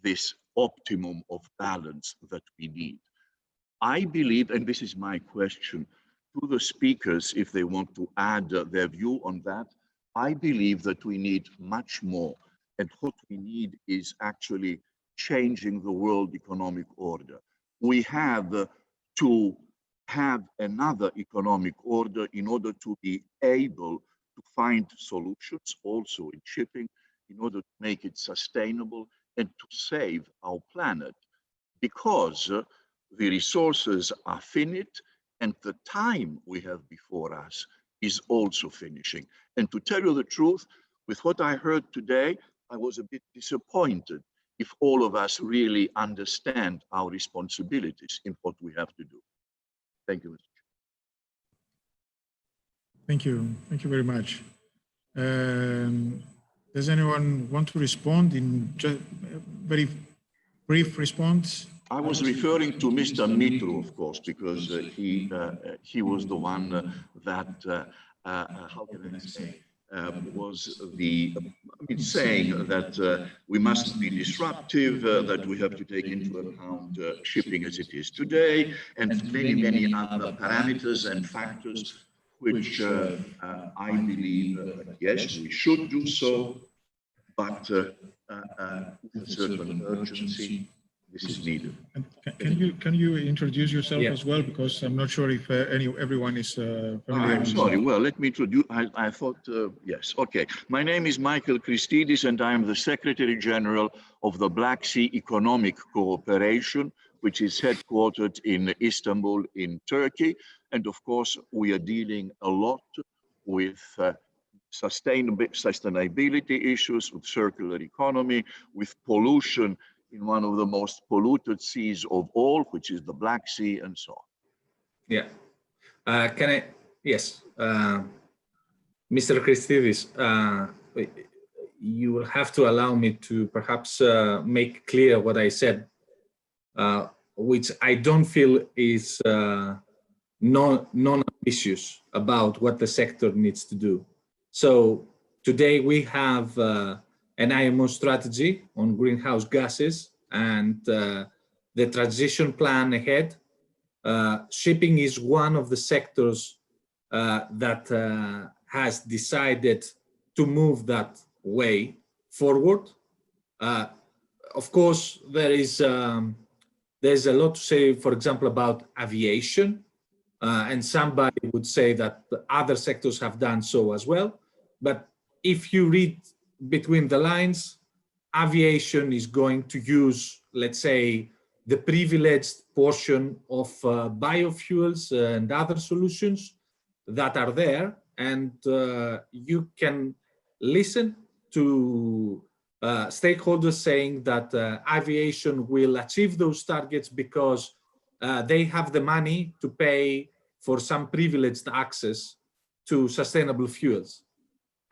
this optimum of balance that we need. I believe, and this is my question to the speakers, if they want to add their view on that, I believe that we need much more. And what we need is actually changing the world economic order. We have to have another economic order in order to be able to find solutions also in shipping, in order to make it sustainable and to save our planet, because the resources are finite and the time we have before us is also finishing. And to tell you the truth, with what I heard today, I was a bit disappointed if all of us really understand our responsibilities in what we have to do. Thank you, Mr. Chair. Thank you. Thank you very much. Does anyone want to respond in just very brief response? I was referring to Mr. Mitru, of course, because he was the one that, how can I say, was saying that we mustn't be disruptive, that we have to take into account shipping as it is today, and many, many other parameters and factors, which I believe, yes, we should do so, but with a certain urgency. This is needed. Can you introduce yourself as well, because I'm not sure if everyone is familiar. I'm sorry. Well, let me introduce. I thought yes. Okay. My name is Michael Christidis, and I am the Secretary General of the Black Sea Economic Cooperation, which is headquartered in Istanbul, in Turkey. And of course, we are dealing a lot with sustainability issues, with circular economy, with pollution in one of the most polluted seas of all, which is the Black Sea, and so on. Yeah. Yes. Mr. Christidis, you will have to allow me to perhaps make clear what I said, which I don't feel is non-ambitious about what the sector needs to do. So today we have an IMO strategy on greenhouse gases and the transition plan ahead. Shipping is one of the sectors that has decided to move that way forward. Of course, there's a lot to say, for example, about aviation, and somebody would say that other sectors have done so as well. But if you read between the lines, aviation is going to use, let's say, the privileged portion of biofuels and other solutions that are there, and you can listen to stakeholders saying that aviation will achieve those targets because they have the money to pay for some privileged access to sustainable fuels.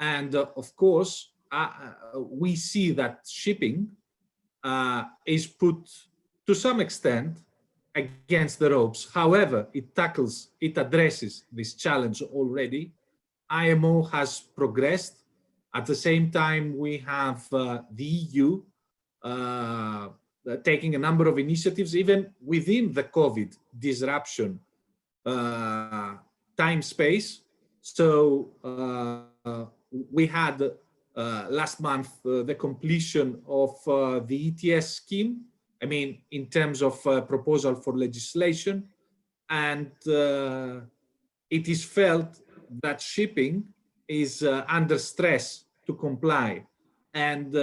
And of course, we see that shipping is put to some extent against the ropes. However, it addresses this challenge already. IMO has progressed. At the same time, we have the EU taking a number of initiatives, even within the COVID disruption time space. So we had last month the completion of the ETS scheme, I mean, in terms of proposal for legislation, and it is felt that shipping is under stress to comply, and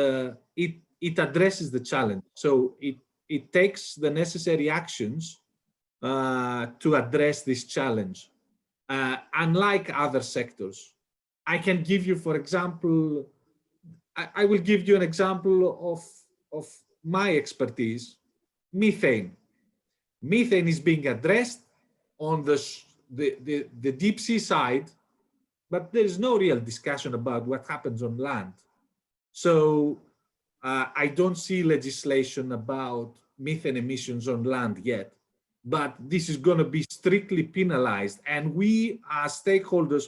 it addresses the challenge. So it takes the necessary actions to address this challenge. Unlike other sectors, I can give you, for example, I will give you an example of my expertise, methane. Methane is being addressed on the deep sea side, but there is no real discussion about what happens on land. So I don't see legislation about methane emissions on land yet, but this is going to be strictly penalized. And we as stakeholders,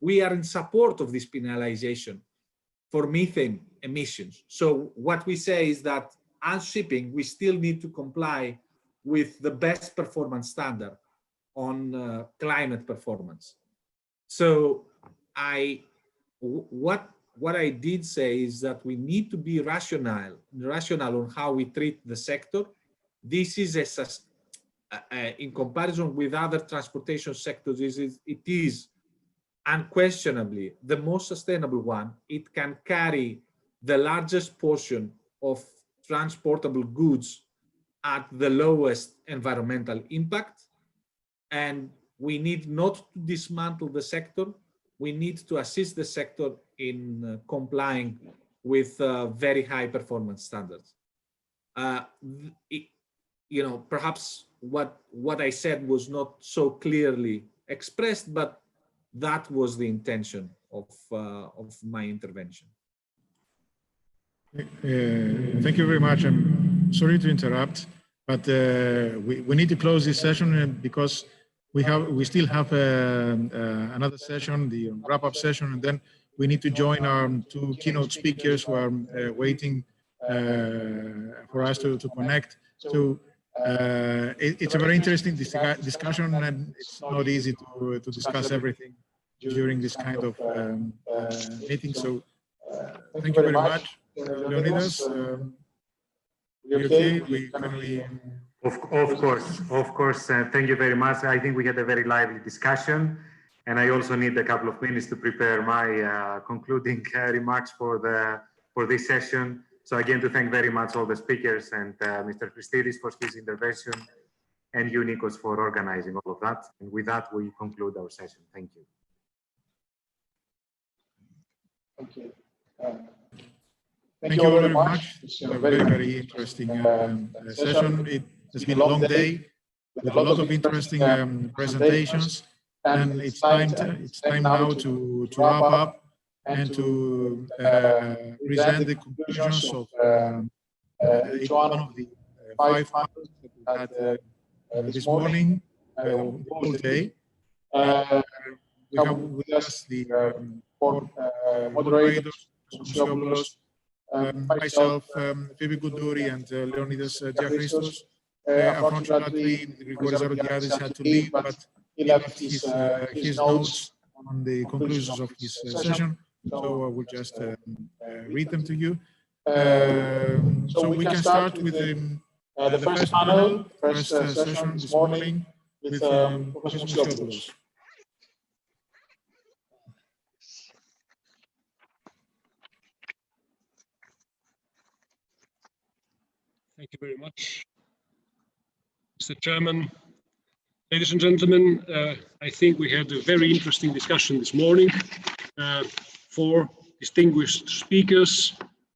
we are in support of this penalization for methane emissions. So what we say is that as shipping, we still need to comply with the best performance standard on climate performance. So what I did say is that we need to be rational on how we treat the sector. This is in comparison with other transportation sectors, it is unquestionably the most sustainable one. It can carry the largest portion of transportable goods at the lowest environmental impact. And we need not to dismantle the sector. We need to assist the sector in complying with very high performance standards. Perhaps what I said was not so clearly expressed, but that was the intention of my intervention. Thank you very much. I'm sorry to interrupt, but we need to close this session because we still have another session, the wrap-up session, and then we need to join our two keynote speakers who are waiting for us to connect. So it's a very interesting discussion, and it's not easy to discuss everything during this kind of meeting. So thank you very much, Leonidas. Okay? Of course. Thank you very much. I think we had a very lively discussion, and I also need a couple of minutes to prepare my concluding remarks for this session. So again, to thank very much all the speakers and Mr. Christidis for his intervention, and you, Nikos, for organizing all of that. And with that, we conclude our session. Thank you. Okay. Thank you all very much. It's a very, very interesting session. It has been a long day with a lot of interesting presentations, and it's time now to wrap up and to present the conclusions of each one of the 5 panels that we had this morning, the whole day. We have with us the 4 moderators, Sociopoulos, myself, Phoebe Goudouri, and Leonidas Diachristos. Unfortunately, Grigoris Aroudiadis had to leave, but he left his notes on the conclusions of his session, so I will just read them to you. So we can start with the first panel, first session this morning with Professor Sociopoulos. Thank you very much, Mr. Chairman. Ladies and gentlemen, I think we had a very interesting discussion this morning. 4 distinguished speakers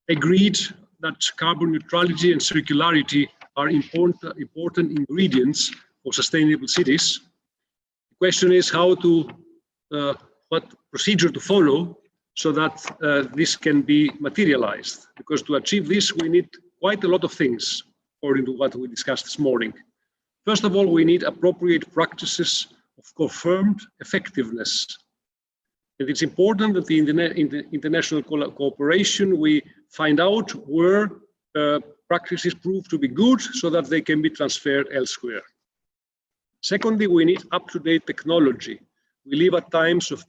agreed that carbon neutrality and circularity are important ingredients for sustainable cities. The question is how to, what procedure to follow so that this can be materialized. Because to achieve this, we need quite a lot of things, according to what we discussed this morning. First of all, we need appropriate practices of confirmed effectiveness. And it's important that in the international cooperation, we find out where practices prove to be good so that they can be transferred elsewhere. Secondly, we need up-to-date technology. We live at times of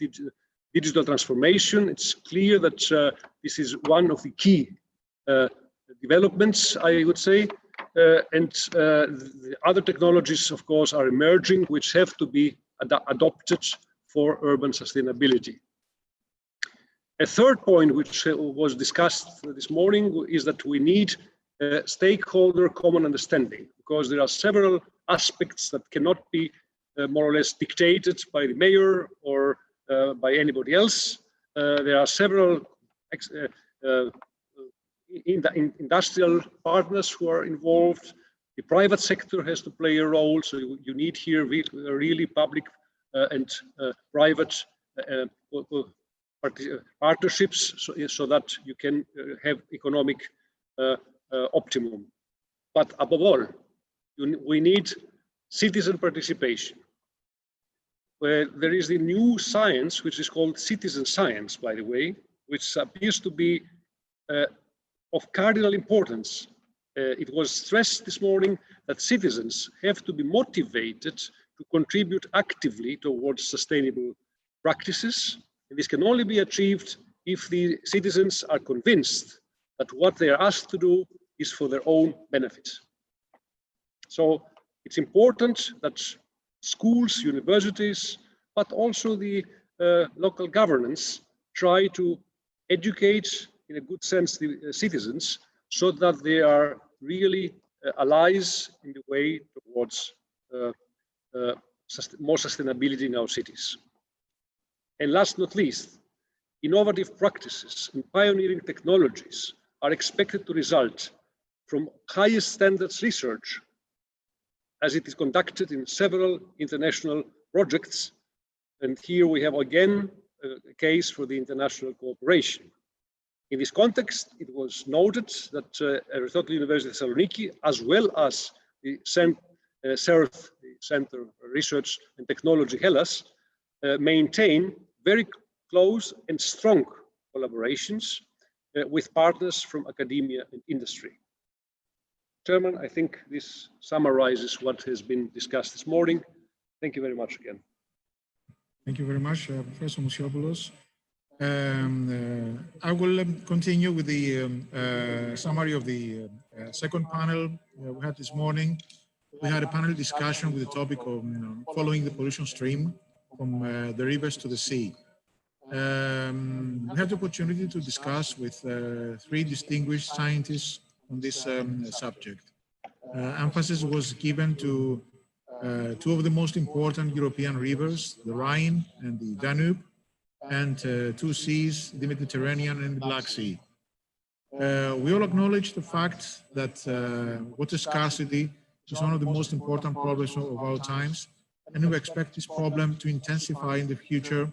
digital transformation. It's clear that this is one of the key developments, I would say, and the other technologies, of course, are emerging, which have to be adopted for urban sustainability. A third point, which was discussed this morning, is that we need stakeholder common understanding, because there are several aspects that cannot be more or less dictated by the mayor or by anybody else. There are several industrial partners who are involved. The private sector has to play a role, so you need here really public and private partnerships so that you can have economic optimum. But above all, we need citizen participation. Where there is the new science, which is called citizen science, by the way, which appears to be of cardinal importance. It was stressed this morning that citizens have to be motivated to contribute actively towards sustainable practices. And this can only be achieved if the citizens are convinced that what they are asked to do is for their own benefit. So it's important that schools, universities, but also the local governance try to educate, in a good sense, the citizens, so that they are really allies in the way towards more sustainability in our cities. And last but not least, innovative practices and pioneering technologies are expected to result from highest standards research, as it is conducted in several international projects. And here we have again a case for the international cooperation. In this context, it was noted that Aristotle University Thessaloniki, as well as the CERT, the Center for Research and Technology Hellas, maintain very close and strong collaborations with partners from academia and industry. Chairman, I think this summarizes what has been discussed this morning. Thank you very much again. Thank you very much, Professor Mousiopoulos. I will continue with the summary of the second panel we had this morning. We had a panel discussion with the topic of following the pollution stream from the rivers to the sea. We had the opportunity to discuss with three distinguished scientists on this subject. Emphasis was given to two of the most important European rivers, the Rhine and the Danube, and two seas, the Mediterranean and the Black Sea. We all acknowledge the fact that water scarcity is one of the most important problems of our times, and we expect this problem to intensify in the future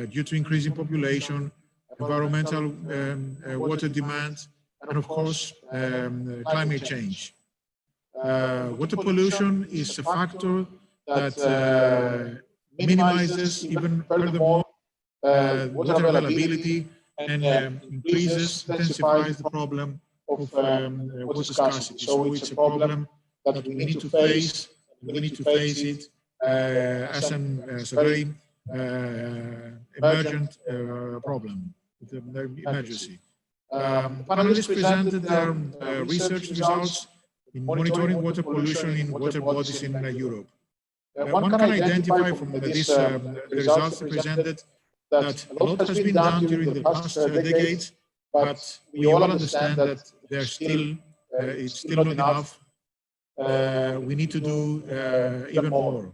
due to increasing population, environmental water demand, and of course, climate change. Water pollution is a factor that minimizes even furthermore water availability and intensifies the problem of water scarcity. So it's a problem that we need to face. We need to face it as a very emergent problem, emergency. Panelists presented their research results in monitoring water pollution in water bodies in Europe. One can identify from this the results presented that a lot has been done during the past decades, but we all understand that there's still it's still not enough. We need to do even more.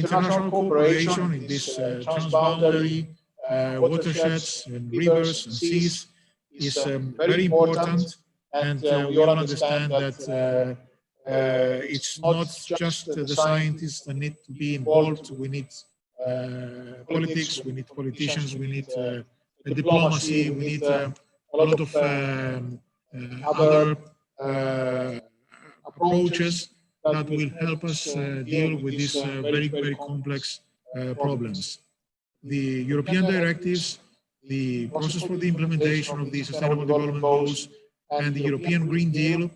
International cooperation in these transboundary watersheds and rivers and seas is very important, and we all understand that it's not just the scientists that need to be involved. We need politics, we need politicians, we need diplomacy, we need a lot of other approaches that will help us deal with these very, very complex problems. The European directives, the process for the implementation of the Sustainable Development Goals, and the European Green Deal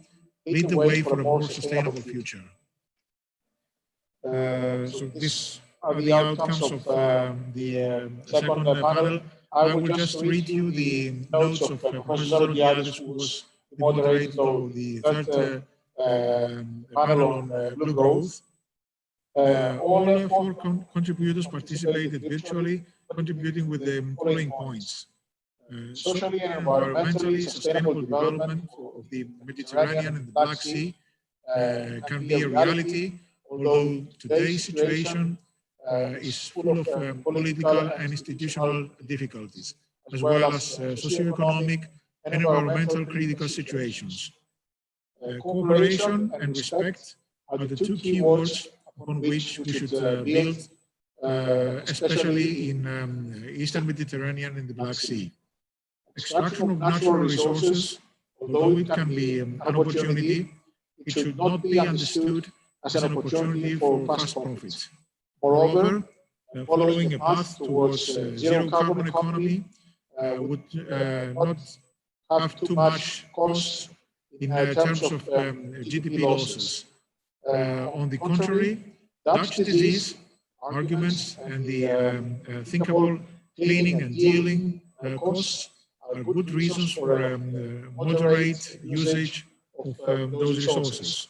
lead the way for a more sustainable future. So these are the outcomes of the second panel. I will just read you the notes of Professor Zorogiadis, who was the moderator of the third panel on blue growth. All four contributors participated virtually, contributing with the following points. Socially and environmentally sustainable development of the Mediterranean and the Black Sea can be a reality, although today's situation is full of political and institutional difficulties, as well as socioeconomic and environmental critical situations. Cooperation and respect are the two key words upon which we should build, especially in Eastern Mediterranean and the Black Sea. Extraction of natural resources although it can be an opportunity, it should not be understood as an opportunity for fast profits. Moreover, following a path towards zero carbon economy would not have too much cost in terms of GDP losses. On the contrary, Dutch disease arguments and the thinkable cleaning and dealing costs are good reasons for moderate usage of those resources.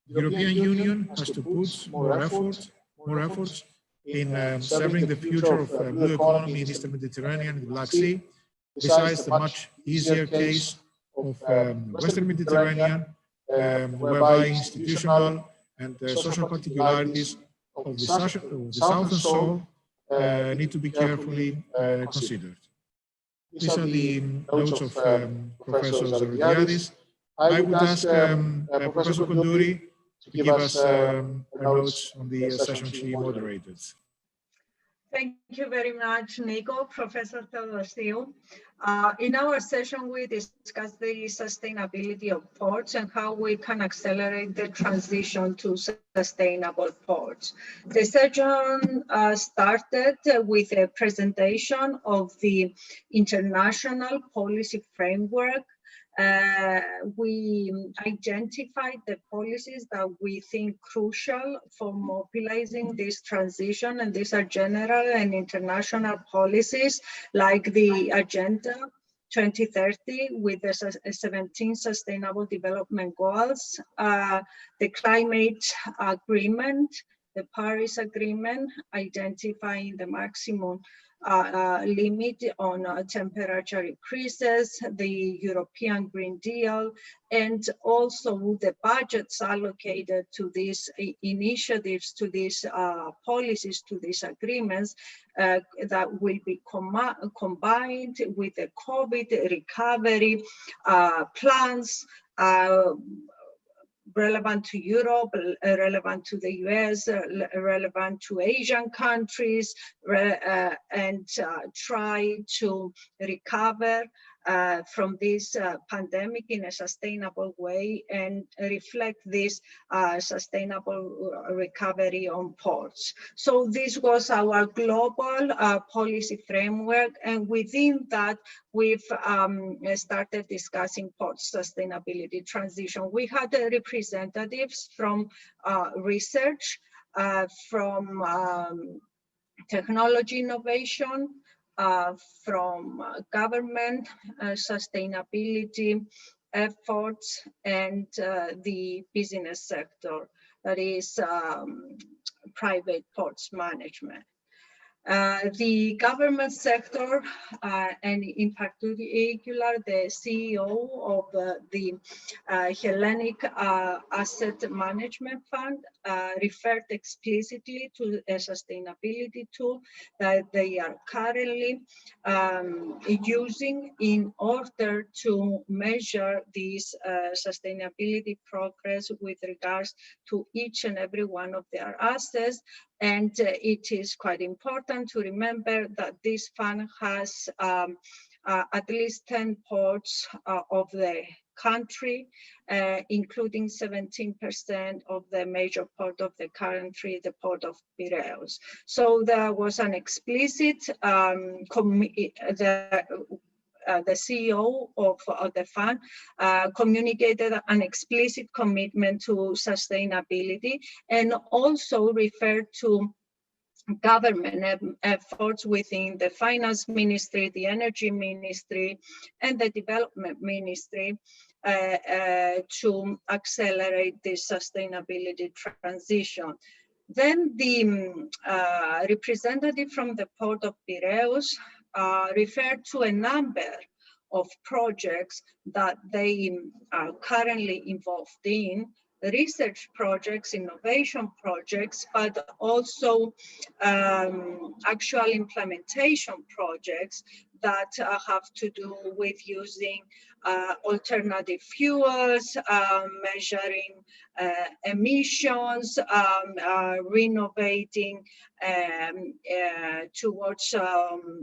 The European Union has to put more efforts in serving the future of blue economy in Eastern Mediterranean and the Black Sea, besides the much easier case of Western Mediterranean, whereby institutional and social particularities of the South and South need to be carefully considered. These are the notes of Professor Zavridiadis. I would ask Professor Koundouri to give us her notes on the session she moderated. Thank you very much, Nico, Professor Theodosiou. In our session, we discussed the sustainability of ports and how we can accelerate the transition to sustainable ports. The session started with a presentation of the international policy framework. We identified the policies that we think crucial for mobilizing this transition, and these are general and international policies like the Agenda 2030 with the 17 Sustainable Development Goals, the Climate Agreement, the Paris Agreement, identifying the maximum limit on temperature increases, the European Green Deal, and also the budgets allocated to these initiatives, to these policies, to these agreements that will be combined with the COVID recovery plans, relevant to Europe, relevant to the US, relevant to Asian countries, and try to recover from this pandemic in a sustainable way and reflect this sustainable recovery on ports. So this was our global policy framework, and within that, we've started discussing port sustainability transition. We had representatives from research, from technology innovation, from government sustainability efforts, and the business sector, that is private ports management. The government sector, and in particular the CEO of the Hellenic Asset Management Fund, referred explicitly to a sustainability tool that they are currently using in order to measure this sustainability progress with regards to each and every one of their assets. And it is quite important to remember that this fund has at least 10 ports of the country, including 17% of the major port of the country, the port of Piraeus. So there was an explicit the CEO of the fund communicated an explicit commitment to sustainability, and also referred to government efforts within the finance ministry, the energy ministry, and the development ministry to accelerate this sustainability transition. Then the representative from the port of Piraeus referred to a number of projects that they are currently involved in, research projects, innovation projects, but also actual implementation projects that have to do with using alternative fuels, measuring emissions, renovating towards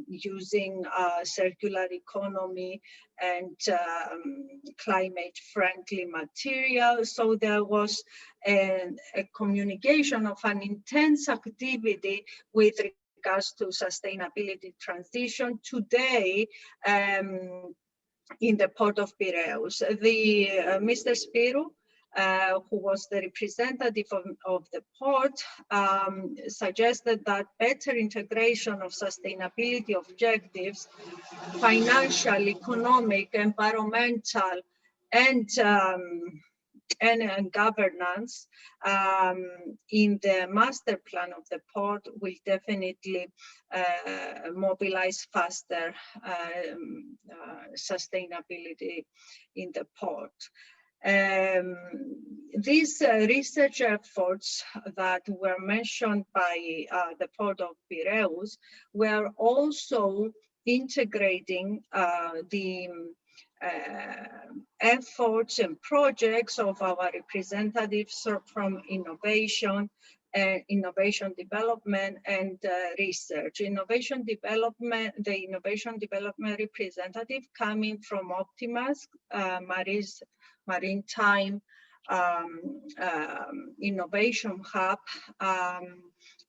using circular economy and climate-friendly materials. So there was a communication of an intense activity with regards to sustainability transition today in the port of Piraeus. Mr. Spirou, who was the representative of the port, suggested that better integration of sustainability objectives, financial, economic, environmental, and governance in the master plan of the port will definitely mobilize faster sustainability in the port. These research efforts that were mentioned by the Port of Piraeus were also integrating the efforts and projects of our representatives from innovation development and research. The innovation development representative coming from Optimus, Maritime Innovation Hub,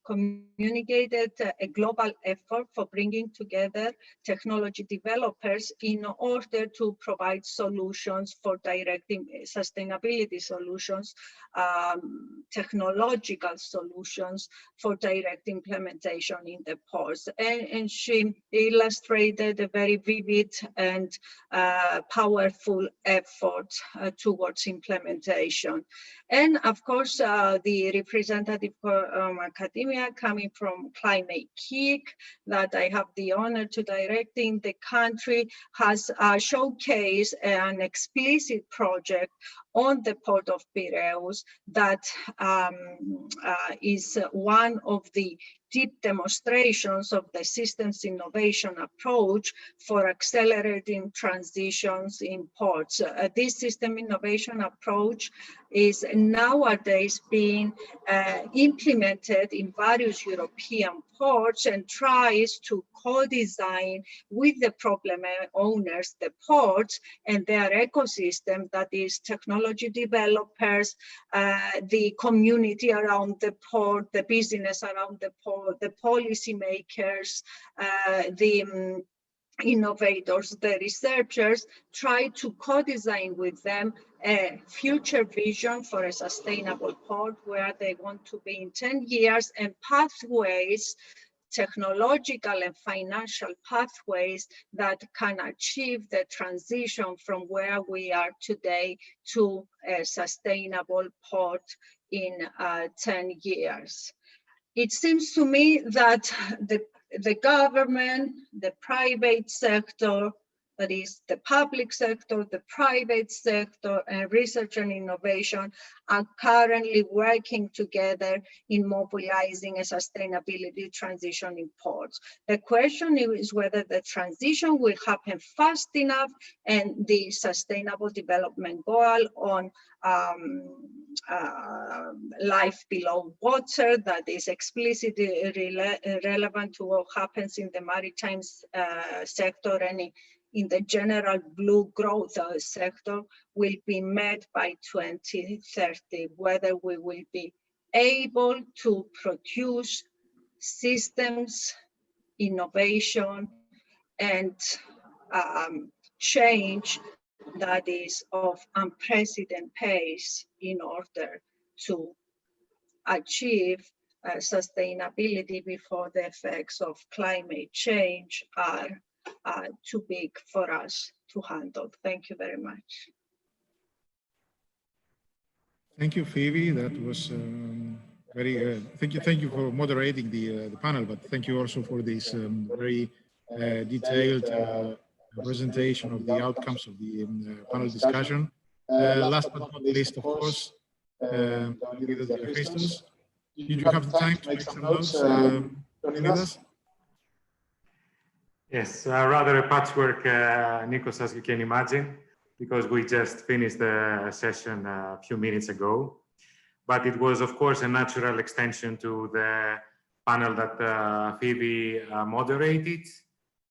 communicated a global effort for bringing together technology developers in order to provide solutions for directing sustainability solutions, technological solutions for direct implementation in the ports. And she illustrated a very vivid and powerful effort towards implementation. And of course, the representative from academia coming from Climate Kick that I have the honor to direct in the country has showcased an explicit project on the Port of Piraeus that is one of the deep demonstrations of the systems innovation approach for accelerating transitions in ports. This system innovation approach is nowadays being implemented in various European ports and tries to co-design with the problem owners, the ports and their ecosystem, that is technology developers, the community around the port, the business around the port, the policy makers, the innovators, the researchers, try to co-design with them a future vision for a sustainable port where they want to be in 10 years and pathways, technological and financial pathways that can achieve the transition from where we are today to a sustainable port in 10 years. It seems to me that the government, the private sector, that is the public sector, the private sector, and research and innovation are currently working together in mobilizing a sustainability transition in ports. The question is whether the transition will happen fast enough and the sustainable development goal on life below water that is explicitly relevant to what happens in the maritime sector and in the general blue growth sector will be met by 2030, whether we will be able to produce systems, innovation, and change that is of unprecedented pace in order to achieve sustainability before the effects of climate change are too big for us to handle. Thank you very much. Thank you, Phoebe. That was very. Thank you for moderating the panel, but thank you also for this very detailed presentation of the outcomes of the panel discussion. Last but not least, of course, Christos, did you have the time to make some notes, Leonidas? Yes, rather a patchwork, Nikos, as you can imagine, because we just finished the session a few minutes ago. But it was, of course, a natural extension to the panel that Phoebe moderated.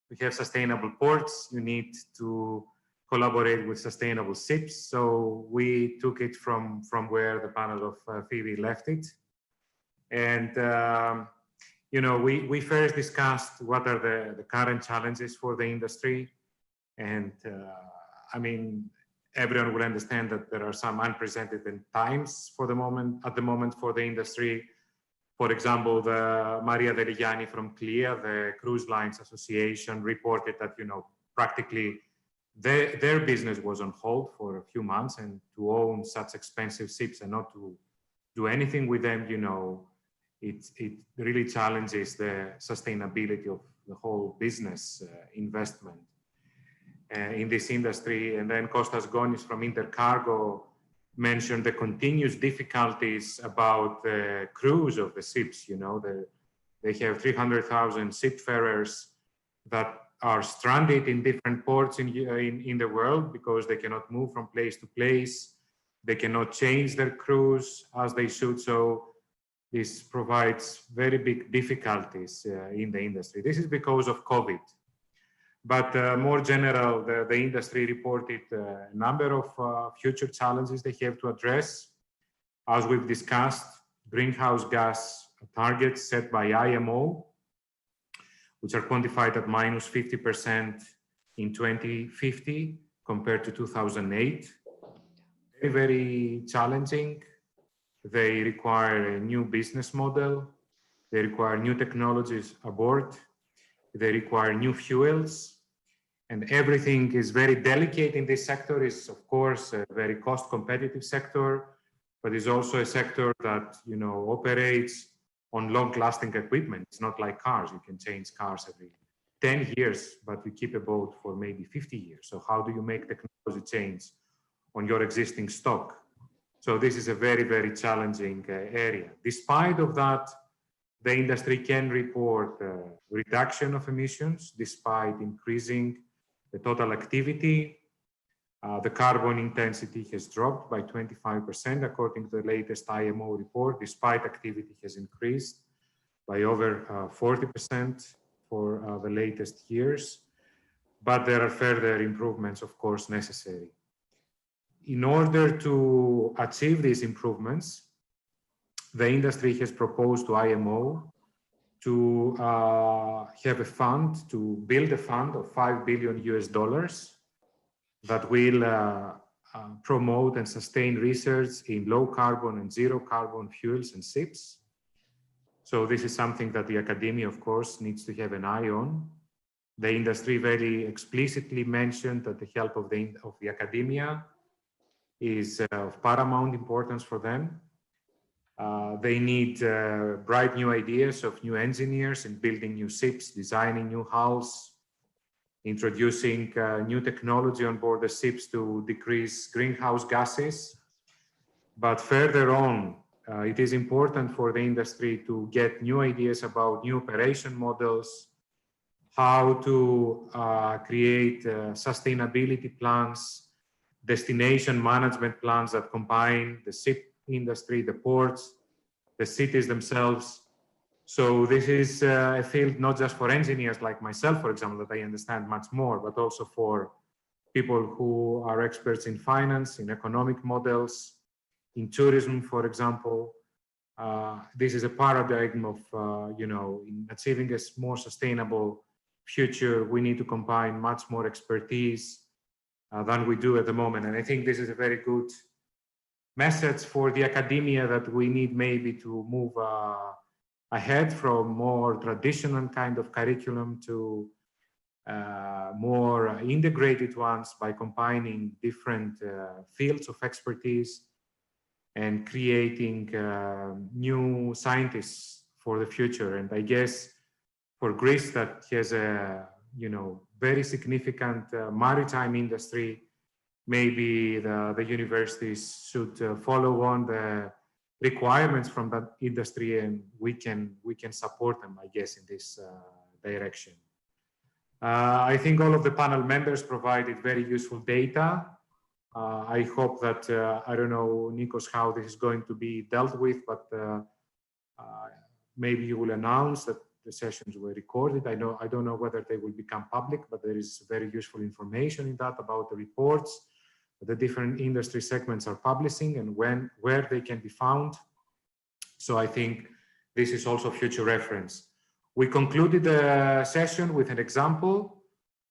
We have sustainable ports. You need to collaborate with sustainable ships. So we took it from where the panel of Phoebe left it. And you know, we first discussed what are the current challenges for the industry. And I mean, everyone will understand that there are some unprecedented times for the moment, at the moment for the industry. For example, the Maria Deligiani from CLIA, the Cruise Lines Association, reported that, you know, practically their business was on hold for a few months, and to own such expensive ships and not to do anything with them, you know, it really challenges the sustainability of the whole business investment in this industry. And then Kostas Gonis from Intercargo mentioned the continuous difficulties about the crews of the ships. You know, they have 300,000 seafarers that are stranded in different ports in the world because they cannot move from place to place. They cannot change their crews as they should. So this provides very big difficulties in the industry. This is because of COVID. But more general, the industry reported a number of future challenges they have to address. As we've discussed, greenhouse gas targets set by IMO, which are quantified at minus 50% in 2050 compared to 2008. Very, very challenging. They require a new business model. They require new technologies aboard. They require new fuels. And everything is very delicate in this sector. Is of course a very cost competitive sector, but is also a sector that, you know, operates on long lasting equipment. It's not like cars. You can change cars every 10 years, but you keep a boat for maybe 50 years. So how do you make technology change on your existing stock? So this is a very, very challenging area. Despite of that, the industry can report reduction of emissions despite increasing the total activity. The carbon intensity has dropped by 25% according to the latest IMO report, despite activity has increased by over 40% for the latest years. But there are further improvements, of course, necessary. In order to achieve these improvements, the industry has proposed to IMO to have a fund, to build a fund of $5 billion that will promote and sustain research in low carbon and zero carbon fuels and ships. So this is something that the academia, of course, needs to have an eye on. The industry very explicitly mentioned that the help of the academia is of paramount importance for them. They need bright new ideas of new engineers in building new ships, designing new hulls, introducing new technology on board the ships to decrease greenhouse gases. But further on, it is important for the industry to get new ideas about new operation models, how to create sustainability plans, destination management plans that combine the ship industry, the ports, the cities themselves. So this is a field not just for engineers like myself, for example, that I understand much more, but also for people who are experts in finance, in economic models, in tourism, for example. This is a paradigm of, you know, in achieving a more sustainable future, we need to combine much more expertise than we do at the moment. And I think this is a very good message for the academia that we need maybe to move ahead from more traditional kind of curriculum to more integrated ones by combining different fields of expertise and creating new scientists for the future. And I guess for Greece, that has a, you know, very significant maritime industry, maybe the universities should follow on the requirements from that industry, and we can support them, I guess, in this direction. I think all of the panel members provided very useful data. I hope that, I don't know, Nikos, how this is going to be dealt with, but maybe you will announce that the sessions were recorded. I don't know whether they will become public, but there is very useful information in that about the reports that the different industry segments are publishing and where they can be found. So I think this is also future reference. We concluded the session with an example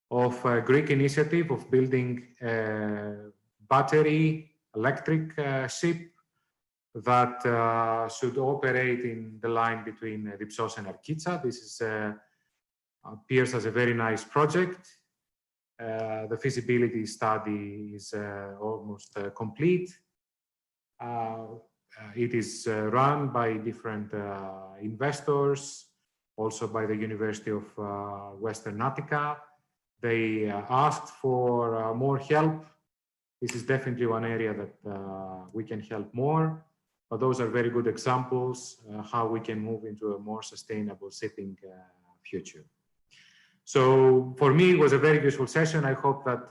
of a Greek initiative of building a battery electric ship that should operate in the line between Dipsos and Arkitsa. This is, appears as a very nice project. The feasibility study is almost complete. It is run by different investors, also by the University of Western Attica. They asked for more help. This is definitely one area that we can help more. But those are very good examples how we can move into a more sustainable shipping future. So for me, it was a very useful session. I hope that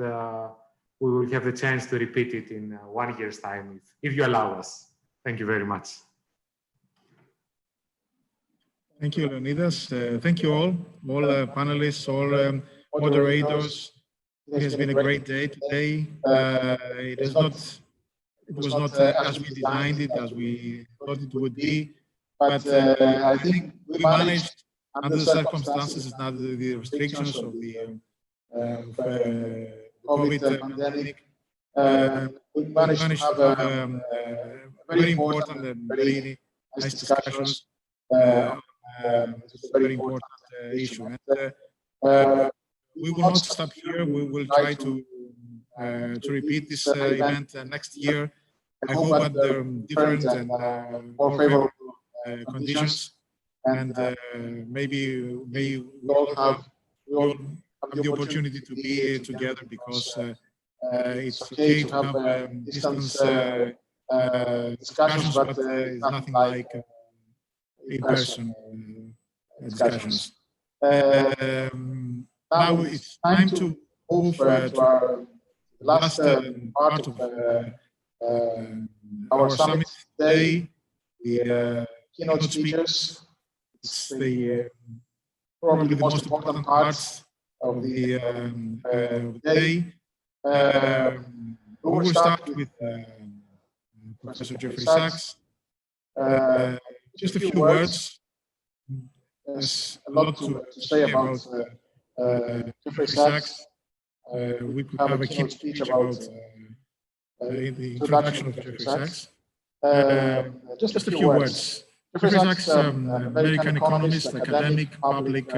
we will have the chance to repeat it in 1 year's time, if you allow us. Thank you very much. Thank you, Leonidas. Thank you all panelists, all moderators. It has been a great day today. It was not as we designed it, as we thought it would be, but I think we managed, under the circumstances and under the restrictions of the COVID pandemic, we managed to have very important and very nice discussions. It's a very important issue. And we will not stop here. We will try to repeat this event next year. I hope under different and more favorable conditions, and maybe we all have the opportunity to be together, because it's okay to have distance discussions, but it's nothing like in-person discussions. Now it's time to move to our last part of our summit today, the keynote speakers. It's probably the most important part of the day. We will start with Professor Jeffrey Sachs. Just a few words. There's a lot to say about Jeffrey Sachs. We could have a keynote speech about the introduction of Jeffrey Sachs. Just a few words. Jeffrey Sachs, American economist, academic, public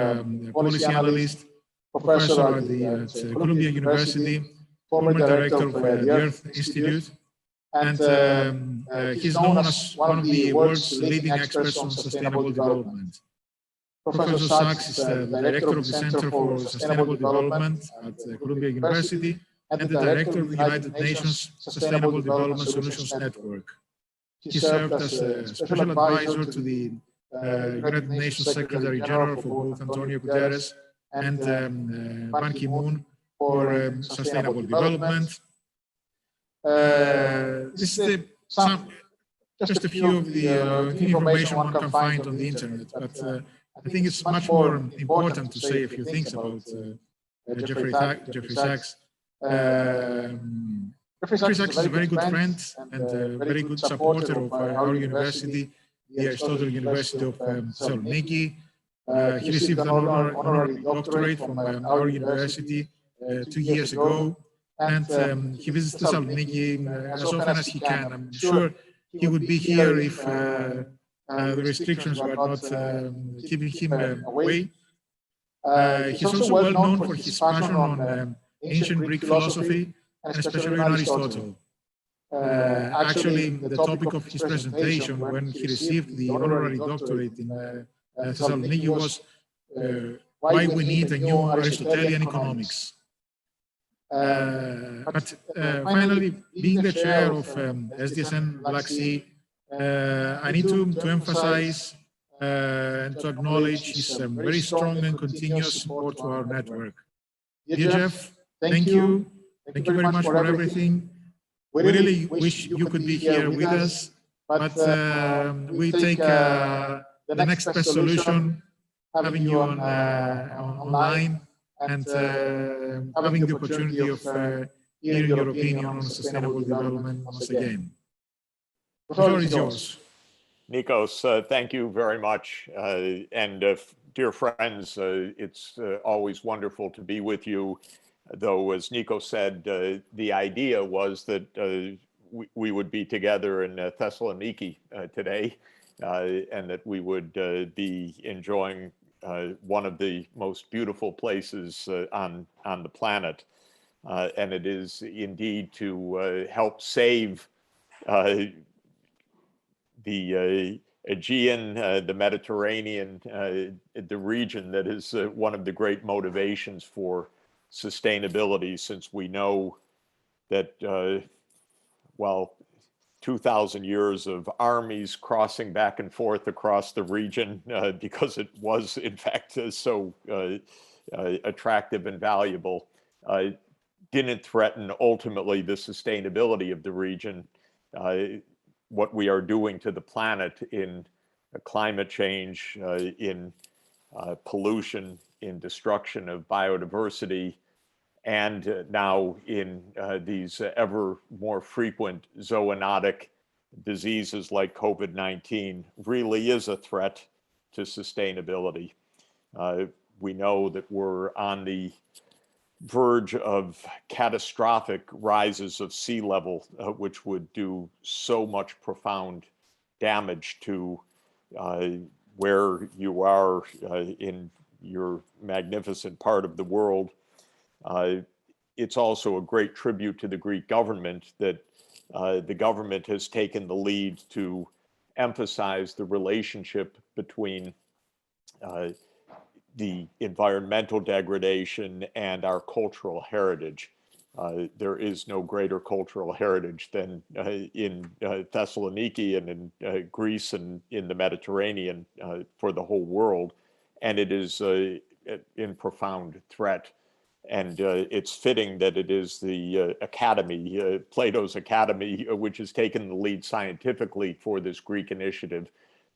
policy analyst, professor at Columbia University, former director of the Earth Institute, and he's known as one of the world's leading experts on sustainable development. Professor Sachs is the director of the Center for Sustainable Development at Columbia University and the director of the United Nations Sustainable Development Solutions Network. He served as a special advisor to the United Nations Secretary General for both Antonio Guterres and Ban Ki-moon for sustainable development. This is just a few of the information one can find on the internet, but I think it's much more important to say a few things about Jeffrey Sachs. Jeffrey Sachs is a very good friend and a very good supporter of our university, the Aristotle University of Thessaloniki. He received an honorary doctorate from our university 2 years ago, and he visits Thessaloniki as often as he can. I'm sure he would be here if the restrictions were not keeping him away. He's also well known for his passion on ancient Greek philosophy, and especially on Aristotle. Actually, the topic of his presentation when he received the honorary doctorate in Thessaloniki was why we need a new Aristotelian economics. But finally, being the chair of SDSN Black Sea, I need to emphasize and to acknowledge his very strong and continuous support to our network. Dear Jeff, thank you. Thank you very much for everything. We really wish you could be here with us, but we take the next best solution, having you on online and having the opportunity of hearing your opinion on sustainable development once again. The floor is yours. Nikos, thank you very much. Dear friends, it's always wonderful to be with you. Though, as Nico said, the idea was that we would be together in Thessaloniki today, and that we would be enjoying one of the most beautiful places on the planet. And it is indeed to help save the Aegean, the Mediterranean, the region that is one of the great motivations for sustainability, since we know that while 2,000 years of armies crossing back and forth across the region, because it was in fact so attractive and valuable, didn't threaten ultimately the sustainability of the region. What we are doing to the planet in climate change, in pollution, in destruction of biodiversity, and now in these ever more frequent zoonotic diseases like COVID-19 really is a threat to sustainability. We know that we're on the verge of catastrophic rises of sea level, which would do so much profound damage to where you are in your magnificent part of the world. It's also a great tribute to the Greek government that the government has taken the lead to emphasize the relationship between the environmental degradation and our cultural heritage. There is no greater cultural heritage than in Thessaloniki and in Greece and in the Mediterranean for the whole world. And it is in profound threat. And it's fitting that it is the Academy, Plato's Academy, which has taken the lead scientifically for this Greek initiative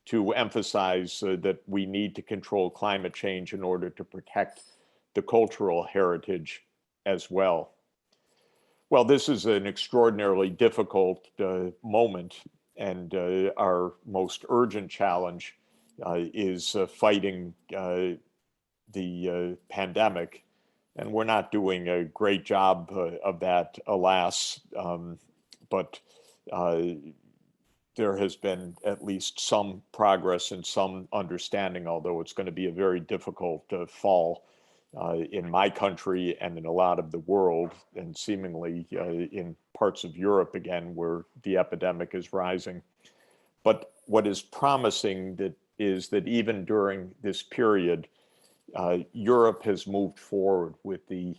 to emphasize that we need to control climate change in order to protect the cultural heritage as well. Well, this is an extraordinarily difficult moment, and our most urgent challenge is fighting the pandemic. And we're not doing a great job of that, alas, but there has been at least some progress and some understanding, although it's going to be a very difficult fall in my country and in a lot of the world, and seemingly in parts of Europe again, where the epidemic is rising. But what is promising is that even during this period, Europe has moved forward with the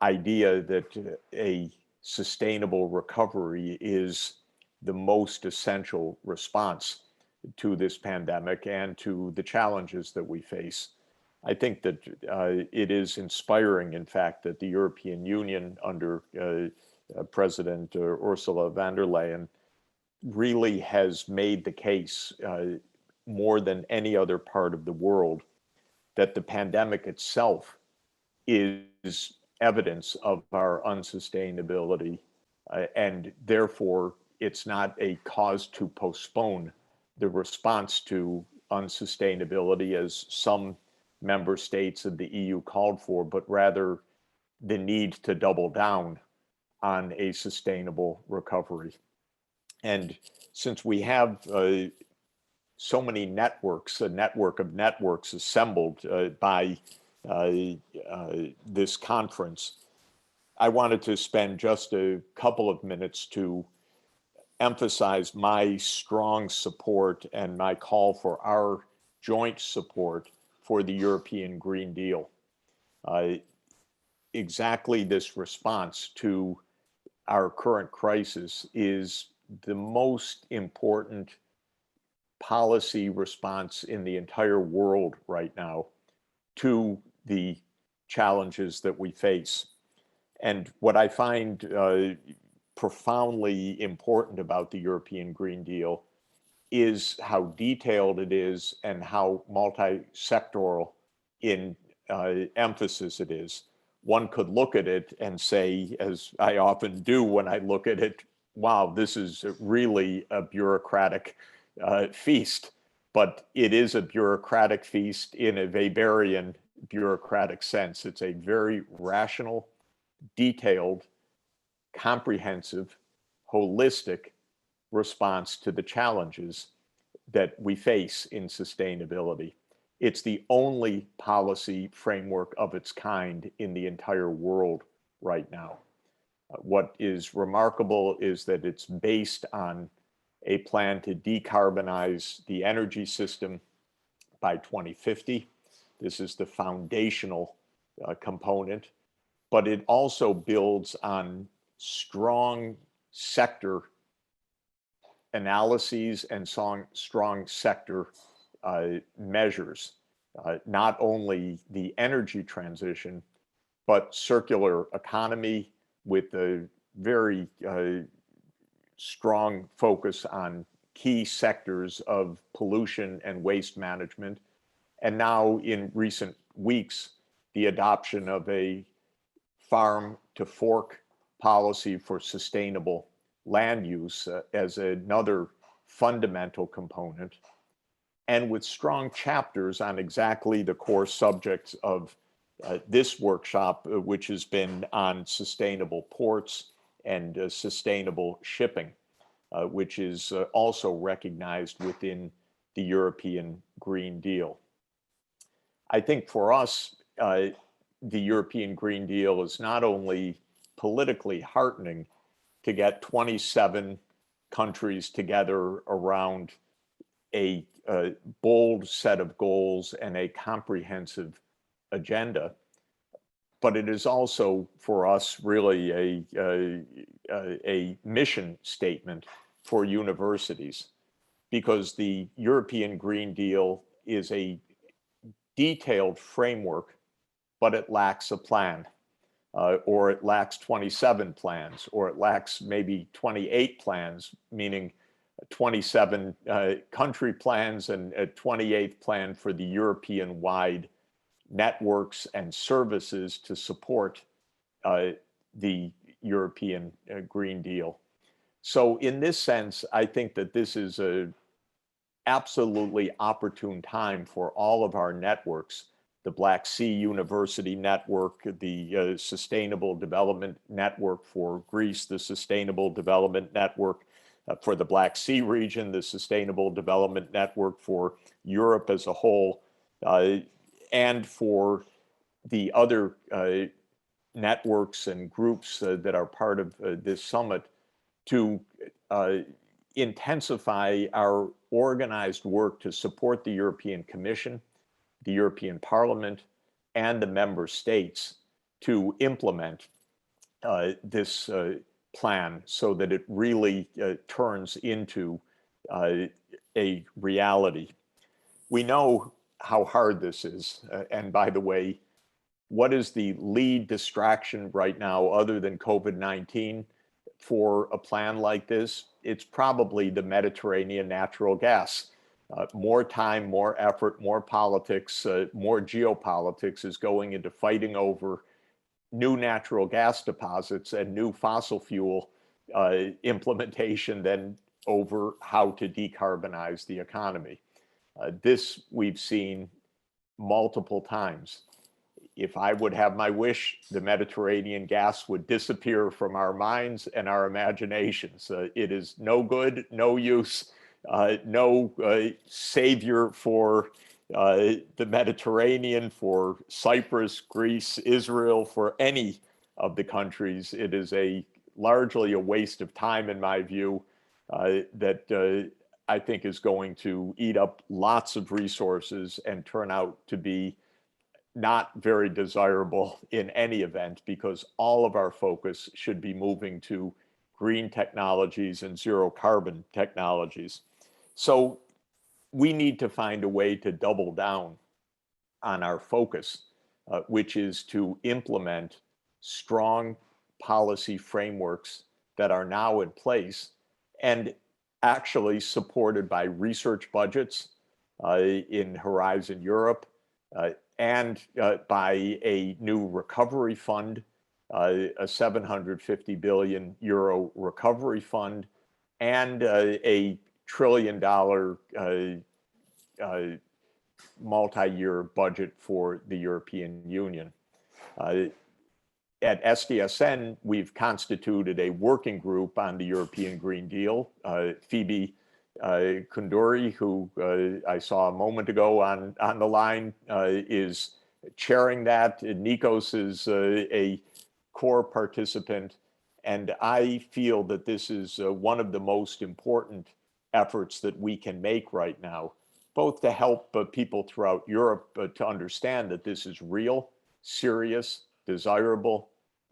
idea that a sustainable recovery is the most essential response to this pandemic and to the challenges that we face. I think that it is inspiring, in fact, that the European Union under President Ursula von der Leyen really has made the case more than any other part of the world that the pandemic itself is evidence of our unsustainability, and therefore it's not a cause to postpone the response to unsustainability as some member states of the EU called for, but rather the need to double down on a sustainable recovery. And since we have so many networks, a network of networks assembled by this conference, I wanted to spend just a couple of minutes to emphasize my strong support and my call for our joint support for the European Green Deal. Exactly this response to our current crisis is the most important policy response in the entire world right now to the challenges that we face. And what I find profoundly important about the European Green Deal is how detailed it is and how multi-sectoral in emphasis it is. One could look at it and say, as I often do when I look at it, wow, this is really a bureaucratic feast. But it is a bureaucratic feast in a Weberian bureaucratic sense. It's a very rational, detailed, comprehensive, holistic response to the challenges that we face in sustainability. It's the only policy framework of its kind in the entire world right now. What is remarkable is that it's based on a plan to decarbonize the energy system by 2050. This is the foundational component, but it also builds on strong sector analyses and strong sector measures, not only the energy transition, but circular economy with a very strong focus on key sectors of pollution and waste management. And now in recent weeks, the adoption of a farm to fork policy for sustainable land use as another fundamental component, and with strong chapters on exactly the core subjects of this workshop, which has been on sustainable ports and sustainable shipping, which is also recognized within the European Green Deal. I think for us, the European Green Deal is not only politically heartening to get 27 countries together around a bold set of goals and a comprehensive agenda, but it is also for us really a mission statement for universities, because the European Green Deal is a detailed framework, but it lacks a plan, or it lacks 27 plans, or it lacks maybe 28 plans, meaning 27 country plans and a 28th plan for the European-wide networks and services to support the European Green Deal. So in this sense, I think that this is an absolutely opportune time for all of our networks, the Black Sea University Network, the Sustainable Development Network for Greece, the Sustainable Development Network for the Black Sea region, the Sustainable Development Network for Europe as a whole, and for the other networks and groups that are part of this summit to intensify our organized work to support the European Commission, the European Parliament, and the member states to implement this plan so that it really turns into a reality. We know how hard this is. And by the way, what is the lead distraction right now other than COVID-19 for a plan like this? It's probably the Mediterranean natural gas. More time, more effort, more politics, more geopolitics is going into fighting over new natural gas deposits and new fossil fuel implementation than over how to decarbonize the economy. This we've seen multiple times. If I would have my wish, the Mediterranean gas would disappear from our minds and our imaginations. It is no good, no use, no savior for the Mediterranean, for Cyprus, Greece, Israel, for any of the countries. It is largely a waste of time, in my view, that I think is going to eat up lots of resources and turn out to be not very desirable in any event, because all of our focus should be moving to green technologies and zero carbon technologies. So we need to find a way to double down on our focus which is to implement strong policy frameworks that are now in place and actually supported by research budgets in Horizon Europe and by a new recovery fund, a 750 billion euro recovery fund, and a $1 trillion multi-year budget for the European Union. At SDSN, we've constituted a working group on the European Green Deal. Phoebe Kunduri, who I saw a moment ago on the line, is chairing that. Nikos is a core participant. And I feel that this is one of the most important efforts that we can make right now, both to help people throughout Europe to understand that this is real, serious, desirable,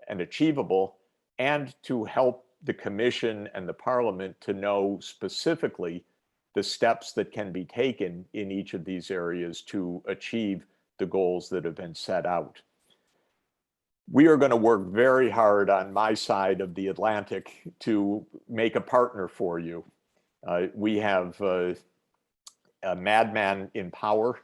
and achievable, and to help the Commission and the Parliament to know specifically the steps that can be taken in each of these areas to achieve the goals that have been set out. We are going to work very hard on my side of the Atlantic to make a partner for you. We have a madman in power.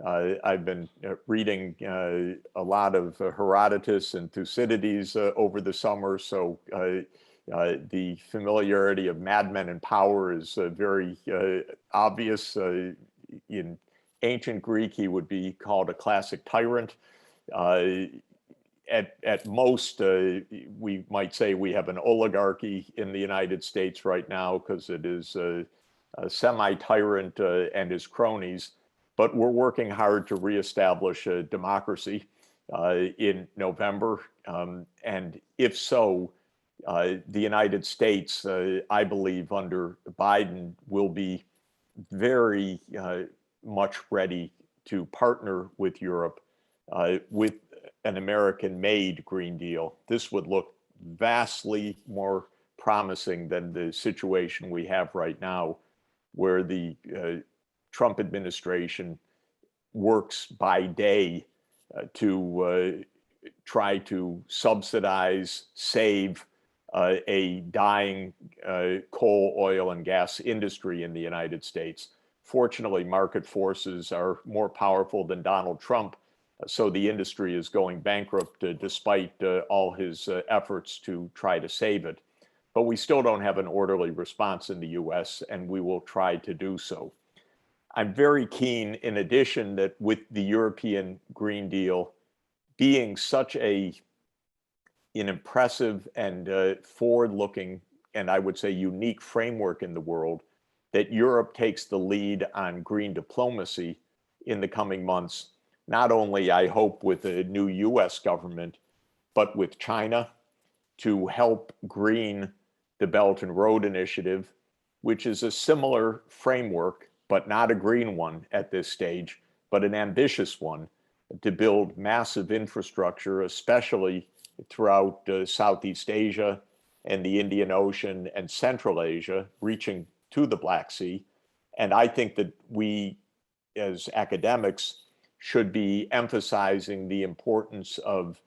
I've been reading a lot of Herodotus and Thucydides over the summer, so the familiarity of madmen in power is very obvious. In ancient Greek, he would be called a classic tyrant. At most, we might say we have an oligarchy in the United States right now because it is a semi-tyrant and his cronies. But we're working hard to reestablish a democracy in November. And if so, the United States, I believe, under Biden, will be very much ready to partner with Europe with an American-made Green Deal. This would look vastly more promising than the situation we have right now, where the Trump administration works by day to try to subsidize, save a dying coal, oil, and gas industry in the United States. Fortunately, market forces are more powerful than Donald Trump, so the industry is going bankrupt despite all his efforts to try to save it. But we still don't have an orderly response in the US, and we will try to do so. I'm very keen, in addition, that with the European Green Deal being such an impressive and forward-looking, and I would say unique framework in the world, that Europe takes the lead on green diplomacy in the coming months, not only, I hope, with the new US government, but with China, to help green the Belt and Road Initiative, which is a similar framework, but not a green one at this stage, but an ambitious one to build massive infrastructure, especially throughout Southeast Asia and the Indian Ocean and Central Asia, reaching to the Black Sea. And I think that we, as academics, should be emphasizing the importance of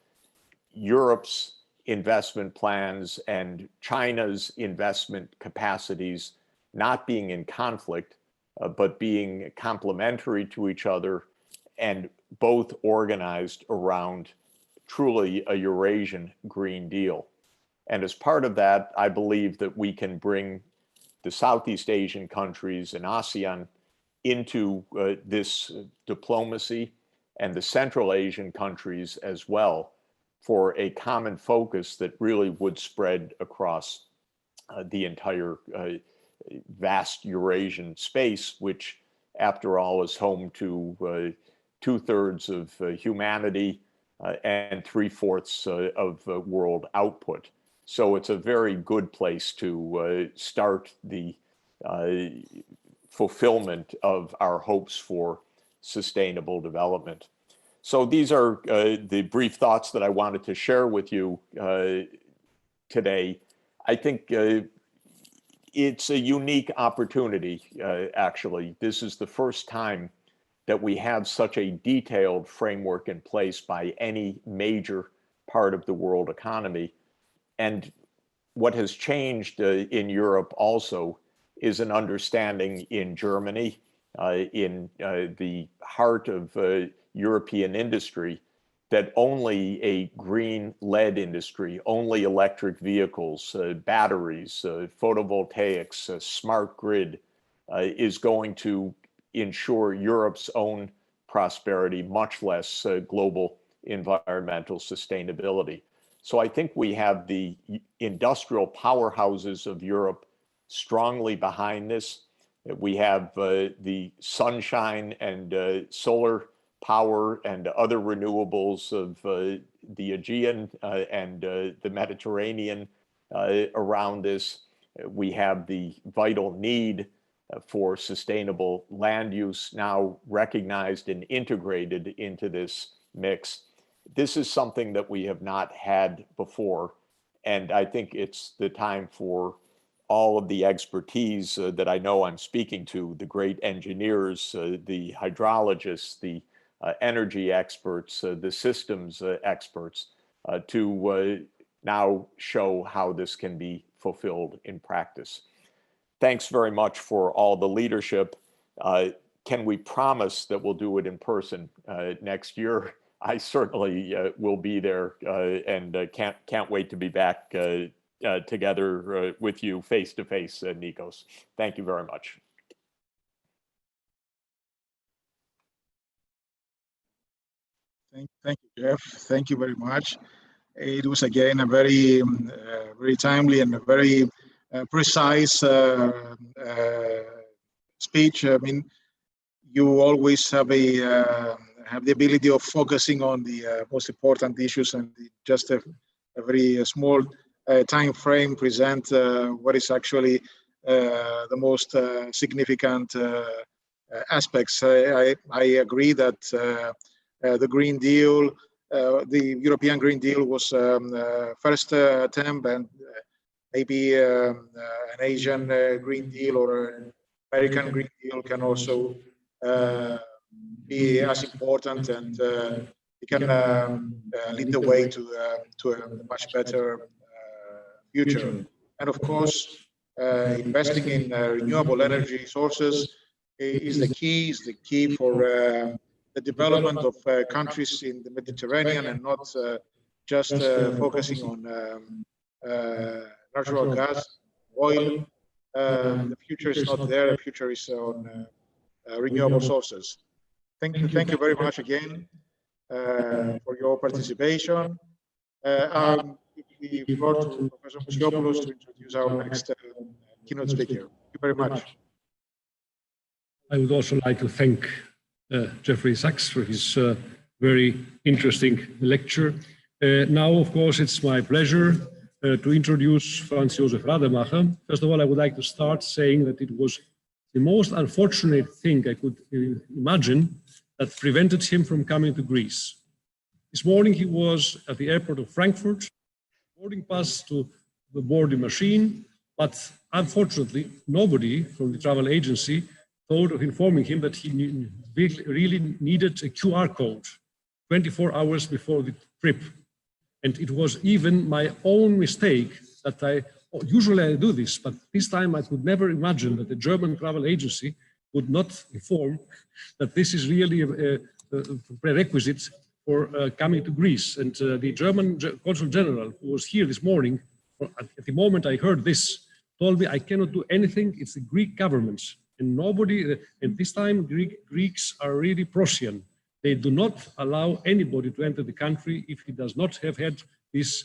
Europe's investment plans and China's investment capacities not being in conflict, but being complementary to each other and both organized around truly a Eurasian Green Deal. And as part of that, I believe that we can bring the Southeast Asian countries and ASEAN into this diplomacy, and the Central Asian countries as well, for a common focus that really would spread across the entire vast Eurasian space, which, after all, is home to 2/3 of humanity and 3/4 of world output. So it's a very good place to start the fulfillment of our hopes for sustainable development. So these are the brief thoughts that I wanted to share with you today. I think it's a unique opportunity, actually. This is the first time that we have such a detailed framework in place by any major part of the world economy. And what has changed in Europe also is an understanding in Germany, in the heart of European industry, that only a green-led industry, only electric vehicles, batteries, photovoltaics, smart grid is going to ensure Europe's own prosperity, much less global environmental sustainability. So I think we have the industrial powerhouses of Europe strongly behind this. We have the sunshine and solar power and other renewables of the Aegean and the Mediterranean around this. We have the vital need for sustainable land use now recognized and integrated into this mix. This is something that we have not had before. And I think it's the time for all of the expertise that I know I'm speaking to, the great engineers, the hydrologists, the energy experts, the systems experts, to now show how this can be fulfilled in practice. Thanks very much for all the leadership. Can we promise that we'll do it in person next year? I certainly will be there and can't wait to be back together with you face to face, Nikos. Thank you very much. Thank you, Jeff. Thank you very much. It was again a very, very timely and a very precise speech. I mean, you always have the ability of focusing on the most important issues, and just a very small time frame present what is actually the most significant aspects. I agree that the Green Deal, the European Green Deal was first attempt, and maybe an Asian Green Deal or an American Green Deal can also be as important, and it can lead the way to a much better future. And of course, investing in renewable energy sources is the key for the development of countries in the Mediterranean, and not just focusing on natural gas, oil. The future is not there. The future is on renewable sources. Thank you very much again for your participation. The floor to Professor Mousiopoulos to introduce our next keynote speaker. Thank you very much. I would also like to thank Jeffrey Sachs for his very interesting lecture. Now, of course, it's my pleasure to introduce Franz Josef Rademacher. First of all, I would like to start saying that it was the most unfortunate thing I could imagine that prevented him from coming to Greece. This morning he was at the airport of Frankfurt, boarding pass to the boarding machine, but unfortunately nobody from the travel agency thought of informing him that he really needed a QR code 24 hours before the trip. And it was even my own mistake that usually I do this, but this time I could never imagine that the German travel agency would not inform that this is really a prerequisite for coming to Greece. And the German Consul General, who was here this morning, at the moment I heard this, told me I cannot do anything. It's the Greek government, and nobody, and this time Greeks are really Prussian. They do not allow anybody to enter the country if he does not have had this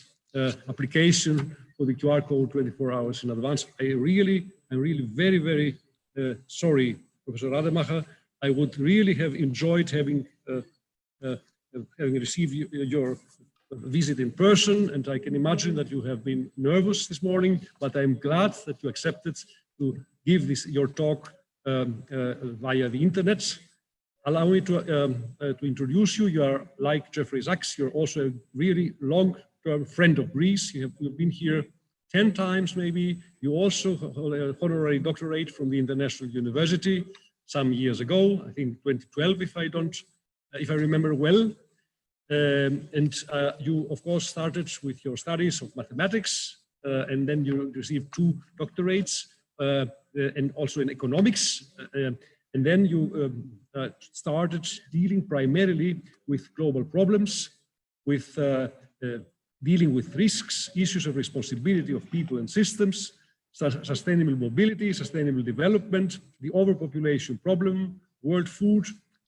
application for the QR code 24 hours in advance. I'm really very, very sorry, Professor Rademacher. I would really have enjoyed having received your visit in person, and I can imagine that you have been nervous this morning, but I'm glad that you accepted to give your talk via the internet. Allow me to introduce you. You are like Jeffrey Sachs. You're also a really long-term friend of Greece. You've been here 10 times maybe. You also hold an honorary doctorate from the International University. some years ago, I think 2012, if I remember well. You, of course, started with your studies of mathematics, and then you received 2 doctorates, and also in economics. And then you started dealing primarily with global problems, with dealing with risks, issues of responsibility of people and systems, sustainable mobility, sustainable development, the overpopulation problem, world food,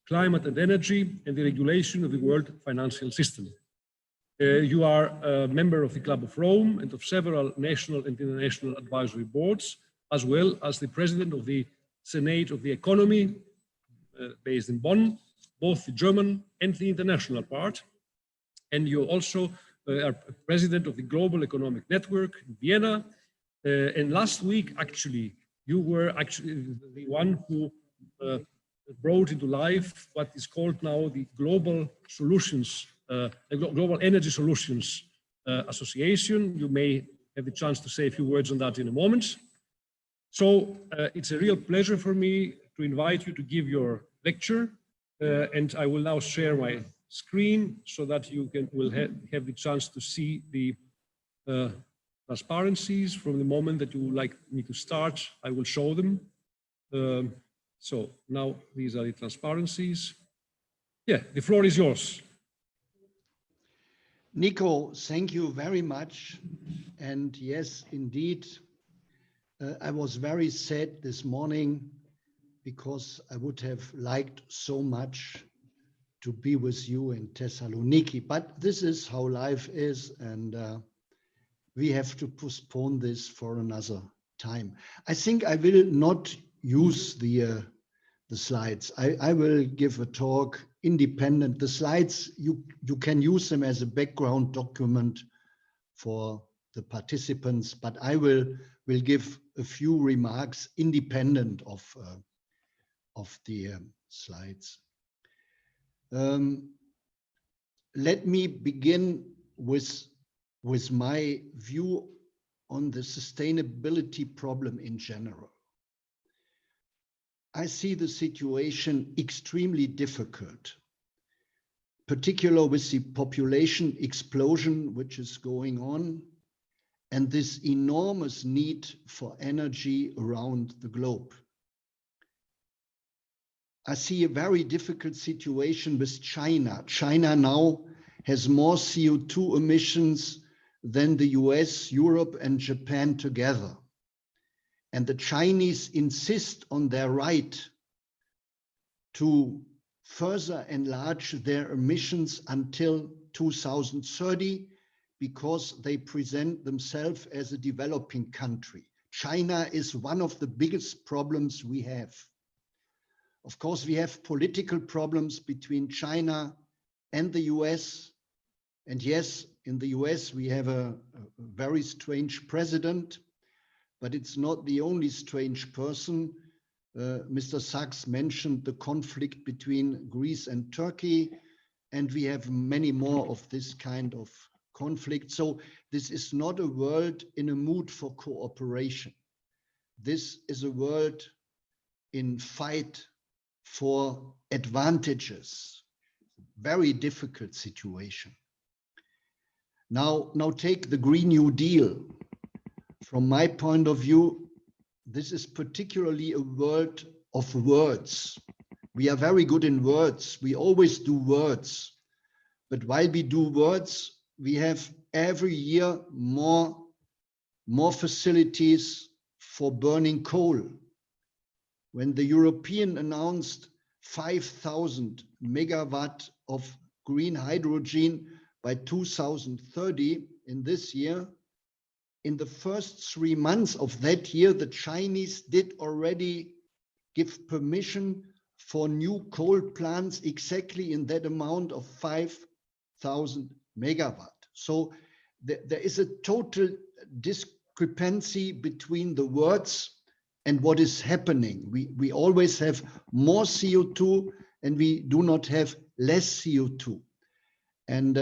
climate and energy, and the regulation of the world financial system. You are a member of the Club of Rome and of several national and international advisory boards, as well as the president of the Senate of the Economy, based in Bonn, both the German and the international part. And you also are president of the Global Economic Network in Vienna. And last week, actually, you were actually the one who brought into life what is called now the Global Solutions, Global Energy Solutions Association. You may have the chance to say a few words on that in a moment. So it's a real pleasure for me to invite you to give your lecture, and I will now share my screen so that you will have the chance to see the transparencies. From the moment that you would like me to start, I will show them. So now these are the transparencies. Yeah, the floor is yours. Nico, thank you very much. And yes, indeed, I was very sad this morning because I would have liked so much to be with you in Thessaloniki, but this is how life is, and we have to postpone this for another time. I think I will not use the slides. I will give a talk independent. The slides, you can use them as a background document for the participants, but I will give a few remarks independent of the slides. Let me begin with my view on the sustainability problem in general. I see the situation extremely difficult, particularly with the population explosion which is going on and this enormous need for energy around the globe. I see a very difficult situation with China. China now has more CO2 emissions than the US, Europe, and Japan together. And the Chinese insist on their right to further enlarge their emissions until 2030 because they present themselves as a developing country. China is one of the biggest problems we have. Of course, we have political problems between China and the US. And yes, in the US, we have a very strange president, but it's not the only strange person. Mr. Sachs mentioned the conflict between Greece and Turkey, and we have many more of this kind of conflict. So this is not a world in a mood for cooperation. This is a world in fight for advantages. Very difficult situation. Now take the Green New Deal. From my point of view, this is particularly a world of words. We are very good in words. We always do words. But while we do words, we have every year more facilities for burning coal. When the European announced 5,000 megawatt of green hydrogen by 2030 in this year, in the first 3 months of that year, the Chinese did already give permission for new coal plants exactly in that amount of 5,000 megawatt. So there is a total discrepancy between the words and what is happening. We always have more CO2 and we do not have less CO2. And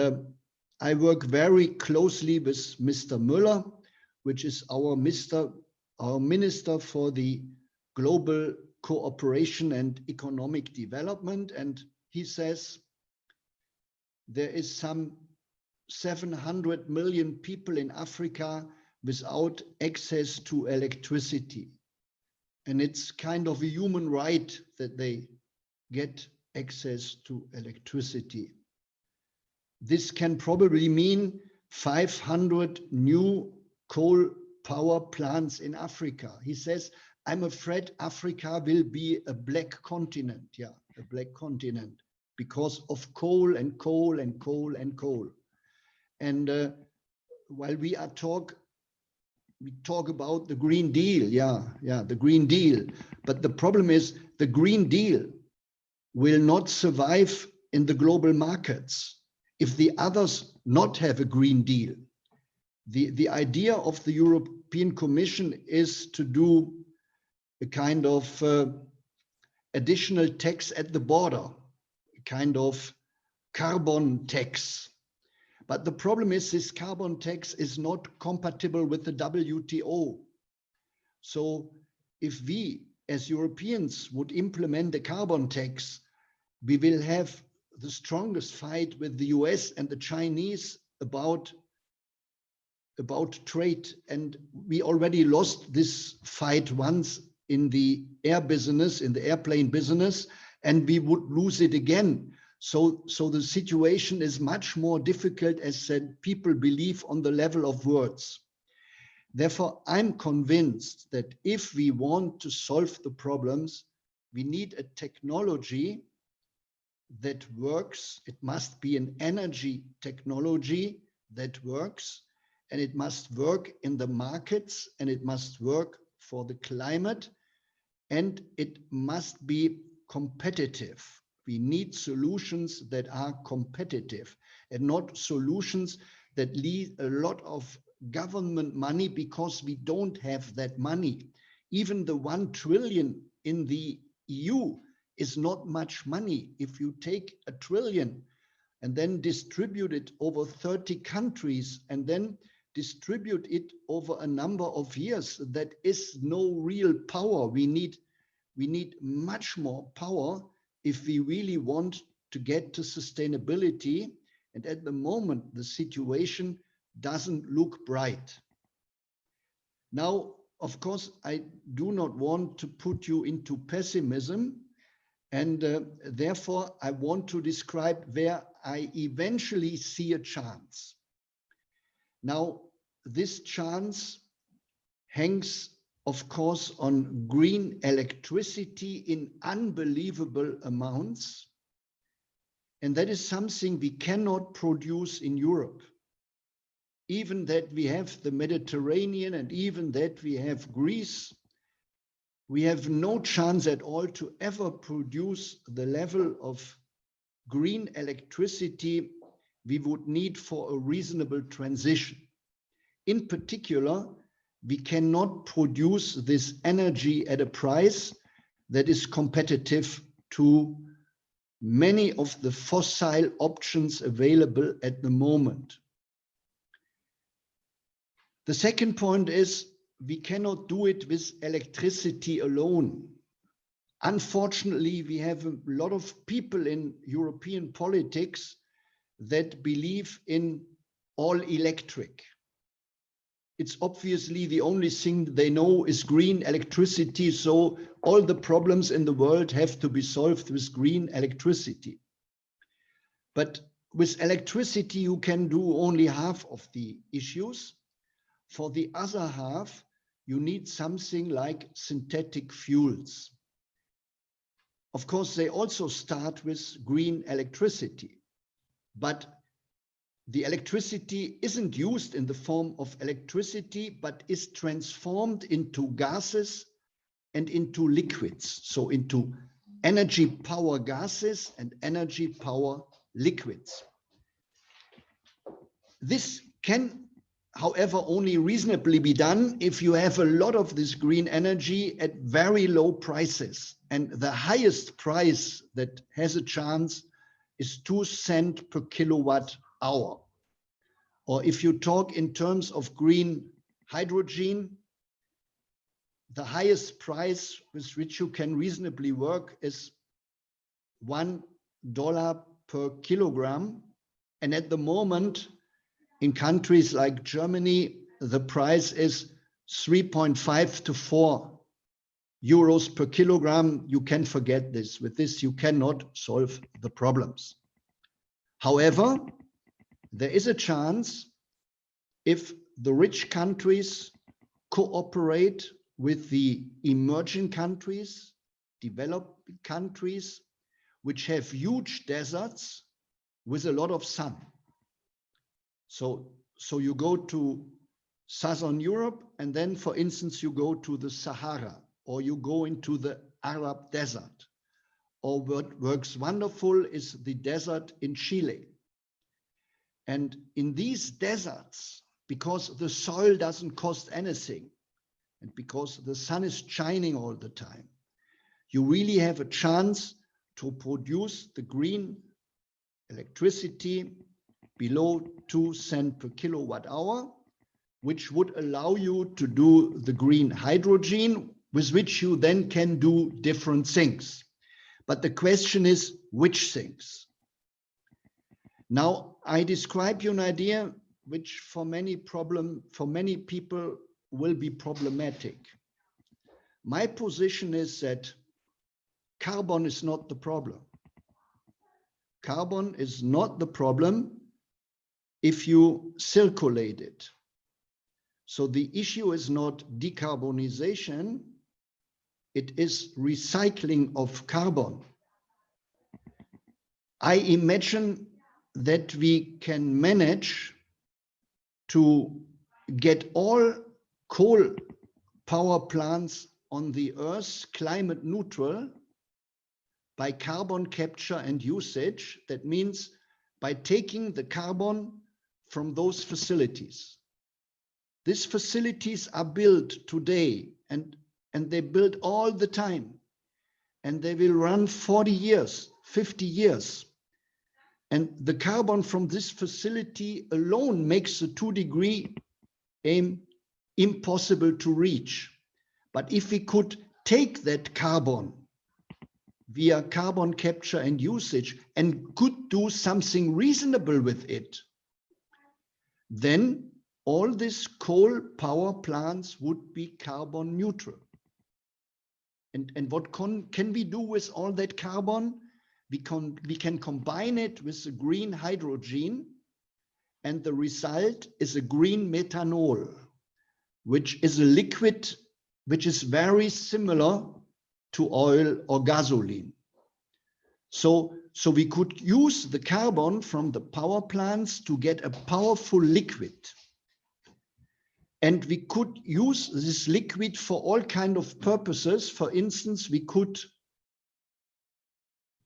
I work very closely with Mr. Müller, which is our minister for the global cooperation and economic development. And he says there is some 700 million people in Africa without access to electricity. And it's kind of a human right that they get access to electricity. This can probably mean 500 new coal power plants in Africa. He says, I'm afraid Africa will be a black continent. Yeah, a black continent because of coal and coal and coal and coal. And while we talk about the Green Deal, the Green Deal. But the problem is the Green Deal will not survive in the global markets if the others not have a Green Deal. The idea of the European Commission is to do a kind of additional tax at the border, a kind of carbon tax. But the problem is this carbon tax is not compatible with the WTO. So if we as Europeans would implement the carbon tax, we will have the strongest fight with the US and the Chinese about trade. And we already lost this fight once in the air business, in the airplane business, and we would lose it again. So the situation is much more difficult as said people believe on the level of words. Therefore, I'm convinced that if we want to solve the problems, we need a technology that works. It must be an energy technology that works, and it must work in the markets, and it must work for the climate, and it must be competitive. We need solutions that are competitive and not solutions that leave a lot of government money because we don't have that money. Even the 1 trillion in the EU is not much money. If you take 1 trillion and then distribute it over 30 countries and then distribute it over a number of years, that is no real power. We need much more power if we really want to get to sustainability. And at the moment, the situation doesn't look bright. Now, of course, I do not want to put you into pessimism. And therefore, I want to describe where I eventually see a chance. Now, this chance hangs, of course, on green electricity in unbelievable amounts. And that is something we cannot produce in Europe. Even that we have the Mediterranean and even that we have Greece, we have no chance at all to ever produce the level of green electricity we would need for a reasonable transition. In particular, we cannot produce this energy at a price that is competitive to many of the fossil options available at the moment. The second point is we cannot do it with electricity alone. Unfortunately, we have a lot of people in European politics that believe in all electric. It's obviously the only thing they know is green electricity. So all the problems in the world have to be solved with green electricity. But with electricity, you can do only half of the issues. For the other half, you need something like synthetic fuels. Of course, they also start with green electricity, but the electricity isn't used in the form of electricity, but is transformed into gases and into liquids. So into energy power gases and energy power liquids. This can, however, only reasonably be done if you have a lot of this green energy at very low prices. And the highest price that has a chance is 2 cents per kilowatt hour. Or if you talk in terms of green hydrogen, the highest price with which you can reasonably work is $1 per kilogram. And at the moment, in countries like Germany, the price is 3.5 to 4 euros per kilogram. You can forget this. With this, you cannot solve the problems. However, there is a chance if the rich countries cooperate with the emerging countries, developing countries, which have huge deserts with a lot of sun. So you go to Southern Europe, and then, for instance, you go to the Sahara, or you go into the Arab desert. Or what works wonderful is the desert in Chile. And in these deserts, because the soil doesn't cost anything, and because the sun is shining all the time, you really have a chance to produce the green electricity below 2 cents per kilowatt hour, which would allow you to do the green hydrogen, with which you then can do different things. But the question is, which things? Now, I describe you an idea which for many people will be problematic. My position is that carbon is not the problem. Carbon is not the problem if you circulate it. So the issue is not decarbonization, it is recycling of carbon. I imagine that we can manage to get all coal power plants on the Earth climate neutral by carbon capture and usage. That means by taking the carbon from those facilities. These facilities are built today and they build all the time, and they will run 40 years, 50 years. And the carbon from this facility alone makes the 2-degree aim impossible to reach. But if we could take that carbon via carbon capture and usage and could do something reasonable with it, then all these coal power plants would be carbon neutral. And what can we do with all that carbon? We can combine it with the green hydrogen, and the result is a green methanol, which is a liquid which is very similar to oil or gasoline. So we could use the carbon from the power plants to get a powerful liquid. And we could use this liquid for all kinds of purposes. For instance, we could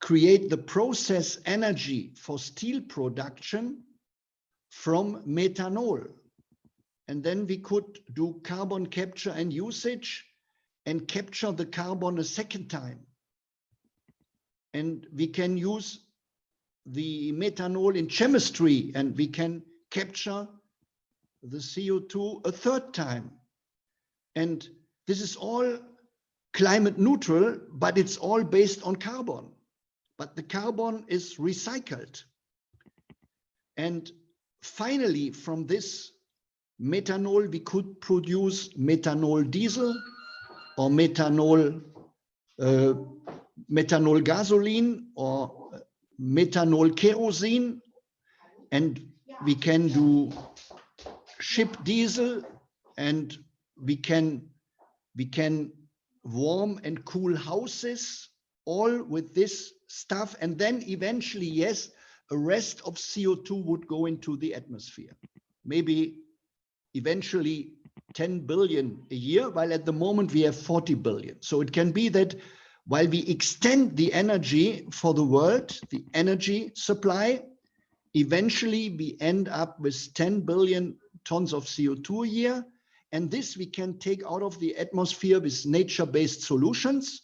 create the process energy for steel production from methanol. And then we could do carbon capture and usage and capture the carbon a second time. And we can use the methanol in chemistry, and we can capture the CO2 a third time. And this is all climate neutral, but it's all based on carbon. But the carbon is recycled. And finally, from this methanol, we could produce methanol diesel or methanol gasoline or methanol kerosene. And we can do ship diesel, and we can warm and cool houses, all with this stuff. And then eventually, yes, a rest of CO2 would go into the atmosphere. Maybe eventually 10 billion a year, while at the moment we have 40 billion. So it can be that while we extend the energy for the world, the energy supply, eventually we end up with 10 billion tons of CO2 a year. And this we can take out of the atmosphere with nature-based solutions,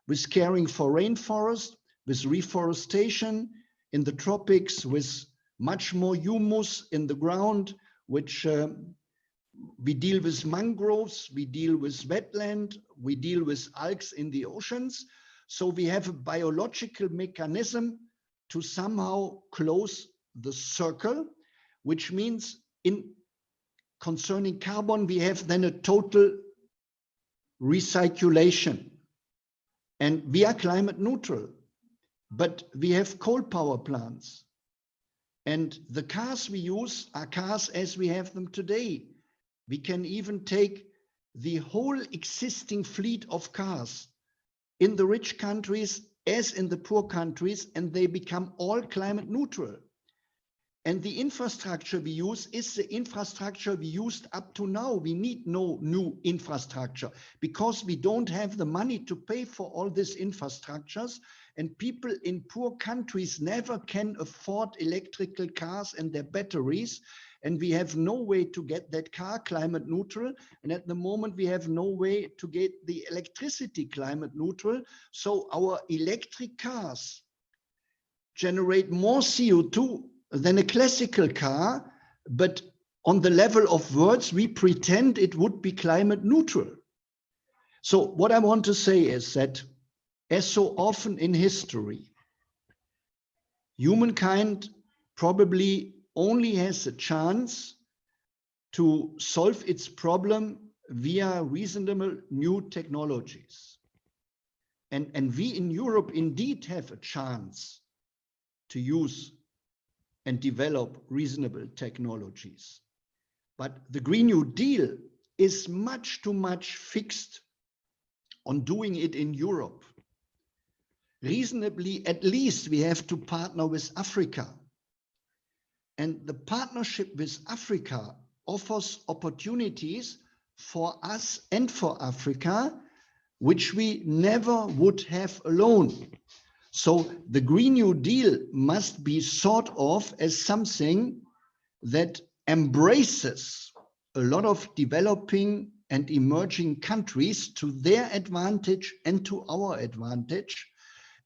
with caring for rainforest, with reforestation in the tropics, with much more humus in the ground, which We deal with mangroves, we deal with wetland, we deal with algae in the oceans. So we have a biological mechanism to somehow close the circle, which means in concerning carbon, we have then a total recirculation. And we are climate neutral, but we have coal power plants. And the cars we use are cars as we have them today. We can even take the whole existing fleet of cars in the rich countries as in the poor countries, and they become all climate neutral. And the infrastructure we use is the infrastructure we used up to now. We need no new infrastructure because we don't have the money to pay for all these infrastructures. And people in poor countries never can afford electrical cars and their batteries. And we have no way to get that car climate neutral. And at the moment, we have no way to get the electricity climate neutral. So our electric cars generate more CO2 than a classical car, but on the level of words, we pretend it would be climate neutral. So what I want to say is that, as so often in history, humankind probably only has a chance to solve its problem via reasonable new technologies. And we in Europe indeed have a chance to use and develop reasonable technologies. But the Green New Deal is much too much fixed on doing it in Europe. Reasonably, at least we have to partner with Africa. And the partnership with Africa offers opportunities for us and for Africa, which we never would have alone. So the Green New Deal must be thought of as something that embraces a lot of developing and emerging countries to their advantage and to our advantage.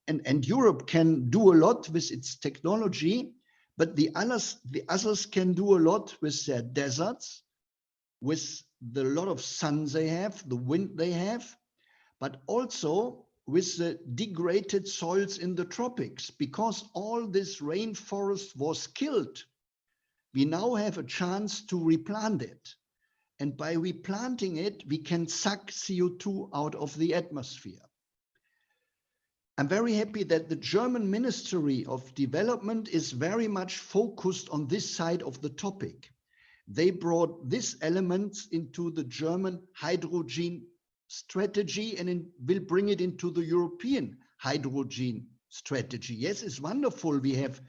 And Europe can do a lot with its technology, but the others can do a lot with their deserts, with the lot of sun they have, the wind they have, but also with the degraded soils in the tropics. Because all this rainforest was killed, we now have a chance to replant it. And by replanting it, we can suck CO2 out of the atmosphere. I'm very happy that the German Ministry of Development is very much focused on this side of the topic. They brought this element into the German hydrogen strategy and will bring it into the European hydrogen strategy. Yes, it's wonderful we have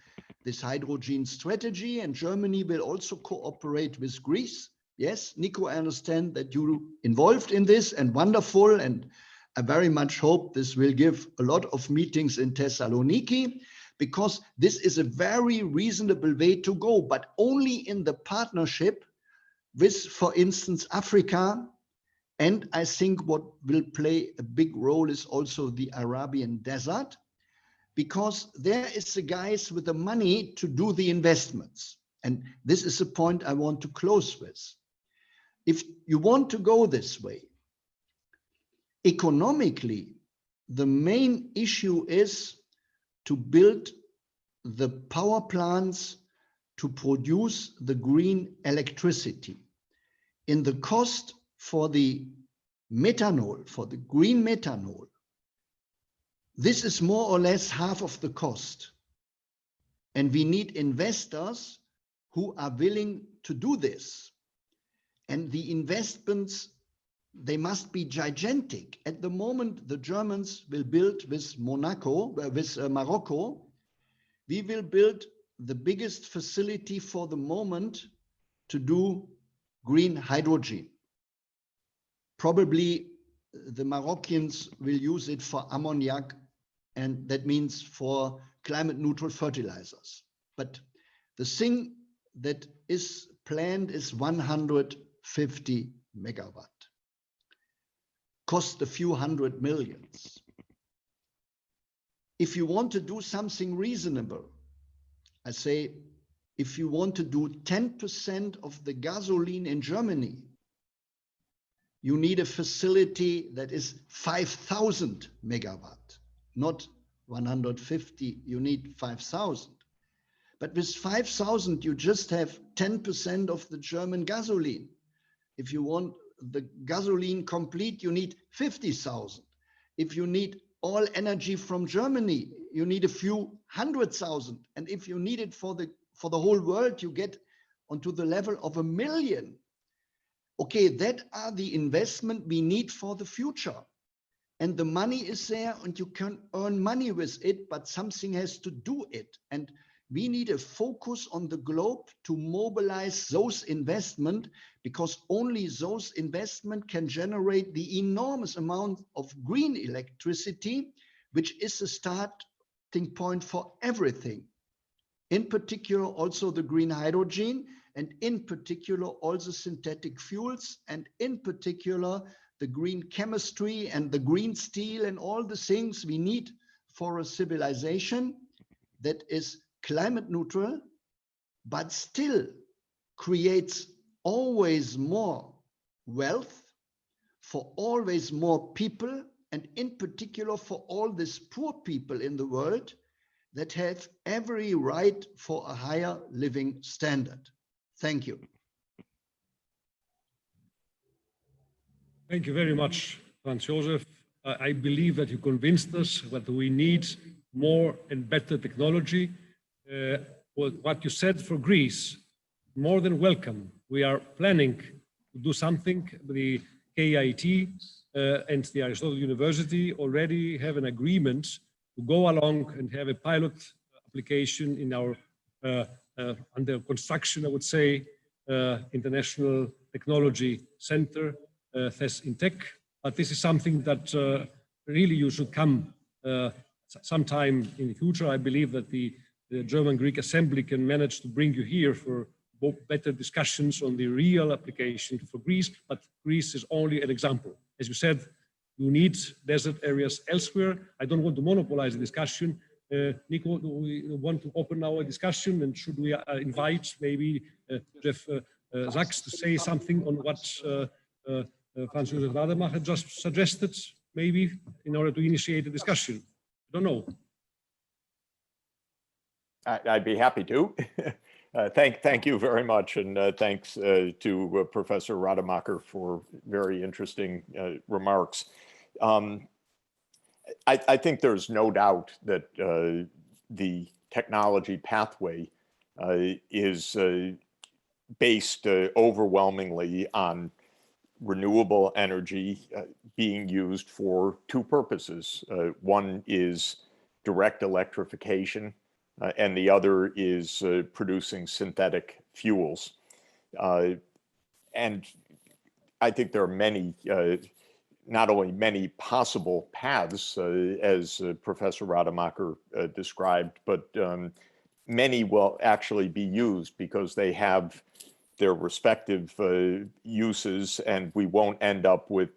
this hydrogen strategy, and Germany will also cooperate with Greece. Yes, Nico, I understand that you're involved in this, and wonderful, and I very much hope this will give a lot of meetings in Thessaloniki, because this is a very reasonable way to go, but only in the partnership with, for instance, Africa. And I think what will play a big role is also the Arabian Desert, because there is the guys with the money to do the investments. And this is a point I want to close with. If you want to go this way, economically, the main issue is to build the power plants to produce the green electricity. In the cost for the methanol, for the green methanol, this is more or less half of the cost. And we need investors who are willing to do this. And the investments, they must be gigantic. At the moment, the Germans will build with Morocco. We will build the biggest facility for the moment to do green hydrogen. Probably the Moroccans will use it for ammonia, and that means for climate neutral fertilizers. But the thing that is planned is 150 megawatt. Cost a few hundred millions. If you want to do something reasonable, I say, if you want to do 10% of the gasoline in Germany, you need a facility that is 5,000 megawatt, not 150, you need 5,000. But with 5,000, you just have 10% of the German gasoline. If you want the gasoline complete, you need 50,000. If you need all energy from Germany, you need a few 100,000. And if you need it for the whole world, you get onto the level of 1 million. Okay, that are the investment we need for the future. And the money is there and you can earn money with it, but something has to do it. And we need a focus on the globe to mobilize those investment, because only those investment can generate the enormous amount of green electricity, which is the starting point for everything. In particular, also the green hydrogen, and in particular, also synthetic fuels, and in particular, the green chemistry and the green steel and all the things we need for a civilization that is climate neutral, but still creates always more wealth for always more people, and in particular for all these poor people in the world that have every right for a higher living standard. Thank you. Thank you very much, Franz Josef. I believe that you convinced us that we need more and better technology. What you said for Greece, more than welcome. We are planning to do something. The KIT and the Aristotle University already have an agreement to go along and have a pilot application in our under construction, I would say, International Technology Center, THES in Tech. But this is something that really you should come sometime in the future. I believe that the German-Greek Assembly can manage to bring you here for better discussions on the real application for Greece, but Greece is only an example. As you said, you need desert areas elsewhere. I don't want to monopolize the discussion. Nico, do we want to open our discussion, and should we invite maybe Jeff Sachs to say something on what Franz Josef Rademacher just suggested, maybe in order to initiate a discussion? I don't know. I'd be happy to. Thank you very much, and thanks to Professor Rademacher for very interesting remarks. I think there's no doubt that the technology pathway is based overwhelmingly on renewable energy being used for two purposes. One is direct electrification, and the other is producing synthetic fuels. And I think there are many, not only many possible paths, as Professor Rademacher described, but many will actually be used because they have their respective uses, and we won't end up with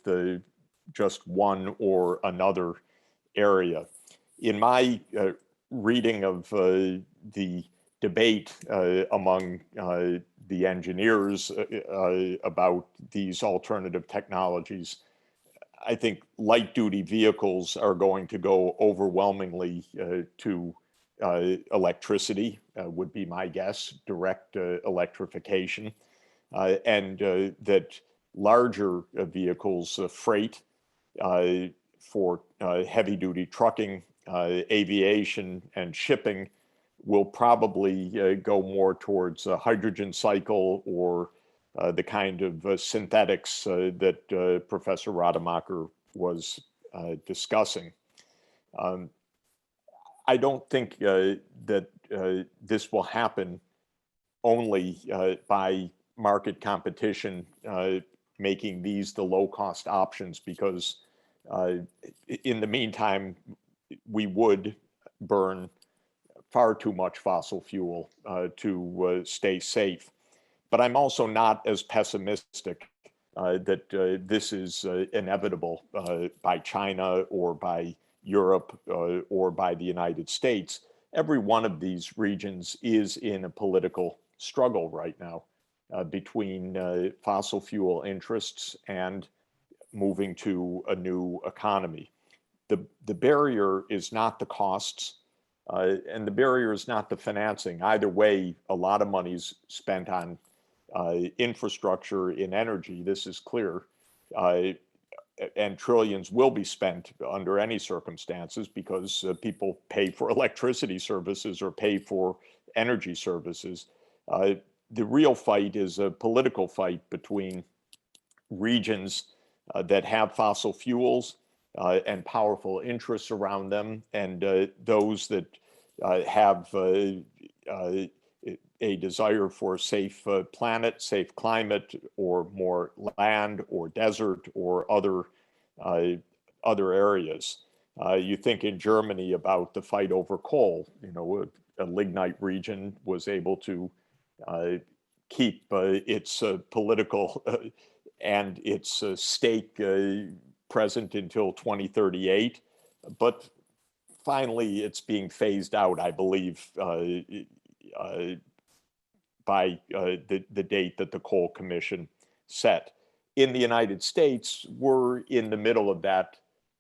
just one or another area. In my reading of the debate among the engineers about these alternative technologies, I think light-duty vehicles are going to go overwhelmingly to electricity, would be my guess, direct electrification, and that larger vehicles, freight for heavy-duty trucking, aviation, and shipping will probably go more towards a hydrogen cycle or the kind of synthetics that Professor Rademacher was discussing. I don't think that this will happen only by market competition making these the low-cost options, because in the meantime, we would burn far too much fossil fuel to stay safe. But I'm also not as pessimistic that this is inevitable by China or by Europe or by the United States. Every one of these regions is in a political struggle right now between fossil fuel interests and moving to a new economy. The barrier is not the costs, and the barrier is not the financing. Either way, a lot of money's spent on infrastructure in energy. This is clear. And trillions will be spent under any circumstances because people pay for electricity services or pay for energy services. The real fight is a political fight between regions that have fossil fuels and powerful interests around them, and those that have a desire for a safe planet, safe climate, or more land or desert or other areas. You think in Germany about the fight over coal. You know, a lignite region was able to keep its political and its stake present until 2038, but finally it's being phased out, I believe, by the date that the Coal Commission set. In the United States, we're in the middle of that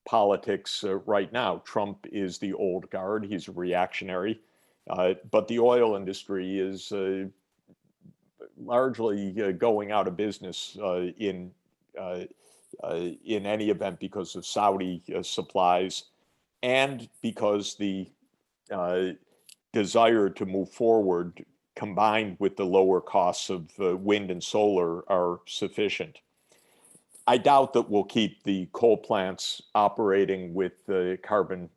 politics right now. Trump is the old guard, he's a reactionary, but the oil industry is largely going out of business in any event because of Saudi supplies and because the desire to move forward combined with the lower costs of wind and solar are sufficient. I doubt that we'll keep the coal plants operating with carbon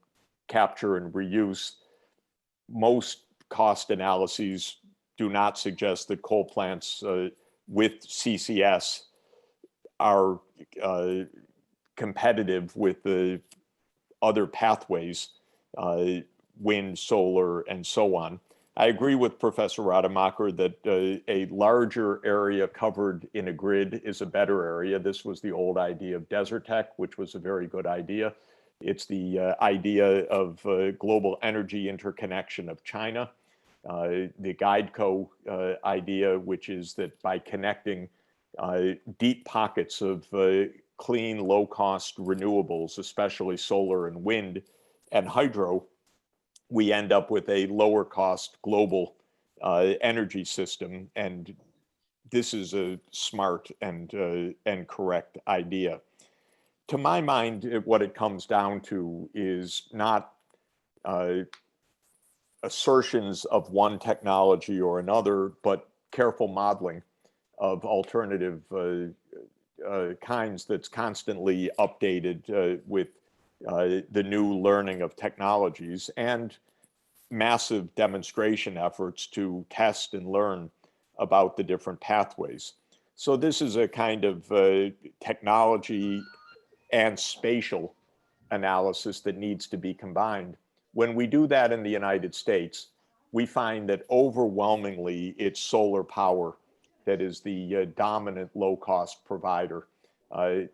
capture and reuse. Most cost analyses do not suggest that coal plants with CCS are competitive with the other pathways, wind, solar, and so on. I agree with Professor Rademacher that a larger area covered in a grid is a better area. This was the old idea of Desertec, which was a very good idea. It's the idea of global energy interconnection of China. The GuideCo idea, which is that by connecting deep pockets of clean, low-cost renewables, especially solar and wind and hydro, we end up with a lower cost global energy system. And this is a smart and correct idea. To my mind, what it comes down to is not assertions of one technology or another, but careful modeling of alternative kinds that's constantly updated with the new learning of technologies and massive demonstration efforts to test and learn about the different pathways. So this is a kind of technology and spatial analysis that needs to be combined. When we do that in the United States, we find that overwhelmingly it's solar power that is the dominant low-cost provider.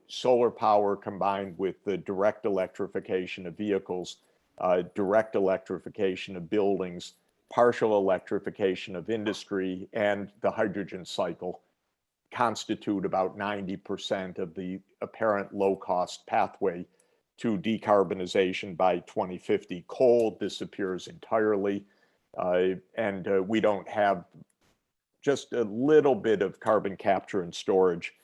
Solar power combined with the direct electrification of vehicles, direct electrification of buildings, partial electrification of industry, and the hydrogen cycle constitute about 90% of the apparent low-cost pathway to decarbonization by 2050. Coal disappears entirely, and we don't have just a little bit of carbon capture and storage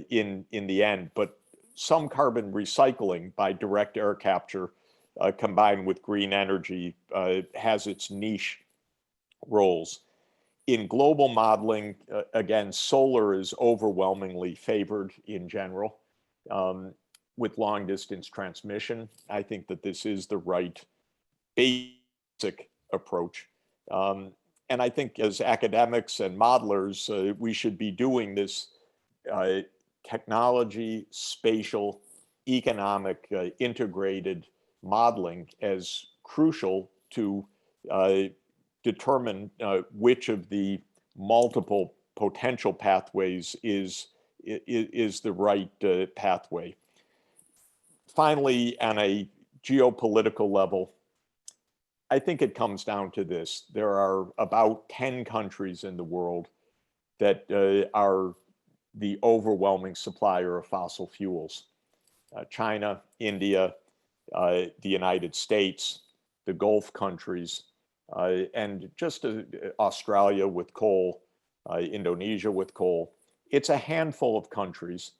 in the end, but some carbon recycling by direct air capture combined with green energy has its niche roles. In global modeling, again, solar is overwhelmingly favored in general with long distance transmission. I think that this is the right basic approach. And I think as academics and modelers, we should be doing this technology, spatial, economic, integrated modeling as crucial to determine which of the multiple potential pathways is the right pathway. Finally, on a geopolitical level, I think it comes down to this. There are about 10 countries in the world that are the overwhelming supplier of fossil fuels. China, India, the United States, the Gulf countries, and just Australia with coal, Indonesia with coal. It's a handful of countries.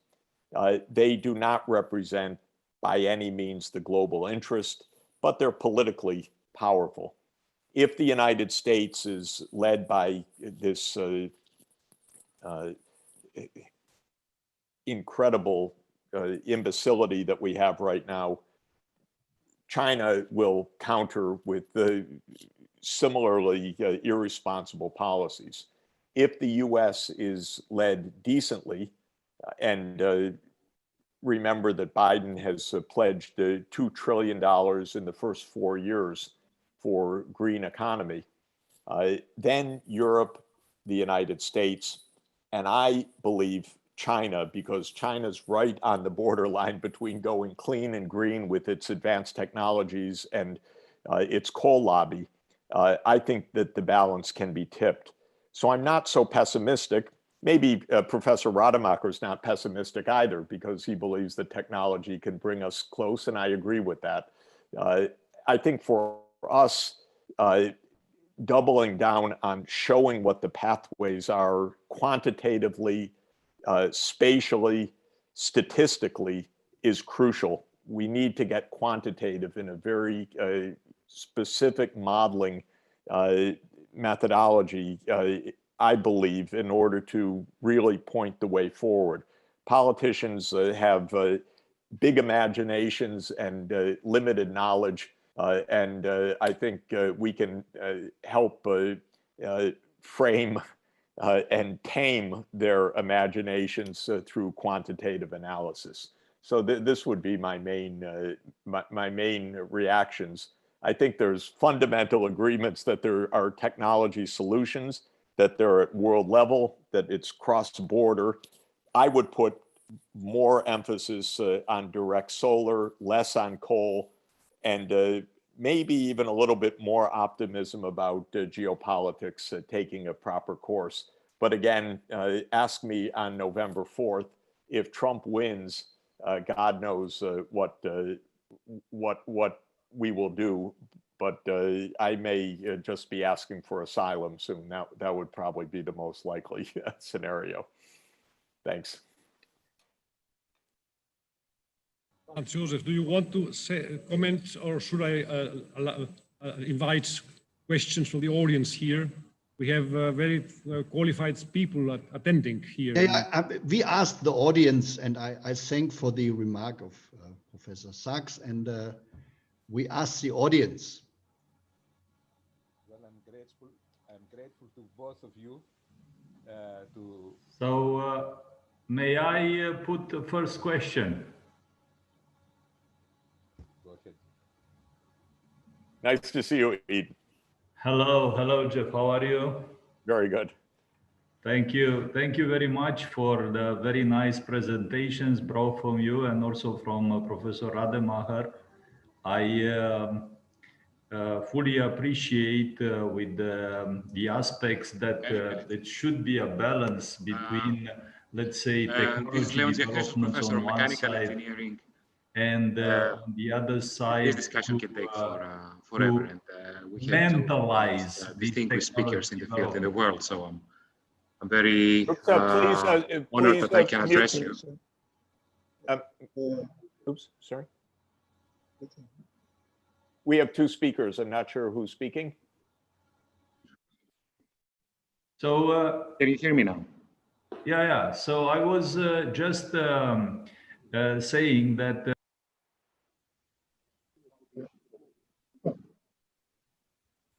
They do not represent by any means the global interest, but they're politically powerful. If the United States is led by this incredible imbecility that we have right now, China will counter with similarly irresponsible policies. If the US is led decently, and remember that Biden has pledged $2 trillion in the first 4 years for green economy, then Europe, the United States, and I believe China, because China's right on the borderline between going clean and green with its advanced technologies and its coal lobby, I think that the balance can be tipped. So I'm not so pessimistic. Maybe Professor Rademacher is not pessimistic either, because he believes that technology can bring us close, and I agree with that. I think for us, doubling down on showing what the pathways are quantitatively, spatially, statistically is crucial. We need to get quantitative in a very specific modeling methodology, I believe, in order to really point the way forward. Politicians have big imaginations and limited knowledge, and I think we can help frame and tame their imaginations through quantitative analysis. So this would be my main reactions. I think there's fundamental agreements that there are technology solutions, that they're at world level, that it's cross-border. I would put more emphasis on direct solar, less on coal, and maybe even a little bit more optimism about geopolitics taking a proper course. But again, ask me on November 4th, if Trump wins, God knows what we will do. But I may just be asking for asylum soon. That would probably be the most likely scenario. Thanks. Hans-Josef, do you want to say comment, or should I invite questions from the audience here? We have very qualified people attending here. Yeah, we asked the audience, and I thank for the remark of Professor Sachs, and we asked the audience. Well, I'm grateful to both of you. So may I put the first question? Go ahead. Nice to see you, Eden. Hello, Jeff. How are you? Very good. Thank you very much for the very nice presentations, both from you and also from Professor Rademacher. I fully appreciate with the aspects that it should be a balance between, let's say, technology developments on one side and on the other side, this discussion can take forever, and we have mentalize distinguished speakers in the field, in the world. So I'm very please, honored that I can address you. Oops, sorry. We have two speakers. I'm not sure who's speaking. So can you hear me now? Yeah. So I was just saying that.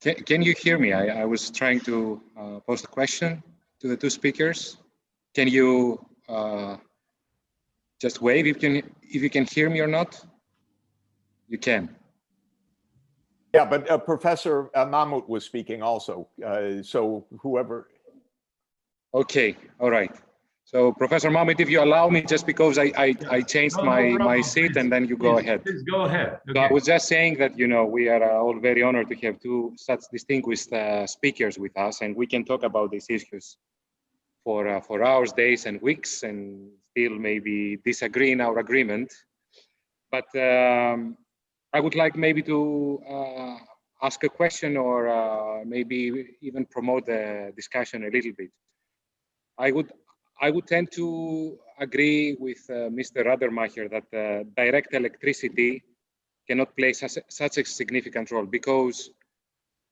Can you hear me? I was trying to pose a question to the two speakers. Can you just wave if you can hear me or not? You can. Yeah, but Professor Mahmoud was speaking also. So whoever. Okay, all right. So Professor Mahmoud, if you allow me, just because I changed my seat, and then you go ahead. Please go ahead. Okay. So I was just saying that, you know, we are all very honored to have two such distinguished speakers with us, and we can talk about these issues for hours, days, and weeks, and still maybe disagree in our agreement. But I would like maybe to ask a question, or maybe even promote the discussion a little bit. I would tend to agree with Mr. Radermacher that direct electricity cannot play such a significant role, because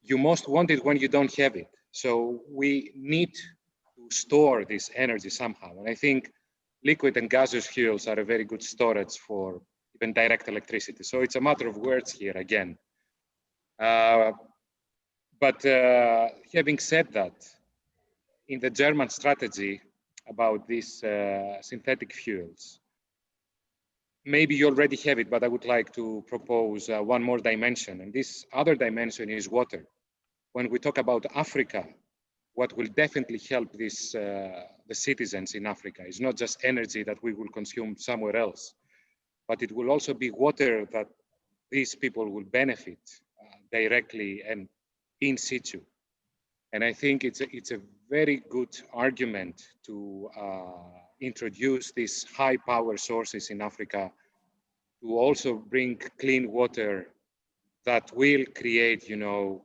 you most want it when you don't have it. So we need to store this energy somehow. And I think liquid and gaseous fuels are a very good storage for even direct electricity. So it's a matter of words here again. But having said that, in the German strategy about these synthetic fuels, maybe you already have it, but I would like to propose one more dimension. And this other dimension is water. When we talk about Africa, what will definitely help this, the citizens in Africa is not just energy that we will consume somewhere else, but it will also be water that these people will benefit directly and in situ. And I think it's a very good argument to introduce these high power sources in Africa, to also bring clean water that will create, you know,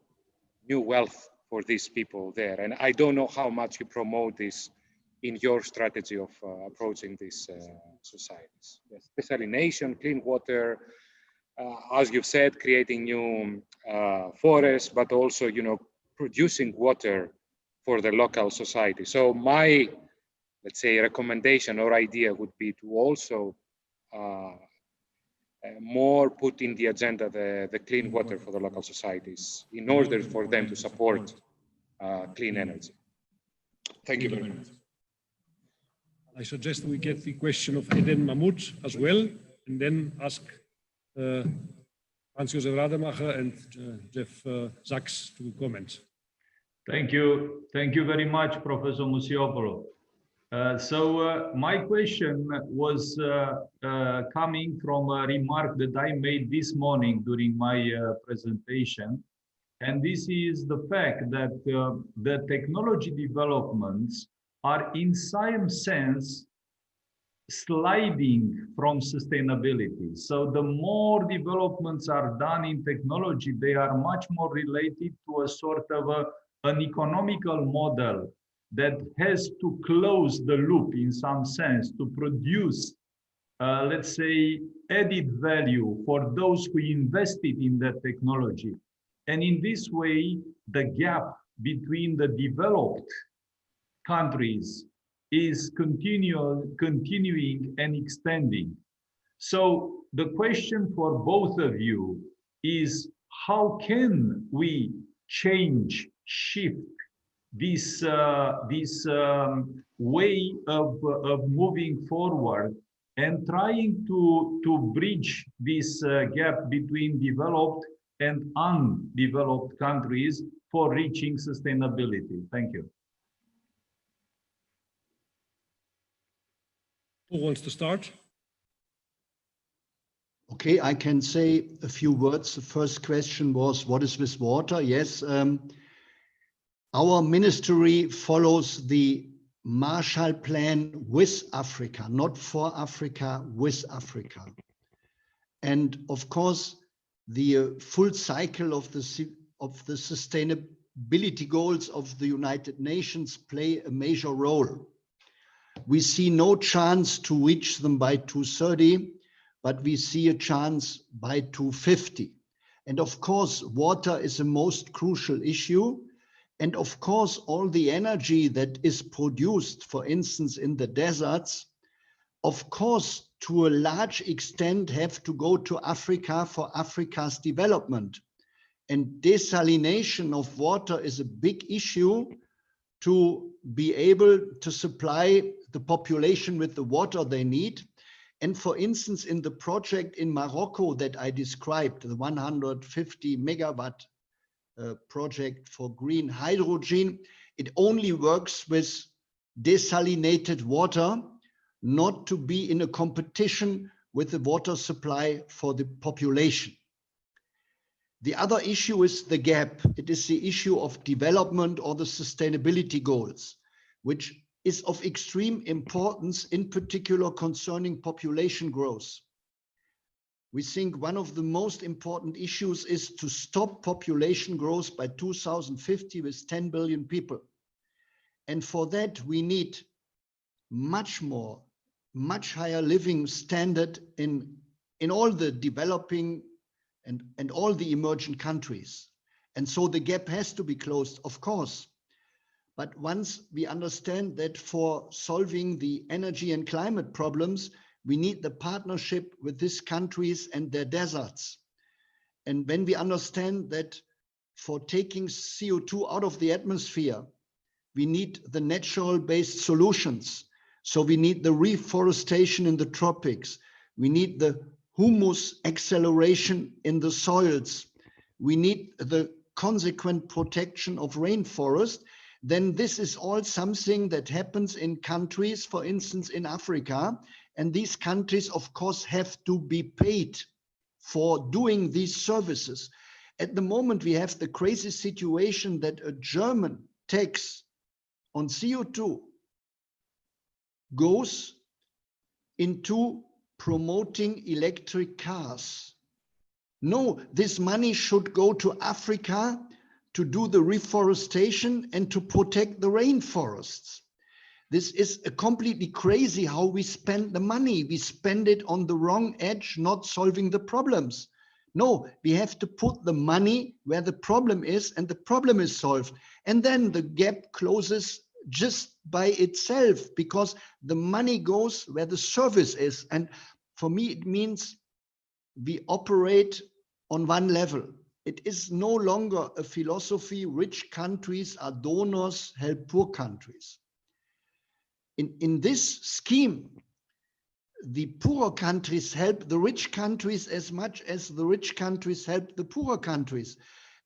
new wealth for these people there. And I don't know how much you promote this in your strategy of approaching these societies. Yes, desalination, clean water, as you've said, creating new forests, but also, you know, producing water for the local society. So my, let's say, recommendation or idea would be to also more put in the agenda the clean water for the local societies in order for them to support clean energy. Thank you very much. I suggest we get the question of Eden Mahmoud as well, and then ask Hans-Josef Rademacher and Jeff Sachs to comment. Thank you. Thank you very much, Professor Musiopoulou. My question was coming from a remark that I made this morning during my presentation. And this is the fact that the technology developments are in some sense sliding from sustainability. So the more developments are done in technology, they are much more related to a sort of an economical model that has to close the loop in some sense to produce, let's say, added value for those who invested in that technology. And in this way, the gap between the developed countries is continuing and extending. So the question for both of you is, how can we change, shift this way of moving forward and trying to bridge this gap between developed and undeveloped countries for reaching sustainability? Thank you. Who wants to start? Okay, I can say a few words. The first question was, what is with water? Yes, our ministry follows the Marshall Plan with Africa, not for Africa, with Africa. And of course, the full cycle of the sustainability goals of the United Nations play a major role. We see no chance to reach them by 2030, but we see a chance by 2050. And of course, water is the most crucial issue. And of course, all the energy that is produced, for instance, in the deserts, of course, to a large extent have to go to Africa for Africa's development. And desalination of water is a big issue to be able to supply the population with the water they need. And for instance, in the project in Morocco that I described, the 150 megawatt project for green hydrogen, it only works with desalinated water, not to be in a competition with the water supply for the population. The other issue is the gap. It is the issue of development or the sustainability goals, which is of extreme importance, in particular concerning population growth. We think one of the most important issues is to stop population growth by 2050 with 10 billion people. And for that, we need much higher living standard in all the developing and all the emerging countries. And so the gap has to be closed, of course. But once we understand that for solving the energy and climate problems, we need the partnership with these countries and their deserts. And when we understand that for taking CO2 out of the atmosphere, we need the natural-based solutions. So we need the reforestation in the tropics. We need the humus acceleration in the soils. We need the consequent protection of rainforest. Then this is all something that happens in countries, for instance, in Africa. And these countries, of course, have to be paid for doing these services. At the moment, we have the crazy situation that a German tax on CO2 goes into promoting electric cars. No, this money should go to Africa to do the reforestation and to protect the rainforests. This is completely crazy how we spend the money. We spend it on the wrong edge, not solving the problems. No, we have to put the money where the problem is, and the problem is solved. And then the gap closes just by itself, because the money goes where the service is. And for me, it means we operate on one level. It is no longer a philosophy, rich countries are donors, help poor countries. In this scheme, the poorer countries help the rich countries as much as the rich countries help the poorer countries.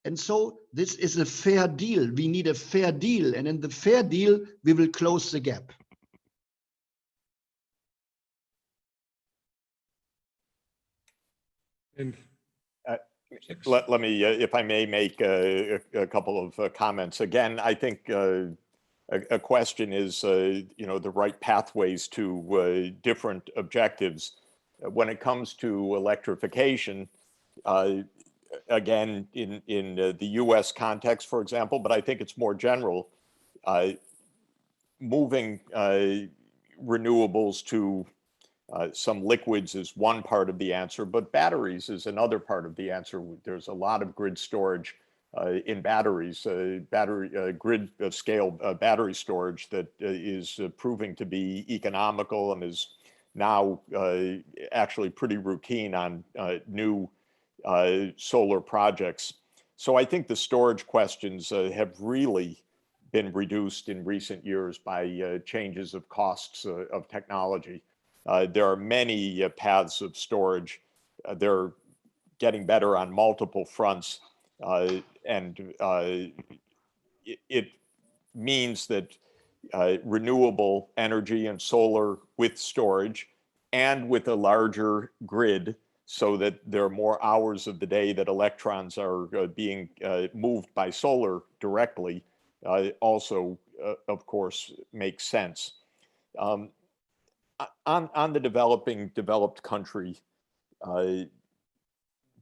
And so this is a fair deal. We need a fair deal. And in the fair deal, we will close the gap. Let me, if I may, make a couple of comments. Again, I think a question is, the right pathways to different objectives. When it comes to electrification, again, in the US context, for example, but I think it's more general, moving renewables to some liquids is one part of the answer, but batteries is another part of the answer. There's a lot of grid storage in batteries, grid scale battery storage that is proving to be economical and is now actually pretty routine on new solar projects. So I think the storage questions have really been reduced in recent years by changes of costs of technology. There are many paths of storage. They're getting better on multiple fronts. And it means that renewable energy and solar with storage and with a larger grid, so that there are more hours of the day that electrons are being moved by solar directly, also, of course, makes sense. On the developed country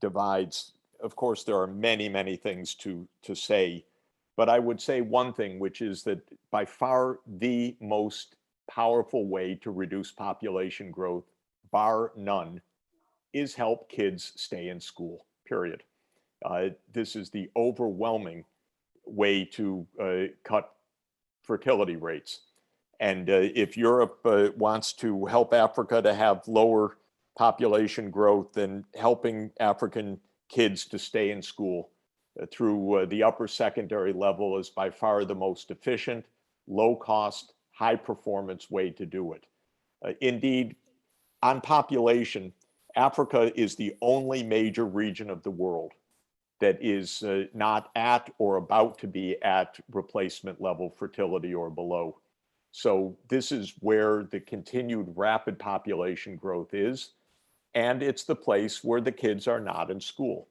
divides, of course, there are many, many things to say, but I would say one thing, which is that by far the most powerful way to reduce population growth, bar none, is help kids stay in school, period. This is the overwhelming way to cut fertility rates. And if Europe wants to help Africa to have lower population growth, then helping African kids to stay in school through the upper secondary level is by far the most efficient, low cost, high performance way to do it. Indeed, on population, Africa is the only major region of the world that is not at or about to be at replacement level fertility or below. So this is where the continued rapid population growth is. And it's the place where the kids are not in school.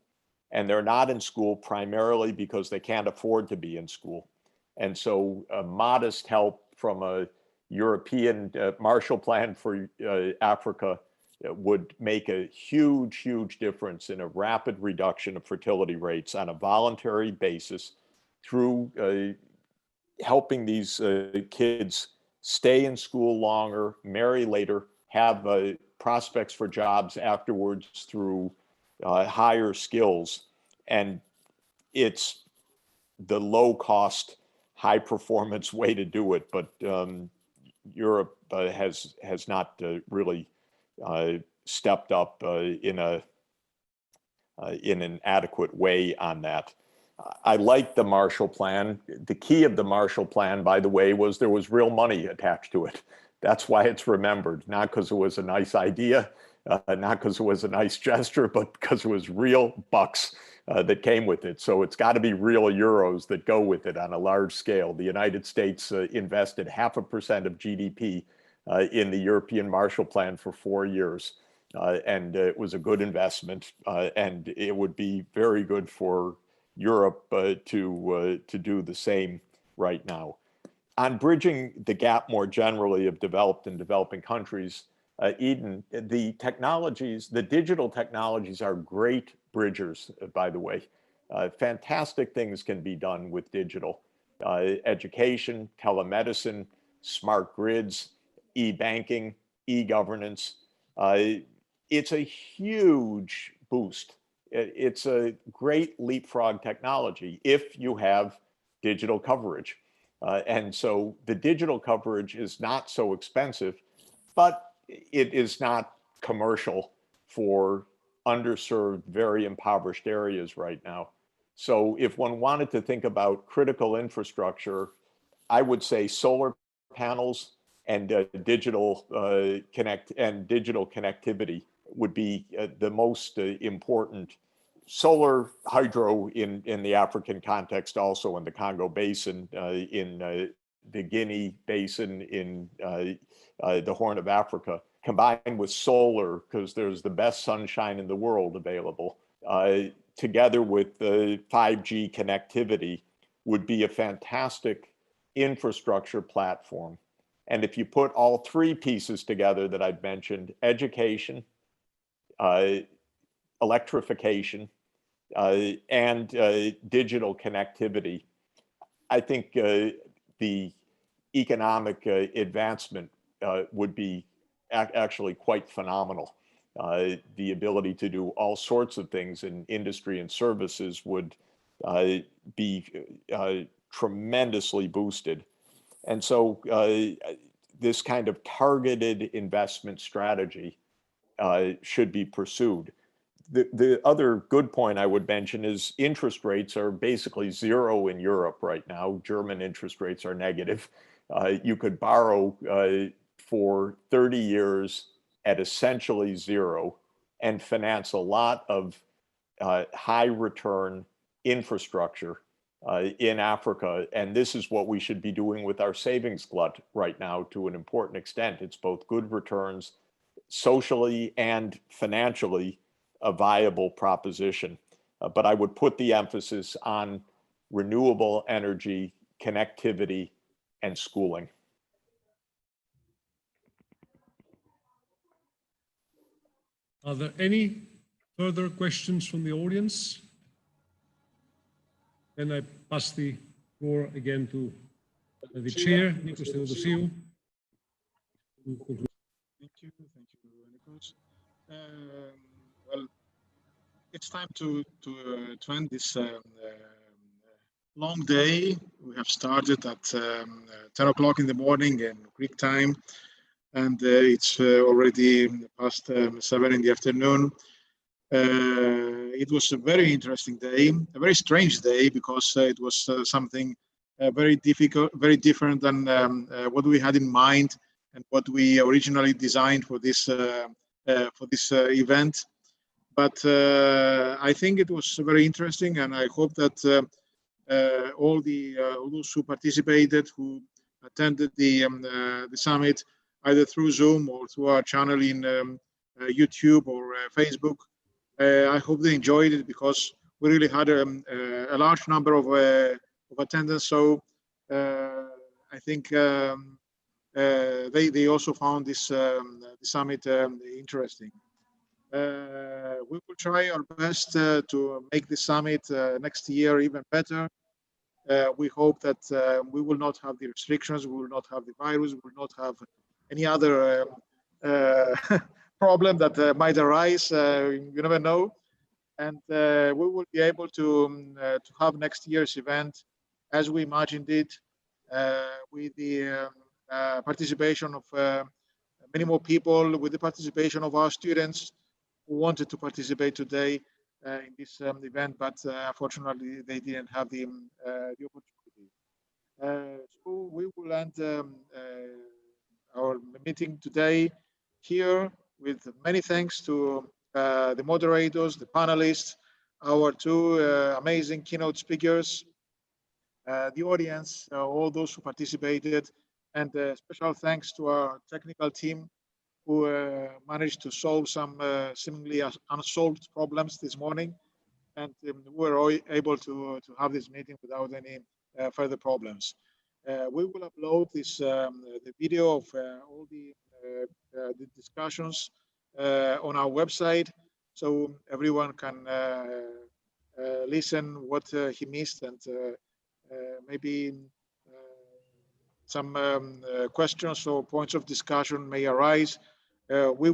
And they're not in school primarily because they can't afford to be in school. And so modest help from a European Marshall Plan for Africa would make a huge, huge difference in a rapid reduction of fertility rates on a voluntary basis through helping these kids stay in school longer, marry later, have prospects for jobs afterwards through higher skills. And it's the low cost, high performance way to do it. But Europe has not really stepped up in an adequate way on that. I like the Marshall Plan. The key of the Marshall Plan, by the way, was there was real money attached to it. That's why it's remembered, not because it was a nice idea, not because it was a nice gesture, but because it was real bucks that came with it. So it's got to be real euros that go with it on a large scale. The United States invested 0.5% of GDP in the European Marshall Plan for 4 years. And it was a good investment, and it would be very good for Europe to do the same right now. On bridging the gap more generally of developed and developing countries, Eden, the technologies, the digital technologies are great bridgers, by the way. Fantastic things can be done with digital. Education, telemedicine, smart grids, e-banking, e-governance. It's a huge boost. It's a great leapfrog technology if you have digital coverage. And so the digital coverage is not so expensive, but it is not commercial for underserved, very impoverished areas right now. So if one wanted to think about critical infrastructure, I would say solar panels and digital connectivity would be the most important. Solar, hydro in the African context, also in the Congo Basin, in the Guinea Basin, in the Horn of Africa, combined with solar, because there's the best sunshine in the world available, together with the 5G connectivity, would be a fantastic infrastructure platform. And if you put all three pieces together that I've mentioned, education, electrification, and digital connectivity, I think the economic advancement would be actually quite phenomenal. The ability to do all sorts of things in industry and services would be tremendously boosted. And so this kind of targeted investment strategy should be pursued. The other good point I would mention is interest rates are basically zero in Europe right now. German interest rates are negative. You could borrow for 30 years at essentially zero and finance a lot of high return infrastructure in Africa. And this is what we should be doing with our savings glut right now to an important extent. It's both good returns, socially and financially a viable proposition. But I would put the emphasis on renewable energy, connectivity, and schooling. Are there any further questions from the audience? Then I pass the floor again to the chair, Nikos Theodosiou. Thank you, Nikos. Well, it's time to end this long day. We have started at 10 o'clock in the morning in Greek time, and it's already past 7 in the afternoon. It was a very interesting day, a very strange day, because it was something very difficult, very different than what we had in mind and what we originally designed for this event. But I think it was very interesting, and I hope that all those who participated, who attended the summit, either through Zoom or through our channel in YouTube or Facebook, I hope they enjoyed it, because we really had a large number of attendance. So I think they also found this the summit interesting. We will try our best to make the summit next year even better. We hope that we will not have the restrictions, we will not have the virus, we will not have any other problem that might arise. You never know. And we will be able to have next year's event as we imagined it, with the participation of many more people, with the participation of our students who wanted to participate today in this event, but unfortunately they didn't have the opportunity. So we will end our meeting today here with many thanks to the moderators, the panelists, our two amazing keynote speakers, the audience, all those who participated, and special thanks to our technical team who managed to solve some seemingly unsolved problems this morning, and we were able to have this meeting without any further problems. We will upload this the video of all the discussions on our website, so everyone can listen what he missed, and maybe some questions or points of discussion may arise. We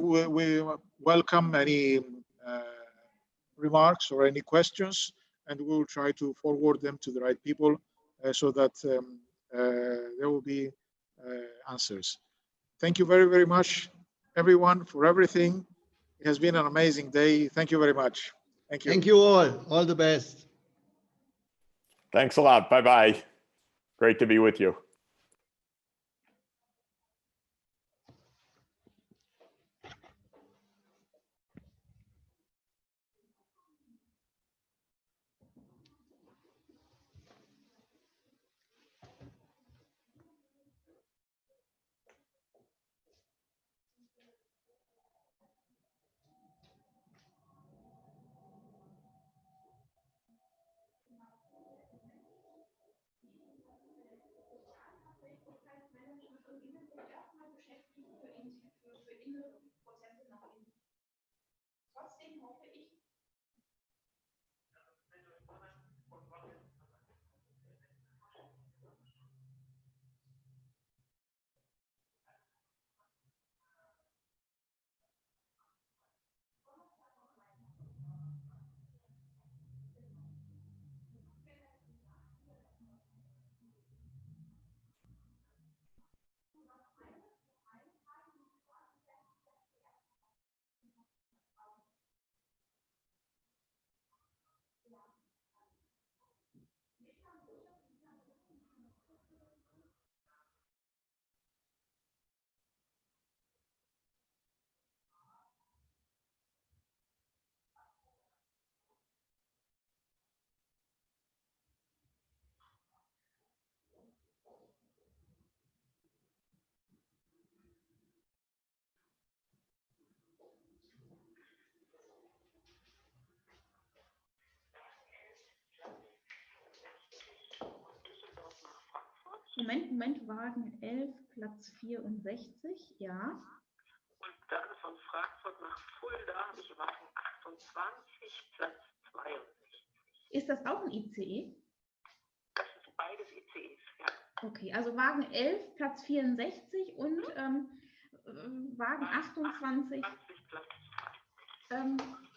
welcome any remarks or any questions, and we will try to forward them to the right people so that there will be answers. Thank you very, very much, everyone, for everything. It has been an amazing day. Thank you very much. Thank you. Thank you all. All the best. Thanks a lot. Bye-bye. Great to be with you. Moment, Wagen 11, Platz 64, ja. Und dann von Frankfurt nach Fulda habe ich Wagen 28, Platz 62. Ist das auch ein ICE? Das ist beides ICEs, ja. Okay, also Wagen 11, Platz 64 und Wagen 28, Platz 2.